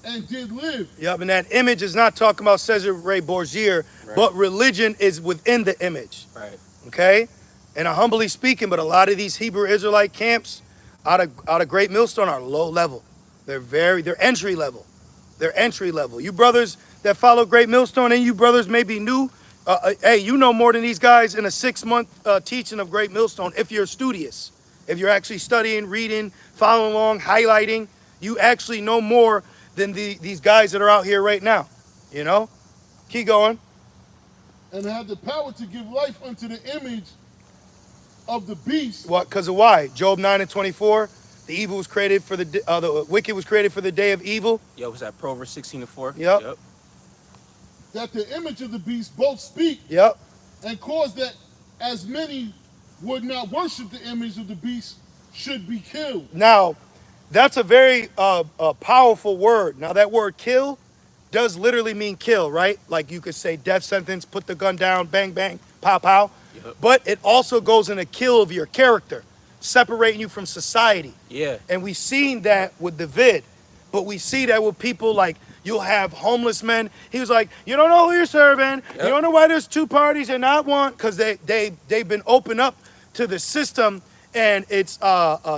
and did live. Yep, and that image is not talking about Cesare Borgia, Right. but religion is within the image. Right. Okay? And I'm humbly speaking, but a lot of these Hebrew Israelite camps out of Great Millstone are low level. They're entry level. They're entry level. You brothers that follow Great Millstone and you brothers may be new, hey, you know more than these guys in a 6-month teaching of Great Millstone if you're studious. If you're actually studying, reading, following along, highlighting, you actually know more than these guys that are out here right now. You know? Keep going. And had the power to give life unto the image of the beast. What? Because of why? Job 9:24. The evil was created for the wicked was created for the day of evil. Yo, was that Proverbs 16:4? Yep. That the image of the beast both speak Yep. and cause that as many would not worship the image of the beast should be killed. Now, that's a very powerful word. Now, that word kill does literally mean kill, right? Like you could say death sentence, put the gun down, bang, bang, pow, pow. Yep. But it also goes in a kill of your character, separating you from society. Yeah. And we've seen that with the vid, but we see that with people like you'll have homeless men. He was like, you don't know who you're serving. Yep. You don't know why there's two parties and not one, because they've been opened up to the system and it's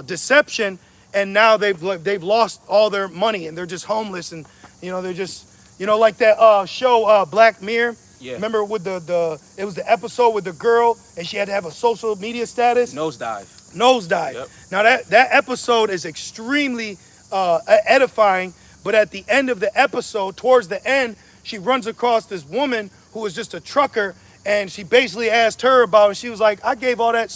deception. And now they've lost all their money and they're just homeless and they're just like that show Black Mirror. Yeah. Remember with it was the episode with the girl and she had to have a social media status. Nosedive. Yep. Now that episode is extremely edifying, but at the end of the episode, towards the end, she runs across this woman who was just a trucker, and she basically asked her about it. And she was like, I gave all that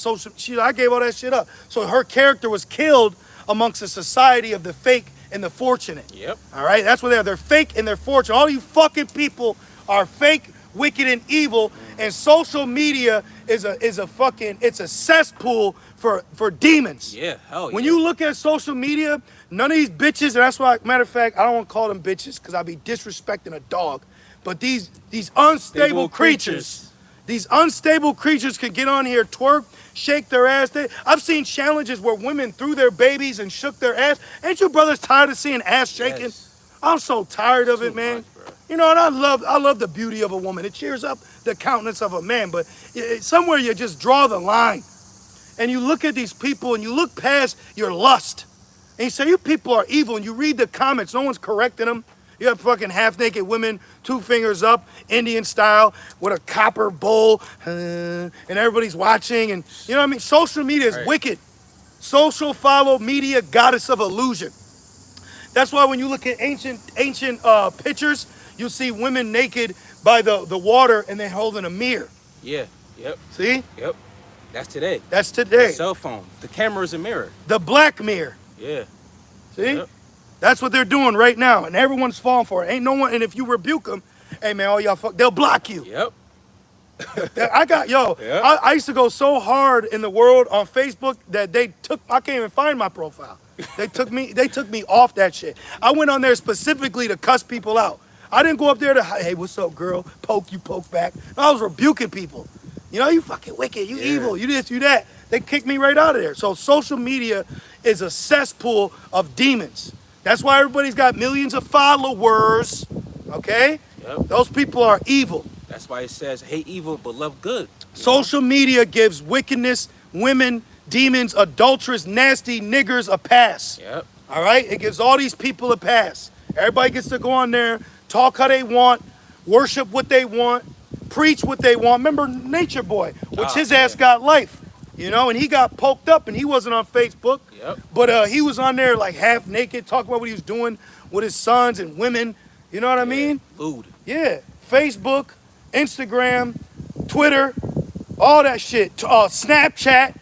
shit up. So her character was killed amongst the society of the fake and the fortunate. Yep. All right, that's what they are. They're fake and they're fortunate. All you fucking people are fake, wicked, and evil. And social media is a cesspool for demons. Yeah. Hell yeah. When you look at social media, none of these bitches, and that's why, matter of fact, I don't want to call them bitches because I'd be disrespecting a dog. But these unstable creatures. These unstable creatures can get on here, twerk, shake their ass. I've seen challenges where women threw their babies and shook their ass. Ain't you brothers tired of seeing ass shaking? Yes. I'm so tired of it, Too man. much, bro. And I love the beauty of a woman. It cheers up the countenance of a man. But somewhere you just draw the line. And you look at these people and you look past your lust. And you say, you people are evil. And you read the comments. No one's correcting them. You have fucking half-naked women, 2 fingers up, Indian style, with a copper bowl, and everybody's watching. And you know what I mean? Social media is wicked. Social follow media, goddess of illusion. That's why when you look at ancient pictures, you'll see women naked by the water and they're holding a mirror. Yeah. Yep. See? Yep. That's today. That's today. The cell phone. The camera is a mirror. The black mirror. Yeah. See? Yep. That's what they're doing right now, and everyone's falling for it. Ain't no one, and if you rebuke them, hey man, all y'all they'll block you. Yep. Yep. I used to go so hard in the world on Facebook that I can't even find my profile. They took me off that shit. I went on there specifically to cuss people out. I didn't go up there to, hey, what's up, girl? Poke, you poke back. No, I was rebuking people. You fucking wicked, you evil, you this, you that. They kicked me right out of there. So social media is a cesspool of demons. That's why everybody's got millions of followers, okay? Yep. Those people are evil. That's why it says, hate evil but love good. Social media gives wickedness, women, demons, adulterous, nasty niggers a pass. Yep. All right? It gives all these people a pass. Everybody gets to go on there, talk how they want, worship what they want, preach what they want. Remember Nature Boy, which his ass got life. And he got poked up and he wasn't on Facebook. Yep. But he was on there like half naked, talking about what he was doing with his sons and women. You know what I mean? Lewd. Yeah. Facebook, Instagram, Twitter, all that shit. Snapchat,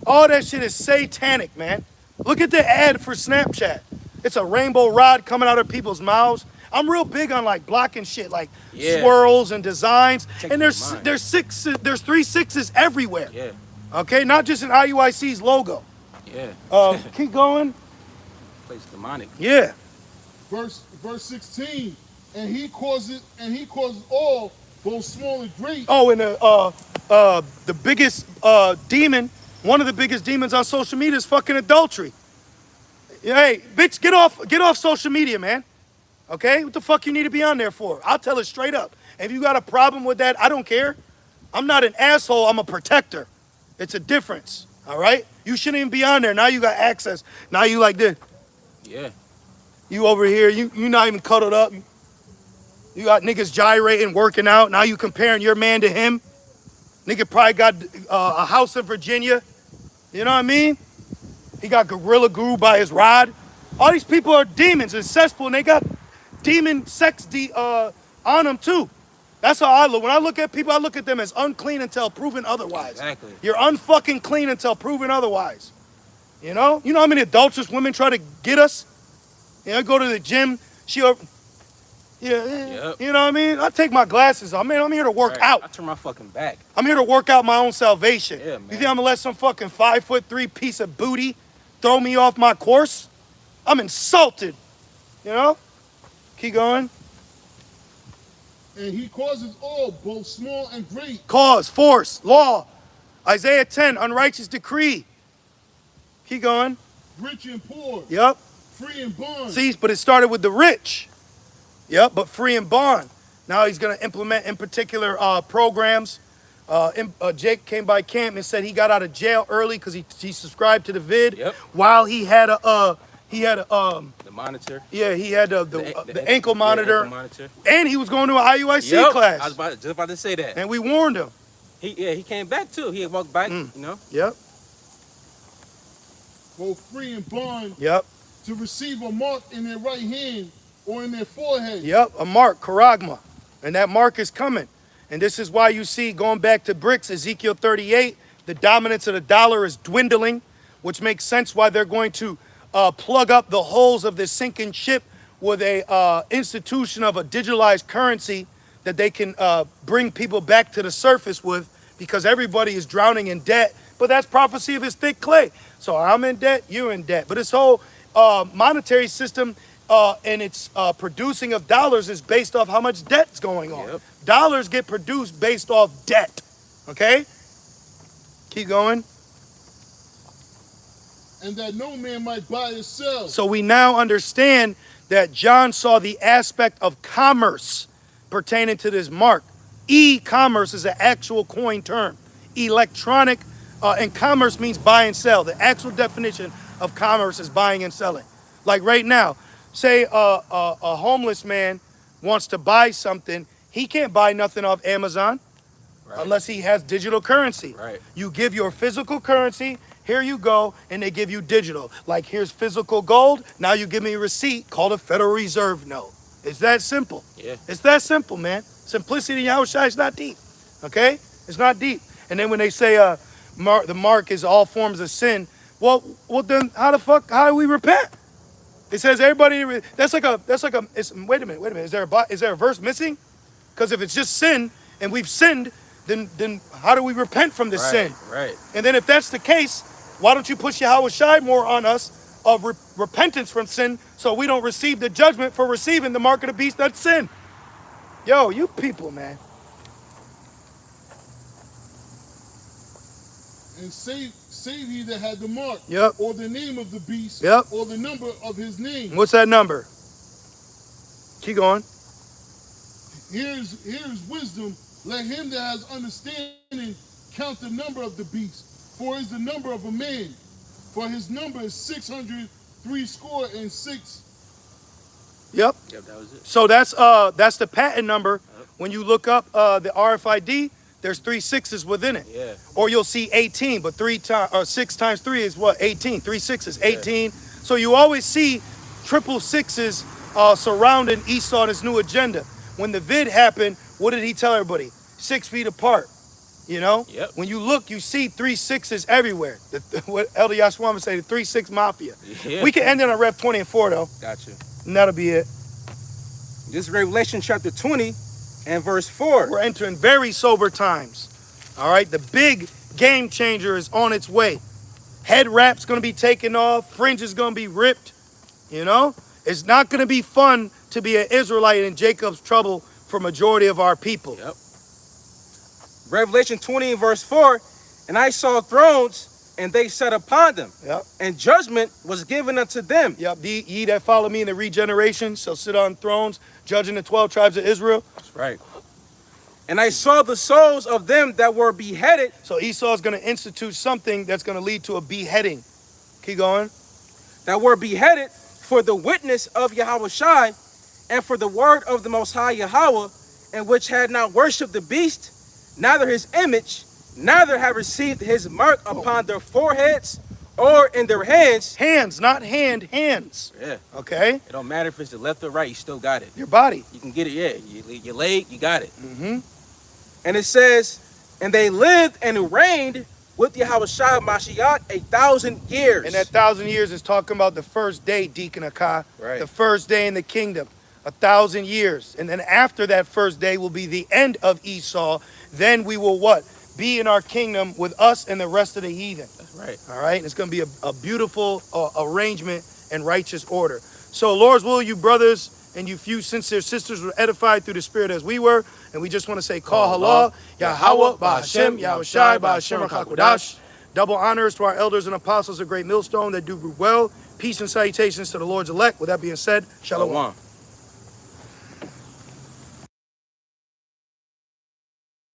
all that shit is satanic, man. Look at the ad for Snapchat. It's a rainbow rod coming out of people's mouths. I'm real big on like blocking shit, like Yeah. swirls and designs. Check And your there's mind. there's 3 6s everywhere. Yeah. Okay, not just in IUIC's logo. Yeah. Keep going. Place demonic. Yeah. Verse 16, and he causes all, both small and great. Oh, and the biggest demon, one of the biggest demons on social media is fucking adultery. Hey, bitch, get off social media, man. Okay? What the fuck you need to be on there for? I'll tell it straight up. If you got a problem with that, I don't care. I'm not an asshole, I'm a protector. It's a difference. All right? You shouldn't even be on there. Now you got access. Now you like this. Yeah. You over here, you not even cuddled up. You got niggas gyrating, working out. Now you comparing your man to him. Nigga probably got a house in Virginia. You know what I mean? He got Gorilla Glue by his rod. All these people are demons and cesspool, and they got demon sex on them too. That's how I look. When I look at people, I look at them as unclean until proven otherwise. Exactly. You're unfucking clean until proven otherwise. You know how many adulterous women try to get us? You know, go to the gym. Yep. You know what I mean? I take my glasses off. Man, I'm here to work Right. out. I turn my fucking back. I'm here to work out my own salvation. Yeah, man. You think I'm gonna let some fucking 5'3" piece of booty throw me off my course? I'm insulted. You know? Keep going. And he causes all, both small and great. Cause, force, law. Isaiah 10, unrighteous decree. Keep going. Rich and poor. Yep. Free and bond. See, but it started with the rich. Yep, but free and bond. Now he's going to implement in particular programs. Jake came by camp and said he got out of jail early because he subscribed to the vid. Yep. While he had the monitor. Yeah, he had the ankle monitor. Ankle monitor. And he was going to an IUIC Yep. class. I was just about to say that. And we warned him. He came back too. He had walked back, you know. Yep. Both free and bond. Yep. To receive a mark in their right hand or in their forehead. Yep, a mark, charagma. And that mark is coming. And this is why you see, going back to BRICS, Ezekiel 38, the dominance of the dollar is dwindling, which makes sense why they're going to plug up the holes of this sinking ship with a institution of a digitalized currency that they can bring people back to the surface with, because everybody is drowning in debt. But that's prophecy of his thick clay. So I'm in debt, you're in debt. But this whole monetary system and its producing of dollars is based off how much debt's going on. Yep. Dollars get produced based off debt. Okay? Keep going. And that no man might buy or sell. So we now understand that John saw the aspect of commerce pertaining to this mark. E-commerce is an actual coin term. Electronic and commerce means buy and sell. The actual definition of commerce is buying and selling. Like right now, say a homeless man wants to buy something. He can't buy nothing off Amazon unless he has digital currency. Right. You give your physical currency, here you go, and they give you digital. Like, here's physical gold, now you give me a receipt called a Federal Reserve note. It's that simple. Yeah. It's that simple, man. Simplicity in Yahushua is not deep, okay? It's not deep. And then when they say the mark is all forms of sin, well then how do we repent? It says everybody, wait a minute, is there a verse missing? Because if it's just sin and we've sinned, then how do we repent from this sin? Right. And then if that's the case, why don't you push Yahushua more on us of repentance from sin so we don't receive the judgment for receiving the mark of the beast, that's sin? Yo, you people, man. And save he that had the mark. Yep. Or the name of the beast. Yep. Or the number of his name. What's that number? Keep going. Here's wisdom. Let him that has understanding count the number of the beast, for it is the number of a man. For his number is 666. Yep. Yep, that was it. So that's the patent number. When you look up the RFID, there's 3 6s within it. Yeah. Or you'll see 18, but 6 times 3 is what? 18. 3 6s, 18. So you always see triple sixes surrounding Esau and his new agenda. When the vid happened, what did he tell everybody? 6 feet apart. You know? Yep. When you look, you see 3 6s everywhere. What Elder Yashua would say, the 3-6 mafia. Yeah. We can end it on Rev 20 and 4 though. Gotcha. And that'll be it. This is Revelation chapter 20 and verse 4. We're entering very sober times. All right, the big game changer is on its way. Head wrap's going to be taken off. Fringe is going to be ripped. You know, it's not going to be fun to be an Israelite in Jacob's trouble for majority of our people. Yep. Revelation 20 and verse 4. And I saw thrones, and they sat upon them. Yep. And judgment was given unto them. Yep. Ye that follow me in the regeneration shall sit on thrones, judging the 12 tribes of Israel. That's right. And I saw the souls of them that were beheaded. So Esau is going to institute something that's going to lead to a beheading. Keep going. That were beheaded for the witness of Yahushua and for the word of the Most High Yahweh, and which had not worshipped the beast, neither his image, neither have received his mark upon their foreheads or in their hands. Hands, not hands. Yeah. Okay? It don't matter if it's the left or right, you still got it. Your body. You can get it, yeah. Your leg, you got it. Mm-hmm. And it says, and they lived and reigned with Yahushua Mashiach 1,000 years. And that 1,000 years is talking about the first day, Deacon Akah. Right. The first day in the kingdom. 1,000 years. And then after that first day will be the end of Esau. Then we will what? Be in our kingdom with us and the rest of the heathen. That's right. All right? And it's going to be a beautiful arrangement and righteous order. So, Lord's will, you brothers and you few sincere sisters were edified through the Spirit as we were. And we just want to say, Call Allah, Yahweh, Ba'ashem, Yahushai, Ba'ashem, Rakakwadash. Double honors to our elders and apostles of Great Millstone that do well. Peace and salutations to the Lord's elect. With that being said, Shalom.